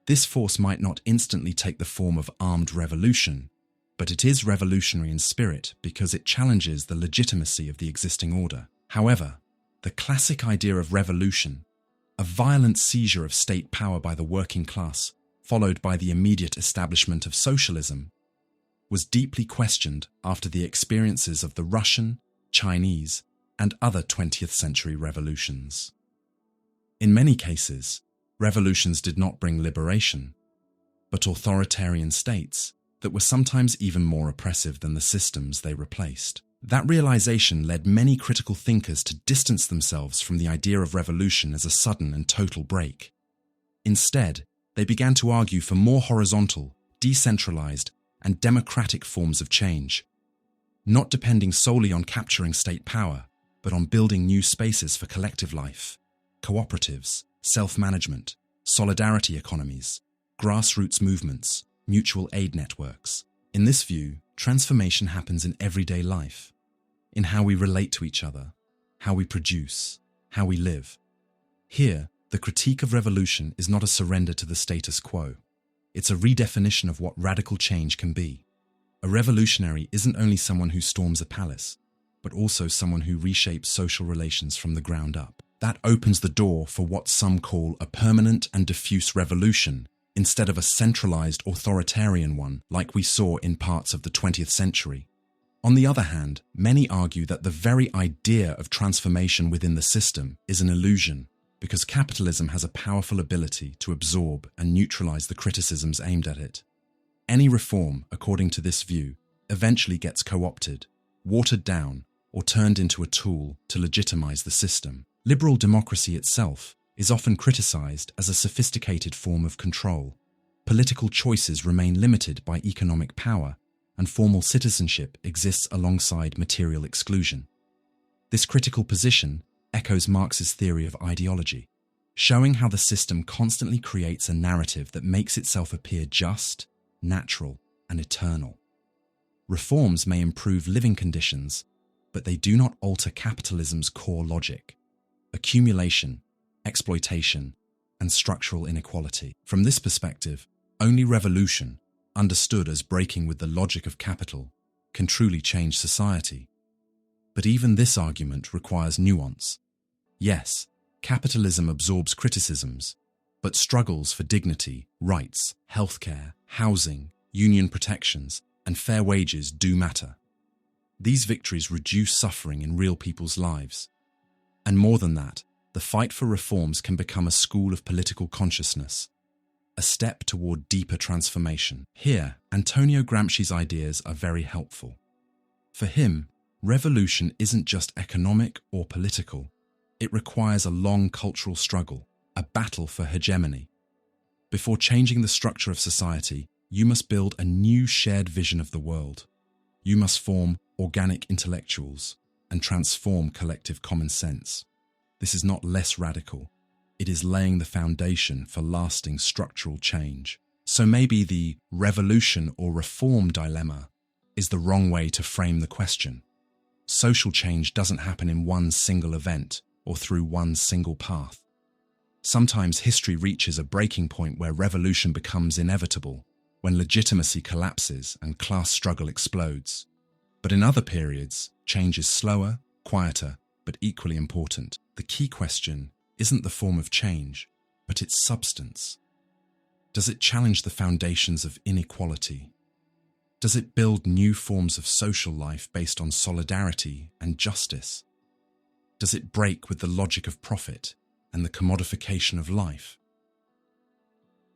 This force might not instantly take the form of armed revolution, but it is revolutionary in spirit because it challenges the legitimacy of the existing order. However, the classic idea of revolution, a violent seizure of state power by the working class, followed by the immediate establishment of socialism, was deeply questioned after the experiences of the Russian, Chinese, and other 20th century revolutions. In many cases, revolutions did not bring liberation, but authoritarian states that were sometimes even more oppressive than the systems they replaced. That realization led many critical thinkers to distance themselves from the idea of revolution as a sudden and total break. Instead, they began to argue for more horizontal, decentralized, and democratic forms of change, not depending solely on capturing state power, but on building new spaces for collective life, cooperatives, self-management, solidarity economies, grassroots movements, mutual aid networks. In this view, transformation happens in everyday life, in how we relate to each other, how we produce, how we live. Here, the critique of revolution is not a surrender to the status quo. It's a redefinition of what radical change can be. A revolutionary isn't only someone who storms a palace, but also someone who reshapes social relations from the ground up. That opens the door for what some call a permanent and diffuse revolution, instead of a centralized authoritarian one like we saw in parts of the 20th century. On the other hand, many argue that the very idea of transformation within the system is an illusion, because capitalism has a powerful ability to absorb and neutralize the criticisms aimed at it. Any reform, according to this view, eventually gets co-opted, watered down, or turned into a tool to legitimize the system. Liberal democracy itself is often criticized as a sophisticated form of control. Political choices remain limited by economic power, and formal citizenship exists alongside material exclusion. This critical position echoes Marx's theory of ideology, showing how the system constantly creates a narrative that makes itself appear just, natural, and eternal. Reforms may improve living conditions, but they do not alter capitalism's core logic: accumulation, exploitation, and structural inequality. From this perspective, only revolution, understood as breaking with the logic of capital, can truly change society. But even this argument requires nuance. Yes, capitalism absorbs criticisms, but struggles for dignity, rights, healthcare, housing, union protections, and fair wages do matter. These victories reduce suffering in real people's lives. And more than that, the fight for reforms can become a school of political consciousness, a step toward deeper transformation. Here, Antonio Gramsci's ideas are very helpful. For him, revolution isn't just economic or political. It requires a long cultural struggle, a battle for hegemony. Before changing the structure of society, you must build a new shared vision of the world. You must form organic intellectuals and transform collective common sense. This is not less radical. It is laying the foundation for lasting structural change. So maybe the revolution or reform dilemma is the wrong way to frame the question. Social change doesn't happen in one single event or through one single path. Sometimes history reaches a breaking point where revolution becomes inevitable, when legitimacy collapses and class struggle explodes. But in other periods, change is slower, quieter, but equally important. The key question isn't the form of change, but its substance. Does it challenge the foundations of inequality? Does it build new forms of social life based on solidarity and justice? Does it break with the logic of profit and the commodification of life?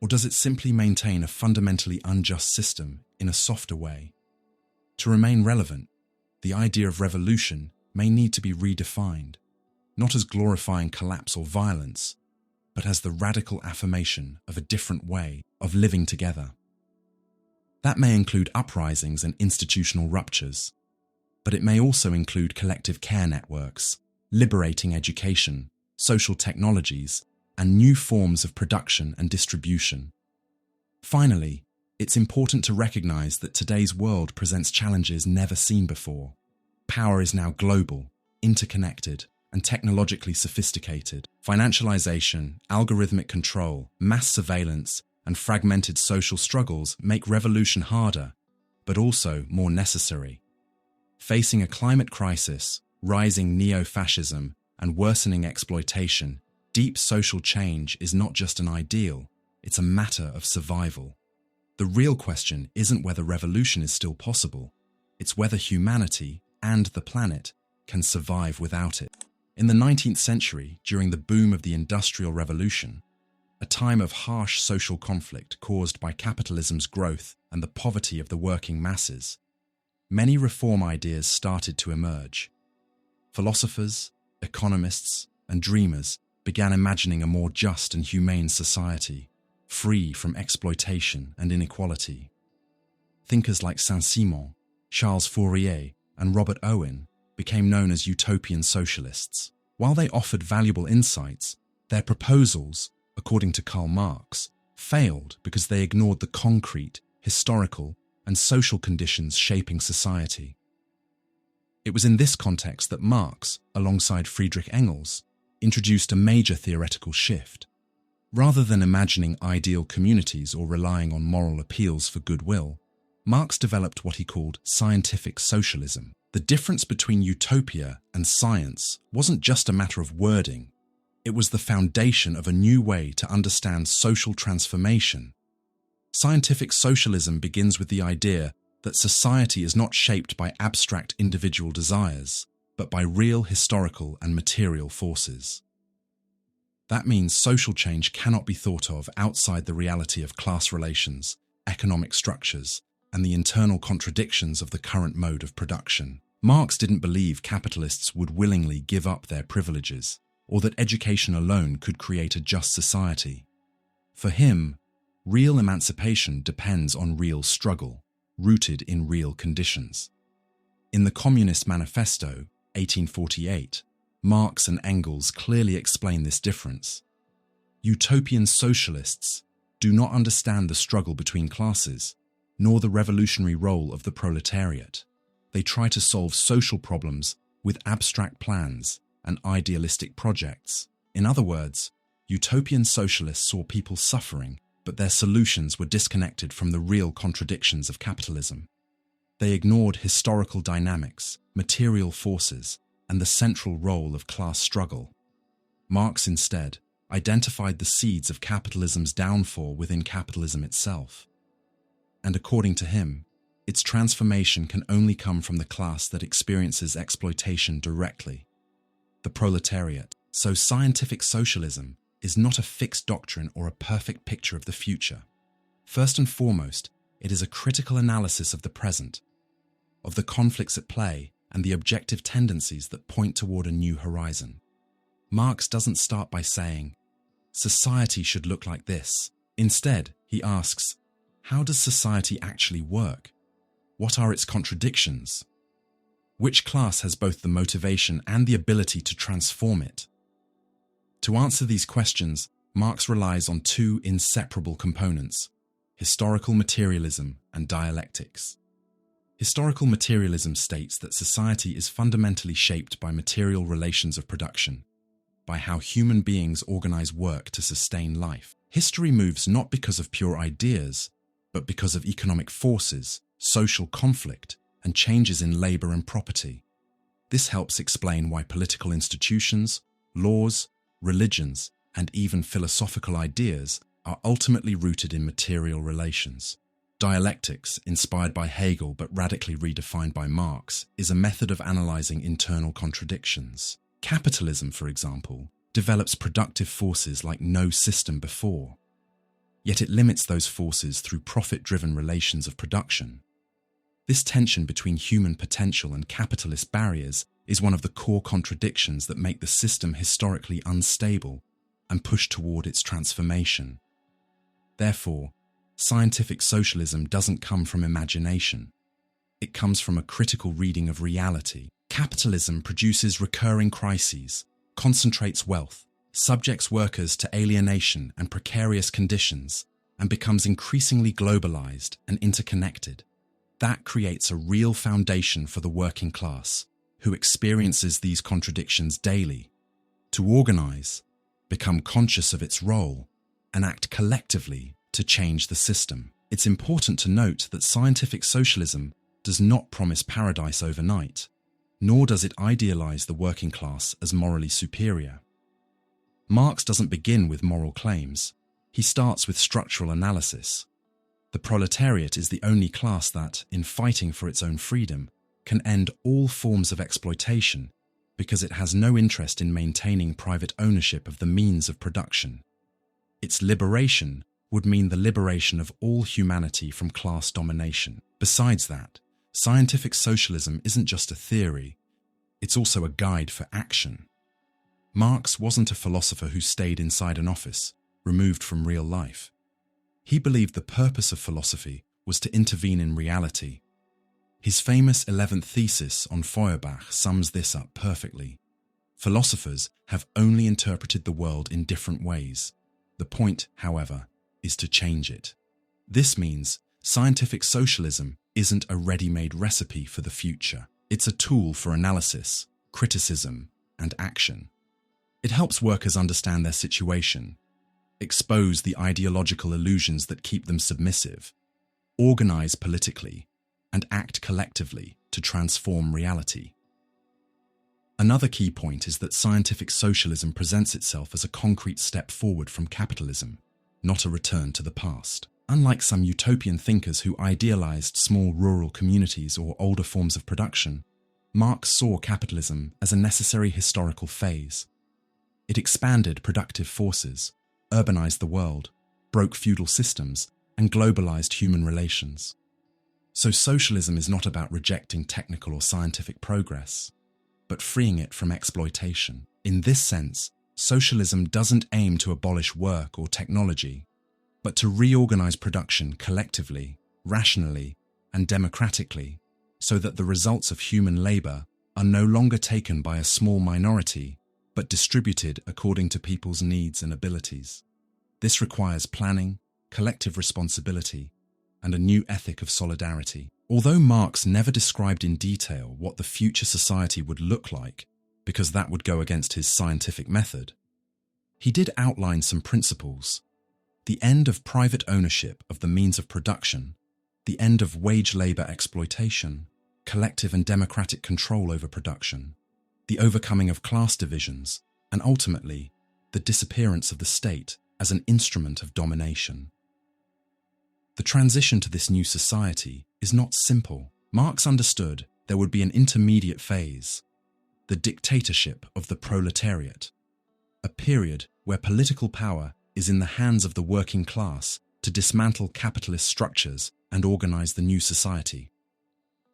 Or does it simply maintain a fundamentally unjust system in a softer way? To remain relevant, the idea of revolution may need to be redefined, not as glorifying collapse or violence, but as the radical affirmation of a different way of living together. That may include uprisings and institutional ruptures, but it may also include collective care networks, liberating education, social technologies, and new forms of production and distribution. Finally, it's important to recognize that today's world presents challenges never seen before. Power is now global, interconnected, and technologically sophisticated. Financialization, algorithmic control, mass surveillance, and fragmented social struggles make revolution harder, but also more necessary. Facing a climate crisis, rising neo-fascism, and worsening exploitation, deep social change is not just an ideal, it's a matter of survival. The real question isn't whether revolution is still possible, it's whether humanity and the planet can survive without it. In the 19th century, during the boom of the Industrial Revolution, a time of harsh social conflict caused by capitalism's growth and the poverty of the working masses, many reform ideas started to emerge. Philosophers, economists, and dreamers began imagining a more just and humane society, free from exploitation and inequality. Thinkers like Saint-Simon, Charles Fourier, and Robert Owen became known as utopian socialists. While they offered valuable insights, their proposals, according to Karl Marx, failed because they ignored the concrete, historical, and social conditions shaping society. It was in this context that Marx, alongside Friedrich Engels, introduced a major theoretical shift. Rather than imagining ideal communities or relying on moral appeals for goodwill, Marx developed what he called scientific socialism. The difference between utopia and science wasn't just a matter of wording, it was the foundation of a new way to understand social transformation. Scientific socialism begins with the idea that society is not shaped by abstract individual desires, but by real historical and material forces. That means social change cannot be thought of outside the reality of class relations, economic structures, and the internal contradictions of the current mode of production. Marx didn't believe capitalists would willingly give up their privileges, or that education alone could create a just society. For him, real emancipation depends on real struggle, rooted in real conditions. In the Communist Manifesto, 1848, Marx and Engels clearly explain this difference. Utopian socialists do not understand the struggle between classes, nor the revolutionary role of the proletariat. They try to solve social problems with abstract plans and idealistic projects. In other words, utopian socialists saw people suffering, but their solutions were disconnected from the real contradictions of capitalism. They ignored historical dynamics, material forces, and the central role of class struggle. Marx instead identified the seeds of capitalism's downfall within capitalism itself. And according to him, its transformation can only come from the class that experiences exploitation directly, the proletariat. So scientific socialism is not a fixed doctrine or a perfect picture of the future. First and foremost, it is a critical analysis of the present, of the conflicts at play and the objective tendencies that point toward a new horizon. Marx doesn't start by saying, society should look like this. Instead, he asks, how does society actually work? What are its contradictions? Which class has both the motivation and the ability to transform it? To answer these questions, Marx relies on two inseparable components: historical materialism and dialectics. Historical materialism states that society is fundamentally shaped by material relations of production, by how human beings organize work to sustain life. History moves not because of pure ideas, but because of economic forces, social conflict, and changes in labor and property. This helps explain why political institutions, laws, religions, and even philosophical ideas are ultimately rooted in material relations. Dialectics, inspired by Hegel but radically redefined by Marx, is a method of analyzing internal contradictions. Capitalism, for example, develops productive forces like no system before. Yet it limits those forces through profit-driven relations of production. This tension between human potential and capitalist barriers is one of the core contradictions that make the system historically unstable and push toward its transformation. Therefore, scientific socialism doesn't come from imagination. It comes from a critical reading of reality. Capitalism produces recurring crises, concentrates wealth, subjects workers to alienation and precarious conditions, and becomes increasingly globalized and interconnected. That creates a real foundation for the working class, who experiences these contradictions daily, to organize, become conscious of its role, and act collectively to change the system. It's important to note that scientific socialism does not promise paradise overnight, nor does it idealize the working class as morally superior. Marx doesn't begin with moral claims. He starts with structural analysis. The proletariat is the only class that, in fighting for its own freedom, can end all forms of exploitation because it has no interest in maintaining private ownership of the means of production. Its liberation would mean the liberation of all humanity from class domination. Besides that, scientific socialism isn't just a theory, it's also a guide for action. Marx wasn't a philosopher who stayed inside an office, removed from real life. He believed the purpose of philosophy was to intervene in reality. His famous 11th thesis on Feuerbach sums this up perfectly. Philosophers have only interpreted the world in different ways. The point, however, is to change it. This means scientific socialism isn't a ready-made recipe for the future. It's a tool for analysis, criticism, and action. It helps workers understand their situation, expose the ideological illusions that keep them submissive, organize politically, and act collectively to transform reality. Another key point is that scientific socialism presents itself as a concrete step forward from capitalism, not a return to the past. Unlike some utopian thinkers who idealized small rural communities or older forms of production, Marx saw capitalism as a necessary historical phase. It expanded productive forces, urbanized the world, broke feudal systems, and globalized human relations. So socialism is not about rejecting technical or scientific progress, but freeing it from exploitation. In this sense, socialism doesn't aim to abolish work or technology, but to reorganize production collectively, rationally, and democratically, so that the results of human labor are no longer taken by a small minority, but distributed according to people's needs and abilities. This requires planning, collective responsibility, and a new ethic of solidarity. Although Marx never described in detail what the future society would look like, because that would go against his scientific method, he did outline some principles: the end of private ownership of the means of production, the end of wage labor exploitation, collective and democratic control over production, the overcoming of class divisions, and ultimately, the disappearance of the state as an instrument of domination. The transition to this new society is not simple. Marx understood there would be an intermediate phase, the dictatorship of the proletariat. a period where political power is in the hands of the working class to dismantle capitalist structures and organize the new society.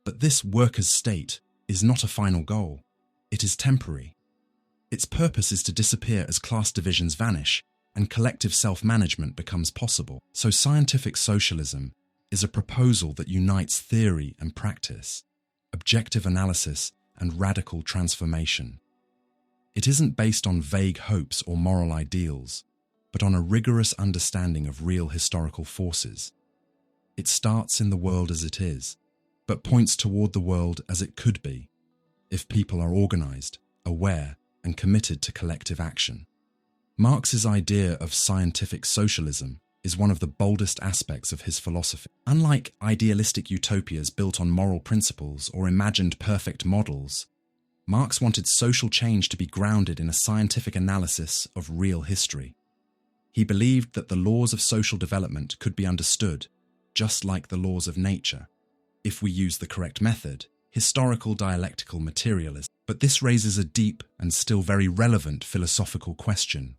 But this workers' state is not a final goal. It is temporary. Its purpose is to disappear as class divisions vanish and collective self-management becomes possible. So scientific socialism is a proposal that unites theory and practice, objective analysis and radical transformation. It isn't based on vague hopes or moral ideals, but on a rigorous understanding of real historical forces. It starts in the world as it is, but points toward the world as it could be, if people are organized, aware, and committed to collective action. Marx's idea of scientific socialism is one of the boldest aspects of his philosophy. Unlike idealistic utopias built on moral principles or imagined perfect models, Marx wanted social change to be grounded in a scientific analysis of real history. He believed that the laws of social development could be understood, just like the laws of nature, if we use the correct method, historical dialectical materialism. But this raises a deep and still very relevant philosophical question.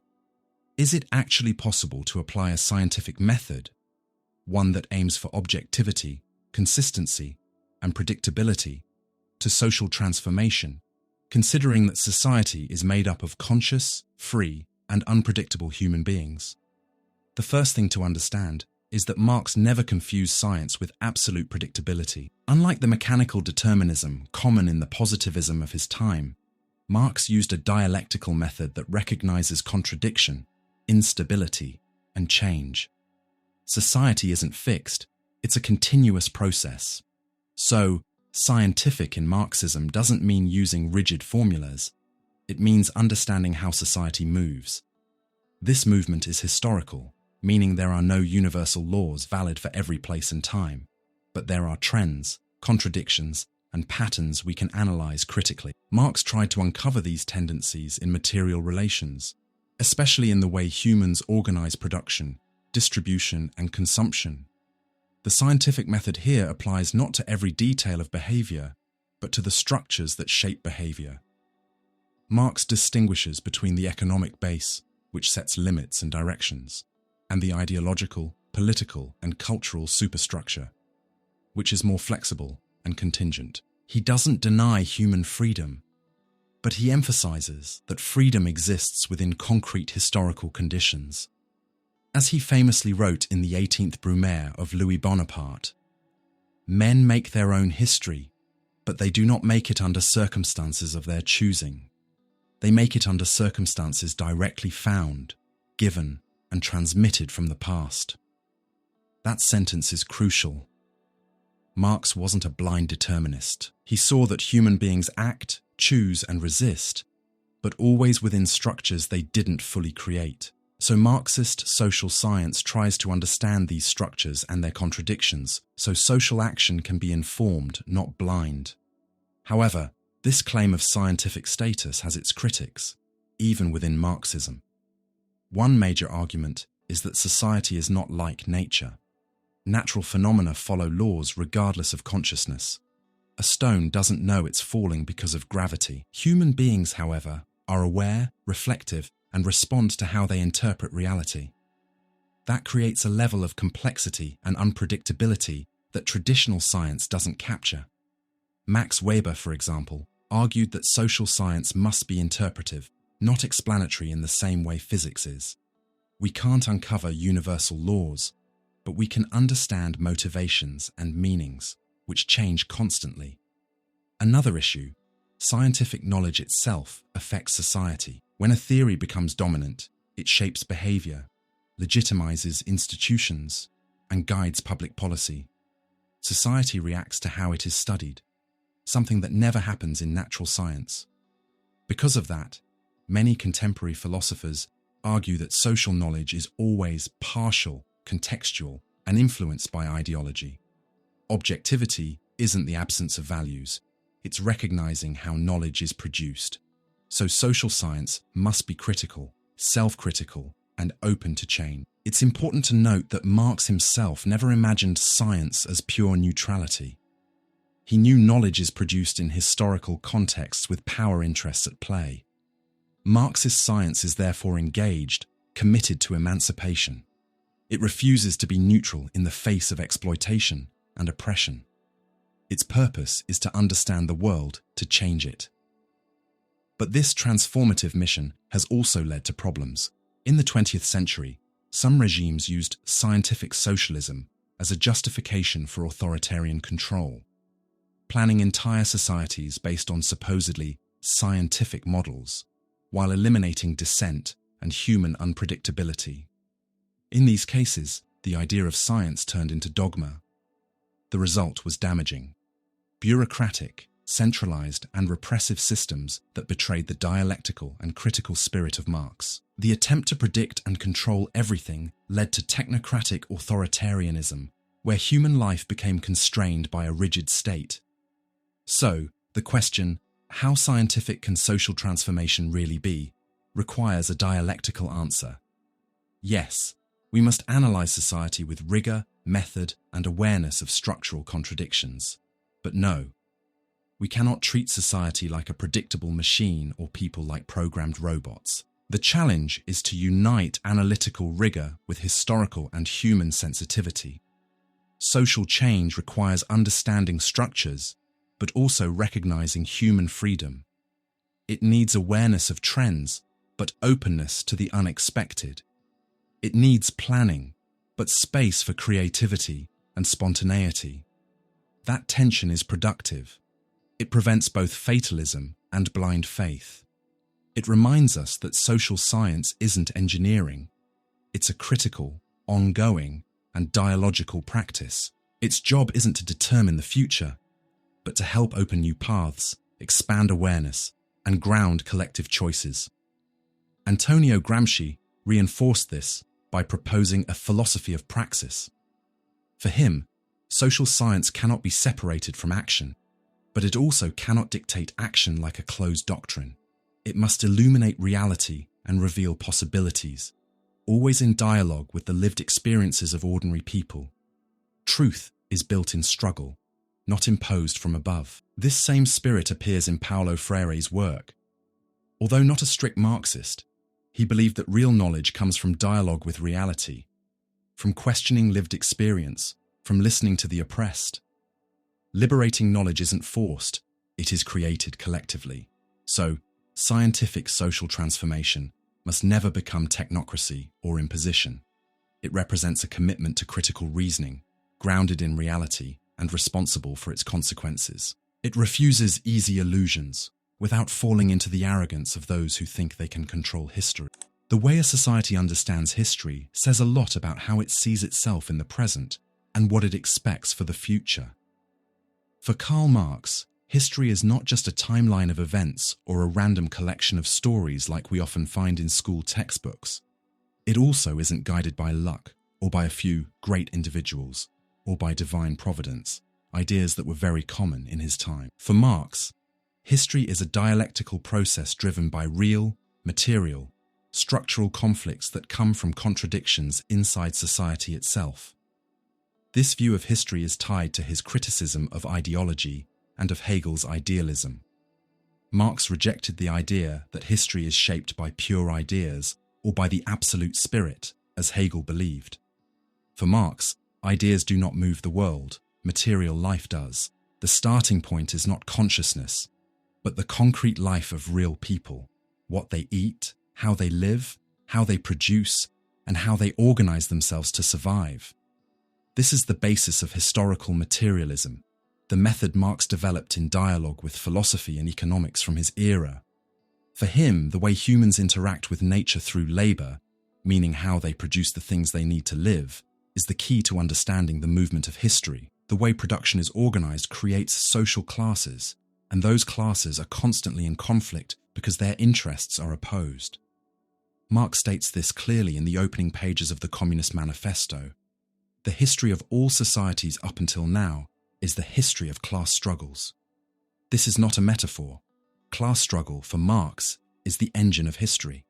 Is it actually possible to apply a scientific method, one that aims for objectivity, consistency, and predictability, to social transformation, considering that society is made up of conscious, free, and unpredictable human beings? The first thing to understand is that Marx never confused science with absolute predictability. Unlike the mechanical determinism common in the positivism of his time, Marx used a dialectical method that recognizes contradiction, instability, and change. Society isn't fixed, it's a continuous process. So, scientific in Marxism doesn't mean using rigid formulas, it means understanding how society moves. This movement is historical, meaning there are no universal laws valid for every place and time, but there are trends, contradictions, and patterns we can analyze critically. Marx tried to uncover these tendencies in material relations, especially in the way humans organize production, distribution, and consumption. The scientific method here applies not to every detail of behavior, but to the structures that shape behavior. Marx distinguishes between the economic base, which sets limits and directions, and the ideological, political, and cultural superstructure, which is more flexible and contingent. He doesn't deny human freedom, but he emphasizes that freedom exists within concrete historical conditions. As he famously wrote in the 18th Brumaire of Louis Bonaparte, "Men make their own history, but they do not make it under circumstances of their choosing. They make it under circumstances directly found, given, and transmitted from the past." That sentence is crucial. Marx wasn't a blind determinist. He saw that human beings act, choose, and resist, but always within structures they didn't fully create. So Marxist social science tries to understand these structures and their contradictions, so social action can be informed, not blind. However, this claim of scientific status has its critics, even within Marxism. One major argument is that society is not like nature. Natural phenomena follow laws regardless of consciousness. A stone doesn't know it's falling because of gravity. Human beings, however, are aware, reflective, and respond to how they interpret reality. That creates a level of complexity and unpredictability that traditional science doesn't capture. Max Weber, for example, argued that social science must be interpretive, not explanatory in the same way physics is. We can't uncover universal laws, but we can understand motivations and meanings, which change constantly. Another issue, scientific knowledge itself affects society. When a theory becomes dominant, it shapes behavior, legitimizes institutions, and guides public policy. Society reacts to how it is studied, something that never happens in natural science. Because of that, many contemporary philosophers argue that social knowledge is always partial, contextual, and influenced by ideology. Objectivity isn't the absence of values, it's recognizing how knowledge is produced. So social science must be critical, self-critical, and open to change. It's important to note that Marx himself never imagined science as pure neutrality. He knew knowledge is produced in historical contexts with power interests at play. Marxist science is therefore engaged, committed to emancipation. It refuses to be neutral in the face of exploitation and oppression. Its purpose is to understand the world, to change it. But this transformative mission has also led to problems. In the 20th century, some regimes used scientific socialism as a justification for authoritarian control, planning entire societies based on supposedly scientific models, while eliminating dissent and human unpredictability. In these cases, the idea of science turned into dogma. The result was damaging. Bureaucratic, centralized, and repressive systems that betrayed the dialectical and critical spirit of Marx. The attempt to predict and control everything led to technocratic authoritarianism, where human life became constrained by a rigid state. So, the question, how scientific can social transformation really be, requires a dialectical answer. Yes, we must analyze society with rigor, method, and awareness of structural contradictions. But no, we cannot treat society like a predictable machine or people like programmed robots. The challenge is to unite analytical rigor with historical and human sensitivity. Social change requires understanding structures, but also recognizing human freedom. It needs awareness of trends, but openness to the unexpected. It needs planning, but space for creativity and spontaneity. That tension is productive. It prevents both fatalism and blind faith. It reminds us that social science isn't engineering. It's a critical, ongoing, and dialogical practice. Its job isn't to determine the future, but to help open new paths, expand awareness, and ground collective choices. Antonio Gramsci reinforced this by proposing a philosophy of praxis. For him, social science cannot be separated from action, but it also cannot dictate action like a closed doctrine. It must illuminate reality and reveal possibilities, always in dialogue with the lived experiences of ordinary people. Truth is built in struggle, not imposed from above. This same spirit appears in Paulo Freire's work. Although not a strict Marxist, he believed that real knowledge comes from dialogue with reality, from questioning lived experience, from listening to the oppressed. Liberating knowledge isn't forced, it is created collectively. So, scientific social transformation must never become technocracy or imposition. It represents a commitment to critical reasoning, grounded in reality and responsible for its consequences. It refuses easy illusions, without falling into the arrogance of those who think they can control history. The way a society understands history says a lot about how it sees itself in the present and what it expects for the future. For Karl Marx, history is not just a timeline of events or a random collection of stories like we often find in school textbooks. It also isn't guided by luck or by a few great individuals or by divine providence, ideas that were very common in his time. For Marx, history is a dialectical process driven by real, material, structural conflicts that come from contradictions inside society itself. This view of history is tied to his criticism of ideology and of Hegel's idealism. Marx rejected the idea that history is shaped by pure ideas or by the absolute spirit, as Hegel believed. For Marx, ideas do not move the world, material life does. The starting point is not consciousness, but the concrete life of real people, what they eat, how they live, how they produce, and how they organize themselves to survive. This is the basis of historical materialism, the method Marx developed in dialogue with philosophy and economics from his era. For him, the way humans interact with nature through labor, meaning how they produce the things they need to live, is the key to understanding the movement of history. The way production is organized creates social classes, and those classes are constantly in conflict because their interests are opposed. Marx states this clearly in the opening pages of the Communist Manifesto. The history of all societies up until now is the history of class struggles. This is not a metaphor. Class struggle, for Marx, is the engine of history.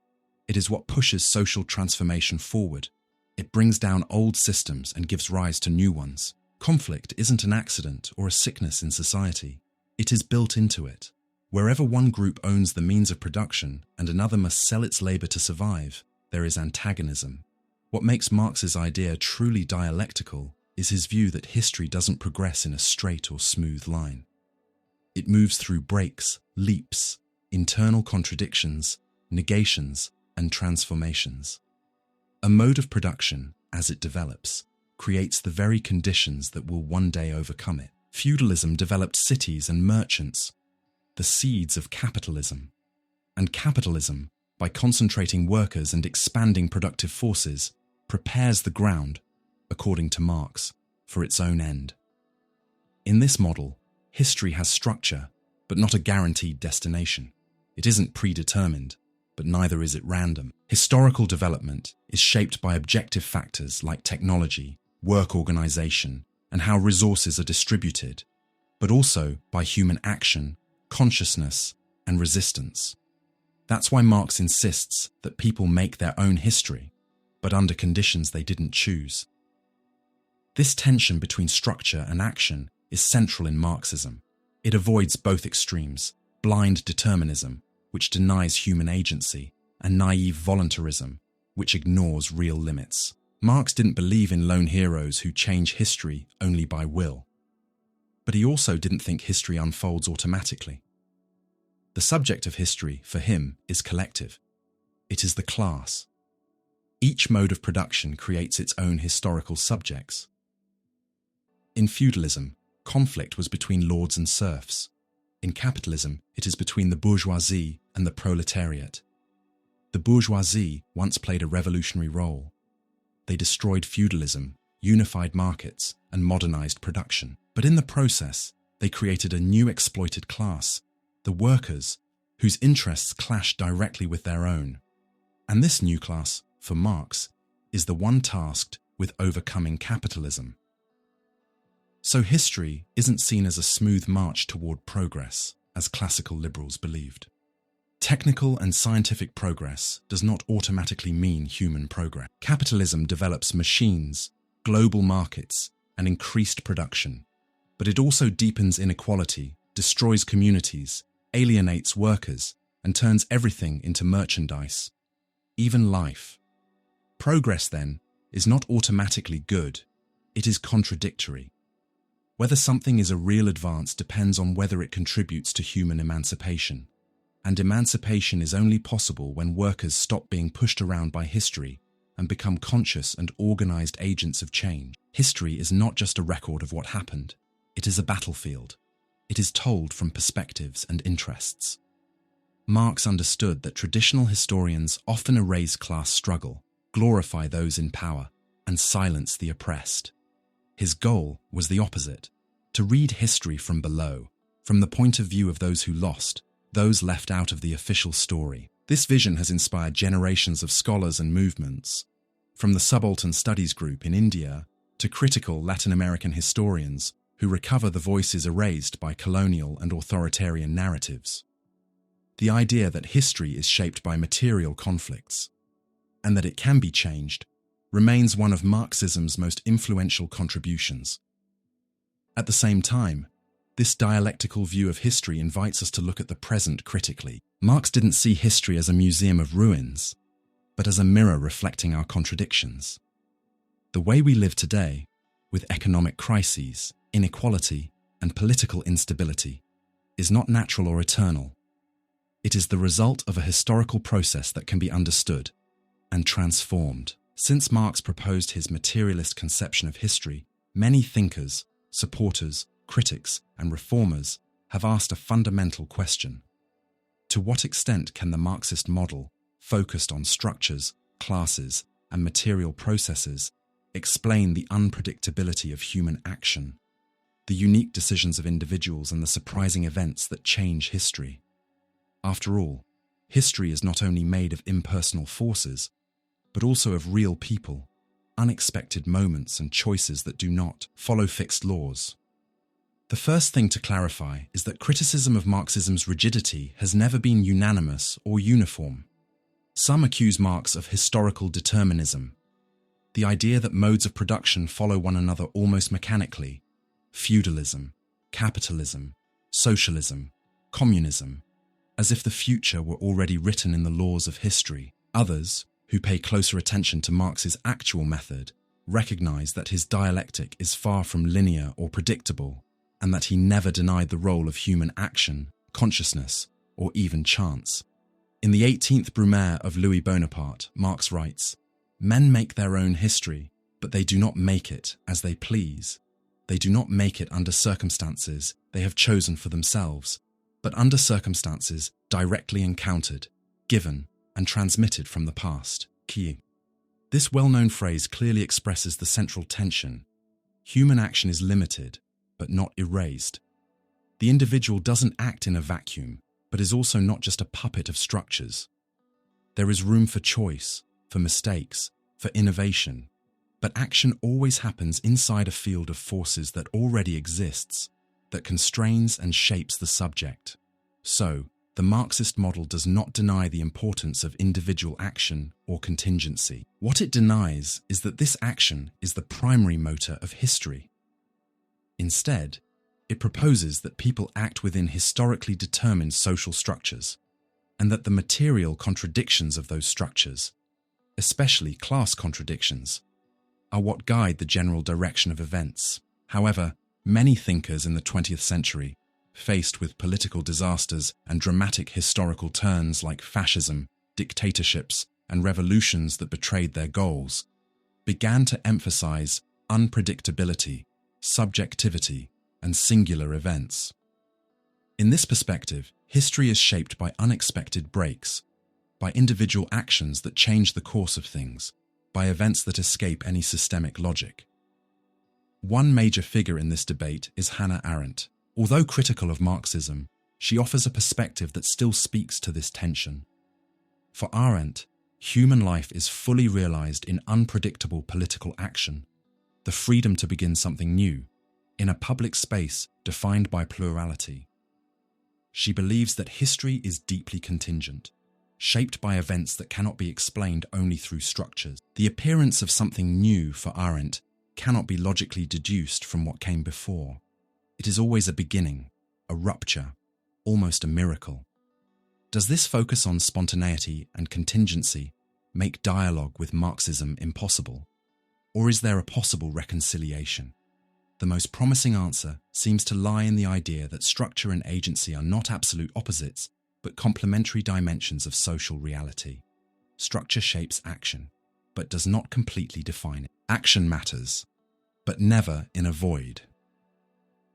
It is what pushes social transformation forward. It brings down old systems and gives rise to new ones. Conflict isn't an accident or a sickness in society. It is built into it. Wherever one group owns the means of production and another must sell its labor to survive, there is antagonism. What makes Marx's idea truly dialectical is his view that history doesn't progress in a straight or smooth line. It moves through breaks, leaps, internal contradictions, negations, and transformations. A mode of production, as it develops, creates the very conditions that will one day overcome it. Feudalism developed cities and merchants, the seeds of capitalism. And capitalism, by concentrating workers and expanding productive forces, prepares the ground, according to Marx, for its own end. In this model, history has structure, but not a guaranteed destination. It isn't predetermined, but neither is it random. Historical development is shaped by objective factors like technology, work organization, and how resources are distributed, but also by human action, consciousness, and resistance. That's why Marx insists that people make their own history, but under conditions they didn't choose. This tension between structure and action is central in Marxism. It avoids both extremes: blind determinism, which denies human agency, and naive voluntarism, which ignores real limits. Marx didn't believe in lone heroes who change history only by will. But he also didn't think history unfolds automatically. The subject of history, for him, is collective. It is the class. Each mode of production creates its own historical subjects. In feudalism, conflict was between lords and serfs. In capitalism, it is between the bourgeoisie and the proletariat. The bourgeoisie once played a revolutionary role. They destroyed feudalism, unified markets, and modernized production. But in the process, they created a new exploited class, the workers, whose interests clashed directly with their own. And this new class, for Marx, is the one tasked with overcoming capitalism. So history isn't seen as a smooth march toward progress, as classical liberals believed. Technical and scientific progress does not automatically mean human progress. Capitalism develops machines, global markets, and increased production. But it also deepens inequality, destroys communities, alienates workers, and turns everything into merchandise, even life. Progress, then, is not automatically good. It is contradictory. Whether something is a real advance depends on whether it contributes to human emancipation. And emancipation is only possible when workers stop being pushed around by history and become conscious and organized agents of change. History is not just a record of what happened. It is a battlefield. It is told from perspectives and interests. Marx understood that traditional historians often erase class struggle, glorify those in power, and silence the oppressed. His goal was the opposite: to read history from below, from the point of view of those who lost, those left out of the official story. This vision has inspired generations of scholars and movements, from the Subaltern Studies Group in India to critical Latin American historians who recover the voices erased by colonial and authoritarian narratives. The idea that history is shaped by material conflicts, and that it can be changed, remains one of Marxism's most influential contributions. At the same time, this dialectical view of history invites us to look at the present critically. Marx didn't see history as a museum of ruins, but as a mirror reflecting our contradictions. The way we live today, with economic crises, inequality, and political instability, is not natural or eternal. It is the result of a historical process that can be understood and transformed. Since Marx proposed his materialist conception of history, many thinkers, supporters, critics, and reformers have asked a fundamental question. To what extent can the Marxist model, focused on structures, classes, and material processes, explain the unpredictability of human action, the unique decisions of individuals, and the surprising events that change history? After all, history is not only made of impersonal forces, but also of real people, unexpected moments and choices that do not follow fixed laws. The first thing to clarify is that criticism of Marxism's rigidity has never been unanimous or uniform. Some accuse Marx of historical determinism, the idea that modes of production follow one another almost mechanically: feudalism, capitalism, socialism, communism, as if the future were already written in the laws of history. Others, who pay closer attention to Marx's actual method, recognize that his dialectic is far from linear or predictable, and that he never denied the role of human action, consciousness, or even chance. In the 18th Brumaire of Louis Bonaparte, Marx writes, "Men make their own history, but they do not make it as they please. They do not make it under circumstances they have chosen for themselves, but under circumstances directly encountered, given, and transmitted from the past." Key. This well-known phrase clearly expresses the central tension. Human action is limited, but not erased. The individual doesn't act in a vacuum, but is also not just a puppet of structures. There is room for choice, for mistakes, for innovation, but action always happens inside a field of forces that already exists, that constrains and shapes the subject. So, the Marxist model does not deny the importance of individual action or contingency. What it denies is that this action is the primary motor of history. Instead, it proposes that people act within historically determined social structures, and that the material contradictions of those structures, especially class contradictions, are what guide the general direction of events. However, many thinkers in the 20th century, faced with political disasters and dramatic historical turns like fascism, dictatorships, and revolutions that betrayed their goals, began to emphasize unpredictability, subjectivity, and singular events. In this perspective, history is shaped by unexpected breaks, by individual actions that change the course of things, by events that escape any systemic logic. One major figure in this debate is Hannah Arendt. Although critical of Marxism, she offers a perspective that still speaks to this tension. For Arendt, human life is fully realized in unpredictable political action, the freedom to begin something new, in a public space defined by plurality. She believes that history is deeply contingent, shaped by events that cannot be explained only through structures. The appearance of something new for Arendt cannot be logically deduced from what came before. It is always a beginning, a rupture, almost a miracle. Does this focus on spontaneity and contingency make dialogue with Marxism impossible? Or is there a possible reconciliation? The most promising answer seems to lie in the idea that structure and agency are not absolute opposites, but complementary dimensions of social reality. Structure shapes action, but does not completely define it. Action matters, but never in a void.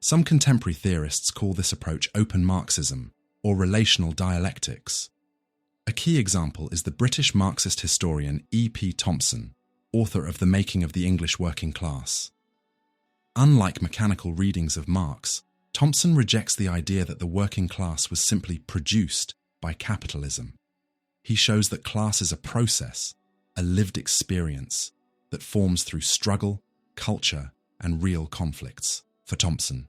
Some contemporary theorists call this approach open Marxism, or relational dialectics. A key example is the British Marxist historian E.P. Thompson, author of The Making of the English Working Class. Unlike mechanical readings of Marx, Thompson rejects the idea that the working class was simply produced by capitalism. He shows that class is a process, a lived experience, that forms through struggle, culture, and real conflicts. For Thompson,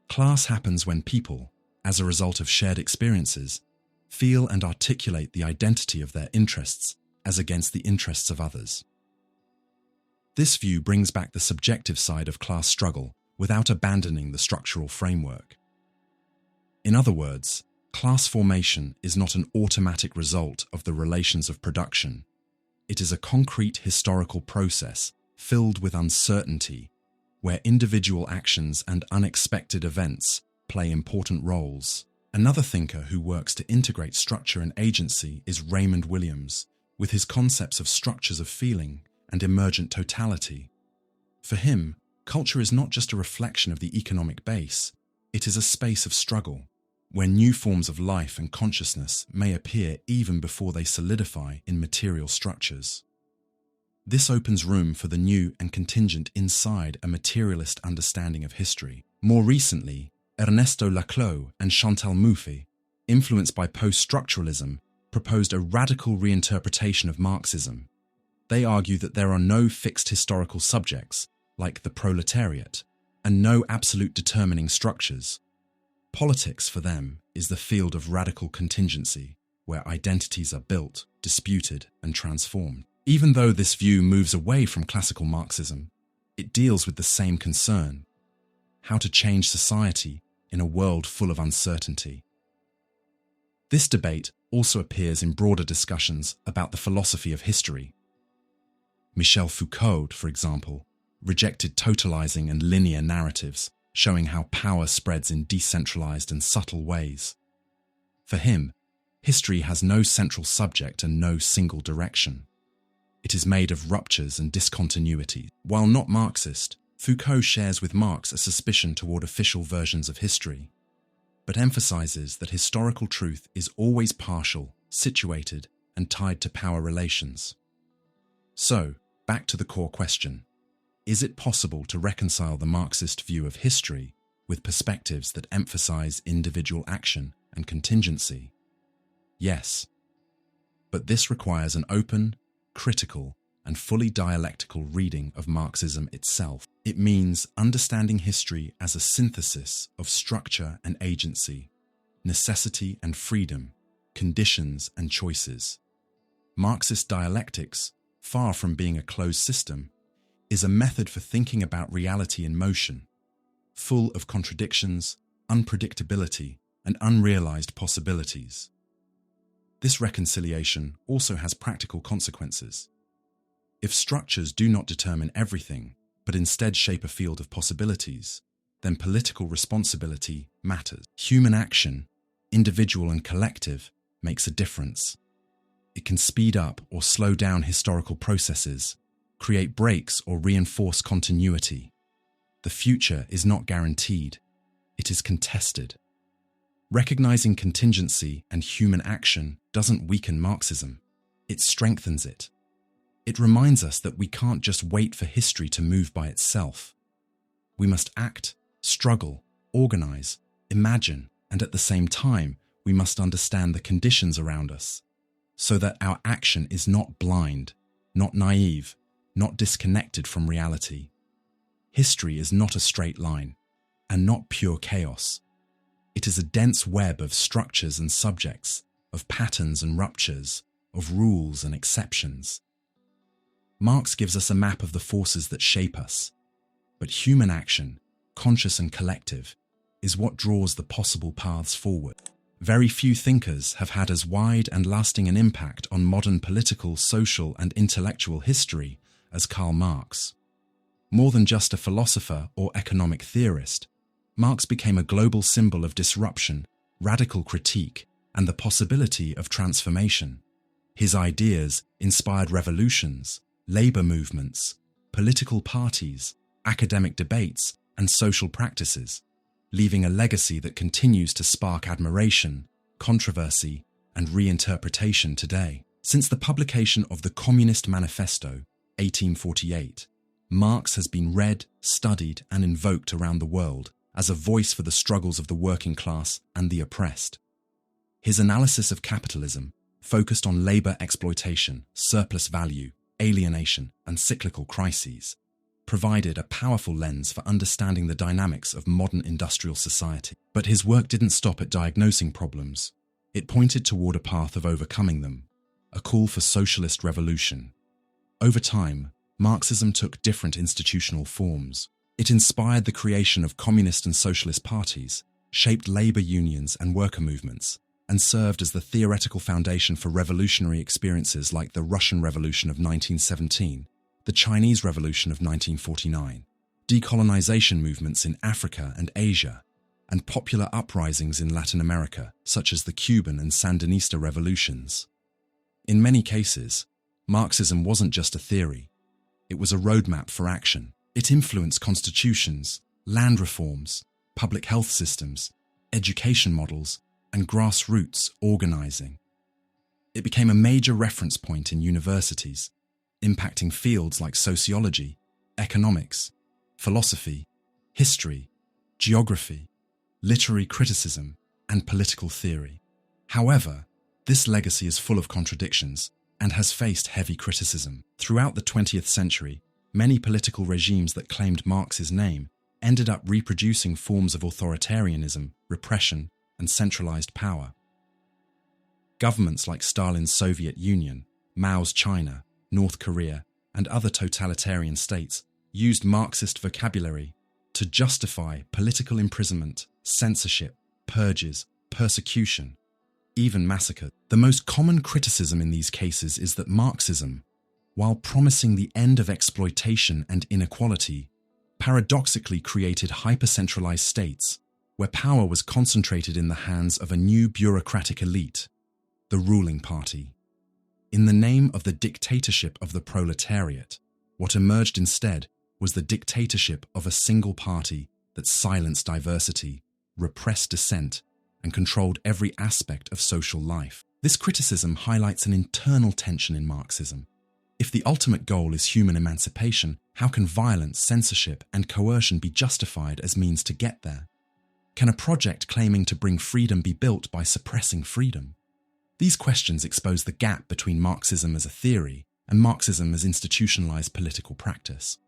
class happens when people, as a result of shared experiences, feel and articulate the identity of their interests as against the interests of others. This view brings back the subjective side of class struggle without abandoning the structural framework. In other words, class formation is not an automatic result of the relations of production. It is a concrete historical process filled with uncertainty, where individual actions and unexpected events play important roles. Another thinker who works to integrate structure and agency is Raymond Williams, with his concepts of structures of feeling and emergent totality. For him, culture is not just a reflection of the economic base, it is a space of struggle, where new forms of life and consciousness may appear even before they solidify in material structures. This opens room for the new and contingent inside a materialist understanding of history. More recently, Ernesto Laclau and Chantal Mouffe, influenced by post-structuralism, proposed a radical reinterpretation of Marxism. They argue that there are no fixed historical subjects, like the proletariat, and no absolute determining structures. Politics, for them, is the field of radical contingency, where identities are built, disputed, and transformed. Even though this view moves away from classical Marxism, it deals with the same concern: how to change society in a world full of uncertainty. This debate also appears in broader discussions about the philosophy of history. Michel Foucault, for example, rejected totalizing and linear narratives, showing how power spreads in decentralized and subtle ways. For him, history has no central subject and no single direction. It is made of ruptures and discontinuities. While not Marxist, Foucault shares with Marx a suspicion toward official versions of history, but emphasizes that historical truth is always partial, situated, and tied to power relations. So, back to the core question. Is it possible to reconcile the Marxist view of history with perspectives that emphasize individual action and contingency? Yes. But this requires an open, critical, and fully dialectical reading of Marxism itself. It means understanding history as a synthesis of structure and agency, necessity and freedom, conditions and choices. Marxist dialectics, far from being a closed system, is a method for thinking about reality in motion, full of contradictions, unpredictability, and unrealized possibilities. This reconciliation also has practical consequences. If structures do not determine everything, but instead shape a field of possibilities, then political responsibility matters. Human action, individual and collective, makes a difference. It can speed up or slow down historical processes, create breaks or reinforce continuity. The future is not guaranteed. It is contested. Recognizing contingency and human action doesn't weaken Marxism. It strengthens it. It reminds us that we can't just wait for history to move by itself. We must act, struggle, organize, imagine, and at the same time, we must understand the conditions around us, so that our action is not blind, not naive, not disconnected from reality. History is not a straight line, and not pure chaos. It is a dense web of structures and subjects, of patterns and ruptures, of rules and exceptions. Marx gives us a map of the forces that shape us, but human action, conscious and collective, is what draws the possible paths forward. Very few thinkers have had as wide and lasting an impact on modern political, social, and intellectual history as Karl Marx. More than just a philosopher or economic theorist, Marx became a global symbol of disruption, radical critique, and the possibility of transformation. His ideas inspired revolutions, labor movements, political parties, academic debates, and social practices, leaving a legacy that continues to spark admiration, controversy, and reinterpretation today. Since the publication of the Communist Manifesto, 1848, Marx has been read, studied, and invoked around the world as a voice for the struggles of the working class and the oppressed. His analysis of capitalism focused on labor exploitation, surplus value, alienation, and cyclical crises, provided a powerful lens for understanding the dynamics of modern industrial society. But his work didn't stop at diagnosing problems. It pointed toward a path of overcoming them, a call for socialist revolution. Over time, Marxism took different institutional forms. It inspired the creation of communist and socialist parties, shaped labor unions and worker movements, and served as the theoretical foundation for revolutionary experiences like the Russian Revolution of 1917, the Chinese Revolution of 1949, decolonization movements in Africa and Asia, and popular uprisings in Latin America, such as the Cuban and Sandinista revolutions. In many cases, Marxism wasn't just a theory. It was a roadmap for action. It influenced constitutions, land reforms, public health systems, education models, and grassroots organizing. It became a major reference point in universities, impacting fields like sociology, economics, philosophy, history, geography, literary criticism, and political theory. However, this legacy is full of contradictions and has faced heavy criticism. Throughout the 20th century, many political regimes that claimed Marx's name ended up reproducing forms of authoritarianism, repression, and centralized power. Governments like Stalin's Soviet Union, Mao's China, North Korea, and other totalitarian states used Marxist vocabulary to justify political imprisonment, censorship, purges, persecution, even massacre. The most common criticism in these cases is that Marxism, while promising the end of exploitation and inequality, paradoxically created hyper-centralized states where power was concentrated in the hands of a new bureaucratic elite, the ruling party. In the name of the dictatorship of the proletariat, what emerged instead was the dictatorship of a single party that silenced diversity, repressed dissent, and controlled every aspect of social life. This criticism highlights an internal tension in Marxism. If the ultimate goal is human emancipation, how can violence, censorship, and coercion be justified as means to get there? Can a project claiming to bring freedom be built by suppressing freedom? These questions expose the gap between Marxism as a theory and Marxism as institutionalized political practice.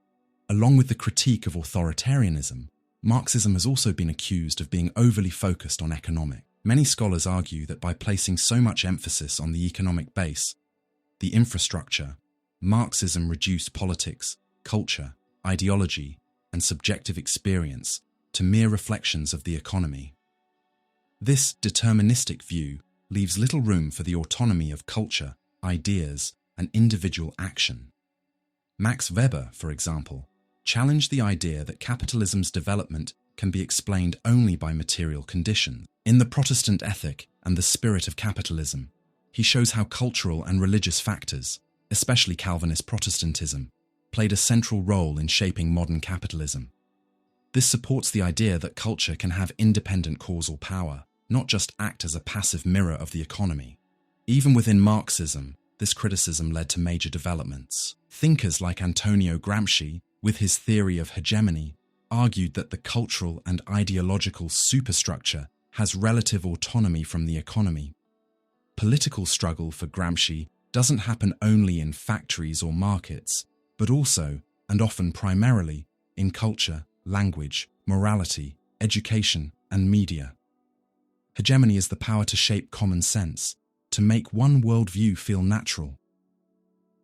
Along with the critique of authoritarianism, Marxism has also been accused of being overly focused on economics. Many scholars argue that by placing so much emphasis on the economic base, the infrastructure, Marxism reduced politics, culture, ideology, and subjective experience to mere reflections of the economy. This deterministic view leaves little room for the autonomy of culture, ideas, and individual action. Max Weber, for example, challenged the idea that capitalism's development can be explained only by material conditions. In The Protestant Ethic and the Spirit of Capitalism, he shows how cultural and religious factors, especially Calvinist Protestantism, played a central role in shaping modern capitalism. This supports the idea that culture can have independent causal power, not just act as a passive mirror of the economy. Even within Marxism, this criticism led to major developments. Thinkers like Antonio Gramsci, with his theory of hegemony, argued that the cultural and ideological superstructure has relative autonomy from the economy. Political struggle for Gramsci doesn't happen only in factories or markets, but also, and often primarily, in culture, language, morality, education, and media. Hegemony is the power to shape common sense, to make one worldview feel natural.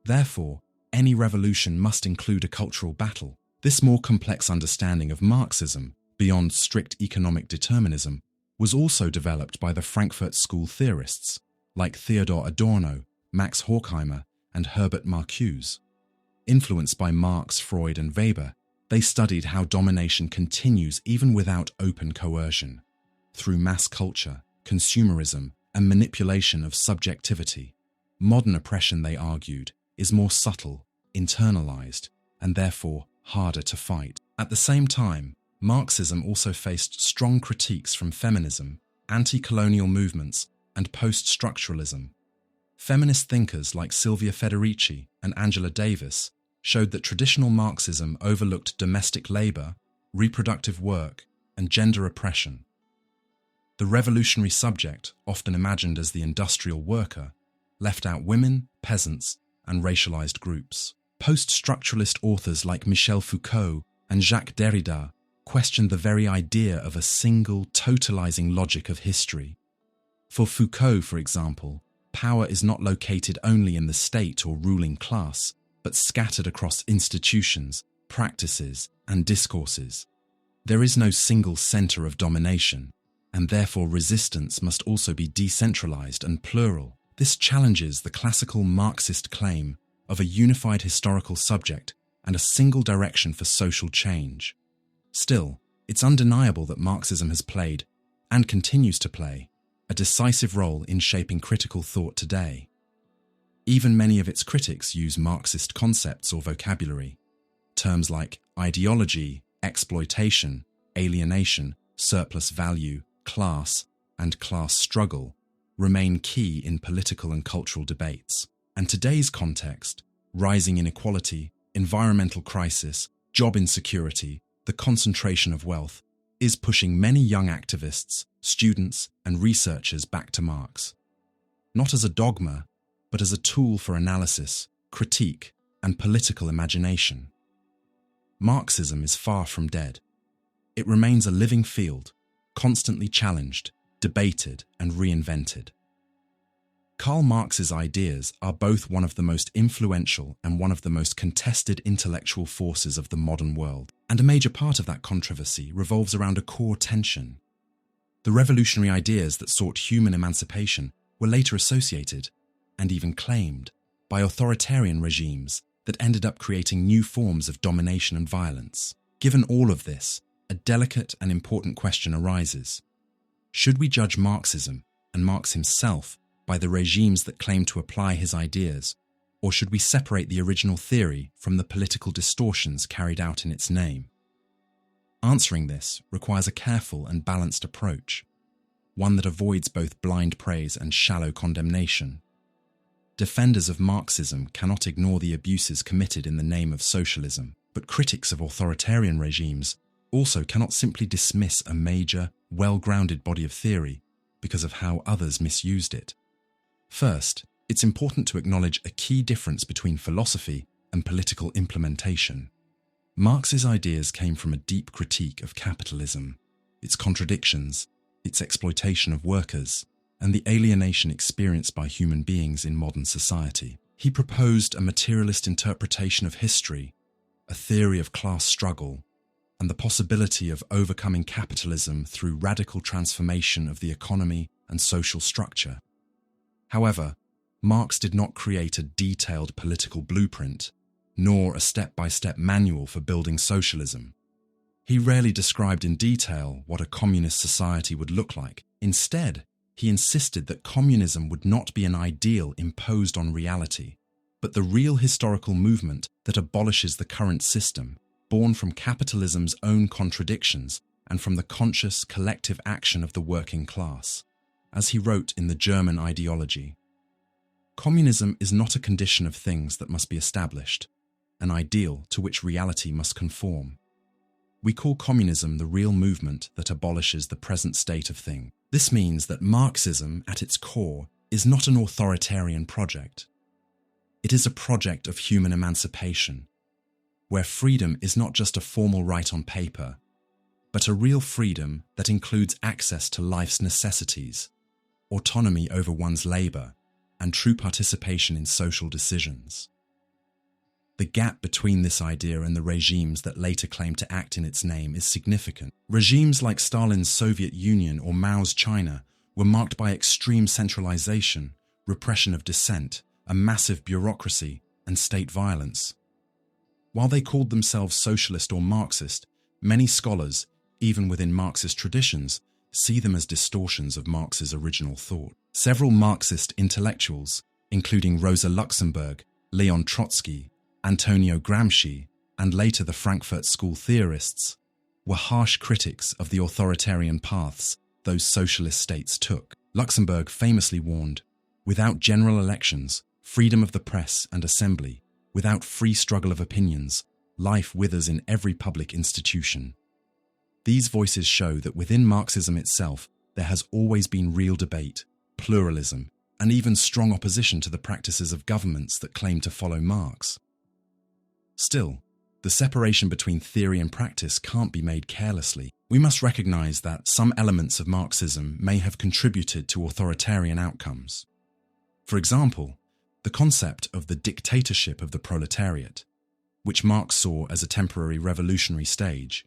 Therefore, any revolution must include a cultural battle. This more complex understanding of Marxism, beyond strict economic determinism, was also developed by the Frankfurt School theorists, like Theodor Adorno, Max Horkheimer, and Herbert Marcuse. Influenced by Marx, Freud, and Weber, they studied how domination continues even without open coercion, through mass culture, consumerism, and manipulation of subjectivity. Modern oppression, they argued, is more subtle, internalized, and therefore harder to fight. At the same time, Marxism also faced strong critiques from feminism, anti-colonial movements, and post-structuralism. Feminist thinkers like Sylvia Federici and Angela Davis showed that traditional Marxism overlooked domestic labor, reproductive work, and gender oppression. The revolutionary subject, often imagined as the industrial worker, left out women, peasants, and racialized groups. Post-structuralist authors like Michel Foucault and Jacques Derrida questioned the very idea of a single, totalizing logic of history. For Foucault, for example, power is not located only in the state or ruling class, but scattered across institutions, practices, and discourses. There is no single center of domination, and therefore resistance must also be decentralized and plural. This challenges the classical Marxist claim of a unified historical subject and a single direction for social change. Still, it's undeniable that Marxism has played, and continues to play, a decisive role in shaping critical thought today. Even many of its critics use Marxist concepts or vocabulary. Terms like ideology, exploitation, alienation, surplus value, class, and class struggle remain key in political and cultural debates. And today's context, rising inequality, environmental crisis, job insecurity, the concentration of wealth, is pushing many young activists, students, and researchers back to Marx. Not as a dogma, but as a tool for analysis, critique, and political imagination. Marxism is far from dead. It remains a living field, constantly challenged, debated, and reinvented. Karl Marx's ideas are both one of the most influential and one of the most contested intellectual forces of the modern world, and a major part of that controversy revolves around a core tension. The revolutionary ideas that sought human emancipation were later associated, and even claimed, by authoritarian regimes that ended up creating new forms of domination and violence. Given all of this, a delicate and important question arises. Should we judge Marxism, and Marx himself, by the regimes that claim to apply his ideas, or should we separate the original theory from the political distortions carried out in its name? Answering this requires a careful and balanced approach, one that avoids both blind praise and shallow condemnation. Defenders of Marxism cannot ignore the abuses committed in the name of socialism, but critics of authoritarian regimes also cannot simply dismiss a major, well-grounded body of theory because of how others misused it. First, it's important to acknowledge a key difference between philosophy and political implementation. Marx's ideas came from a deep critique of capitalism, its contradictions, its exploitation of workers, and the alienation experienced by human beings in modern society. He proposed a materialist interpretation of history, a theory of class struggle, and the possibility of overcoming capitalism through radical transformation of the economy and social structure. However, Marx did not create a detailed political blueprint, nor a step-by-step manual for building socialism. He rarely described in detail what a communist society would look like. Instead, he insisted that communism would not be an ideal imposed on reality, but the real historical movement that abolishes the current system, born from capitalism's own contradictions and from the conscious collective action of the working class. As he wrote in the German Ideology, "Communism is not a condition of things that must be established, an ideal to which reality must conform. We call communism the real movement that abolishes the present state of things." This means that Marxism, at its core, is not an authoritarian project. It is a project of human emancipation, where freedom is not just a formal right on paper, but a real freedom that includes access to life's necessities, autonomy over one's labour, and true participation in social decisions. The gap between this idea and the regimes that later claimed to act in its name is significant. Regimes like Stalin's Soviet Union or Mao's China were marked by extreme centralization, repression of dissent, a massive bureaucracy, and state violence. While they called themselves socialist or Marxist, many scholars, even within Marxist traditions, see them as distortions of Marx's original thought. Several Marxist intellectuals, including Rosa Luxemburg, Leon Trotsky, Antonio Gramsci, and later the Frankfurt School theorists, were harsh critics of the authoritarian paths those socialist states took. Luxemburg famously warned, "Without general elections, freedom of the press and assembly, without free struggle of opinions, life withers in every public institution." These voices show that within Marxism itself, there has always been real debate, pluralism, and even strong opposition to the practices of governments that claim to follow Marx. Still, the separation between theory and practice can't be made carelessly. We must recognize that some elements of Marxism may have contributed to authoritarian outcomes. For example, the concept of the dictatorship of the proletariat, which Marx saw as a temporary revolutionary stage,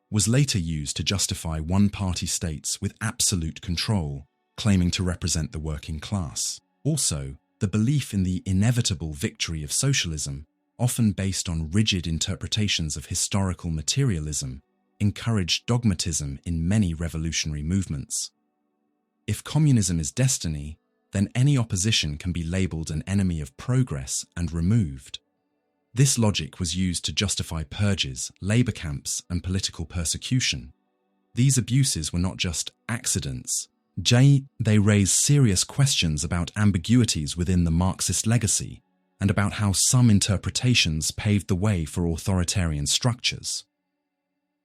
was later used to justify one-party states with absolute control, claiming to represent the working class. Also, the belief in the inevitable victory of socialism, often based on rigid interpretations of historical materialism, encouraged dogmatism in many revolutionary movements. If communism is destiny, then any opposition can be labelled an enemy of progress and removed. This logic was used to justify purges, labour camps, and political persecution. These abuses were not just accidents. They raise serious questions about ambiguities within the Marxist legacy, and about how some interpretations paved the way for authoritarian structures.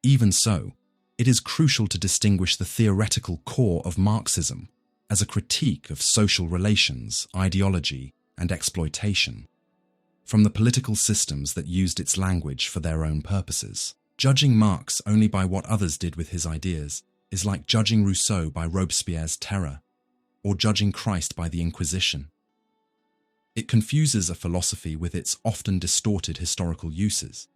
Even so, it is crucial to distinguish the theoretical core of Marxism as a critique of social relations, ideology, and exploitation, from the political systems that used its language for their own purposes. Judging Marx only by what others did with his ideas is like judging Rousseau by Robespierre's terror, or judging Christ by the Inquisition. It confuses a philosophy with its often distorted historical uses.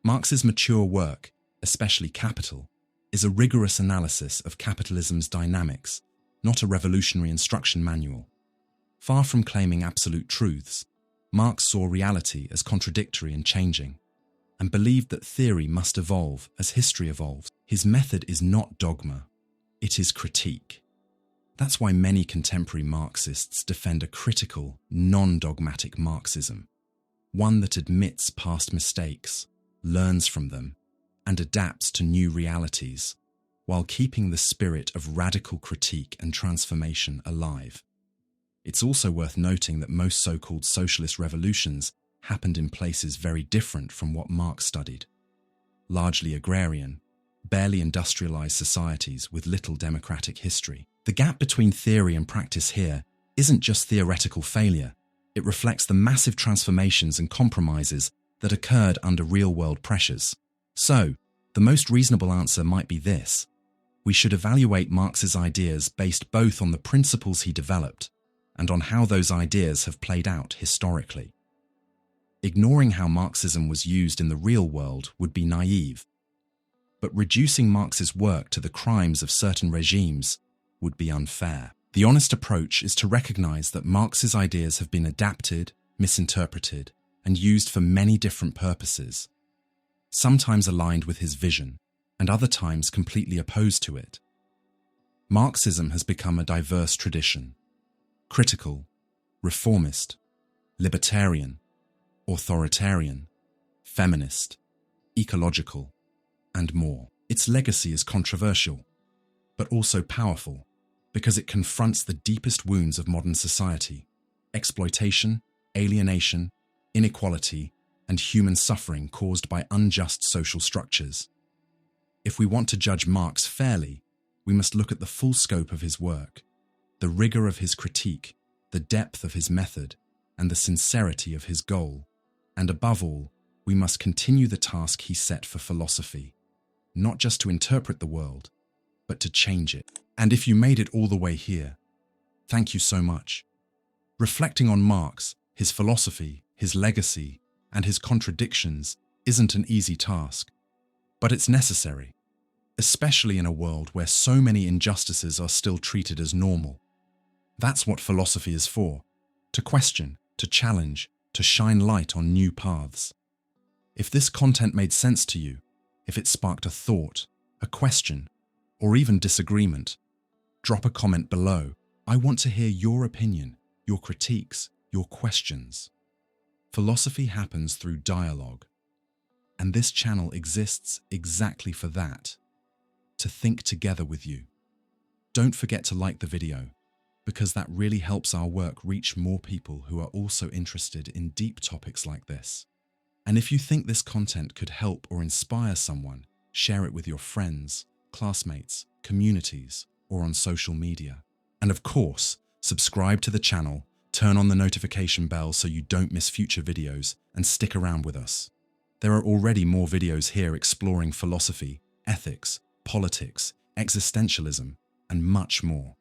Marx's mature work, especially Capital, is a rigorous analysis of capitalism's dynamics, not a revolutionary instruction manual. Far from claiming absolute truths, Marx saw reality as contradictory and changing, and believed that theory must evolve as history evolves. His method is not dogma, it is critique. That's why many contemporary Marxists defend a critical, non-dogmatic Marxism, one that admits past mistakes, learns from them, and adapts to new realities, while keeping the spirit of radical critique and transformation alive. It's also worth noting that most so-called socialist revolutions happened in places very different from what Marx studied. Largely agrarian, barely industrialized societies with little democratic history. The gap between theory and practice here isn't just theoretical failure, it reflects the massive transformations and compromises that occurred under real-world pressures. So, the most reasonable answer might be this: we should evaluate Marx's ideas based both on the principles he developed and on how those ideas have played out historically. Ignoring how Marxism was used in the real world would be naive, but reducing Marx's work to the crimes of certain regimes would be unfair. The honest approach is to recognize that Marx's ideas have been adapted, misinterpreted, and used for many different purposes, sometimes aligned with his vision, and other times completely opposed to it. Marxism has become a diverse tradition: critical, reformist, libertarian, authoritarian, feminist, ecological, and more. Its legacy is controversial, but also powerful, because it confronts the deepest wounds of modern society: exploitation, alienation, inequality, and human suffering caused by unjust social structures. If we want to judge Marx fairly, we must look at the full scope of his work, the rigor of his critique, the depth of his method, and the sincerity of his goal. And above all, we must continue the task he set for philosophy, not just to interpret the world, but to change it. And if you made it all the way here, thank you so much. Reflecting on Marx, his philosophy, his legacy, and his contradictions isn't an easy task, but it's necessary, especially in a world where so many injustices are still treated as normal. That's what philosophy is for: to question, to challenge, to shine light on new paths. If this content made sense to you, if it sparked a thought, a question, or even disagreement, drop a comment below. I want to hear your opinion, your critiques, your questions. Philosophy happens through dialogue, and this channel exists exactly for that: to think together with you. Don't forget to like the video, because that really helps our work reach more people who are also interested in deep topics like this. And if you think this content could help or inspire someone, share it with your friends, classmates, communities, or on social media. And of course, subscribe to the channel, turn on the notification bell so you don't miss future videos, and stick around with us. There are already more videos here exploring philosophy, ethics, politics, existentialism, and much more.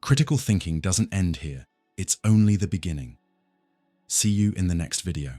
Critical thinking doesn't end here, it's only the beginning. See you in the next video.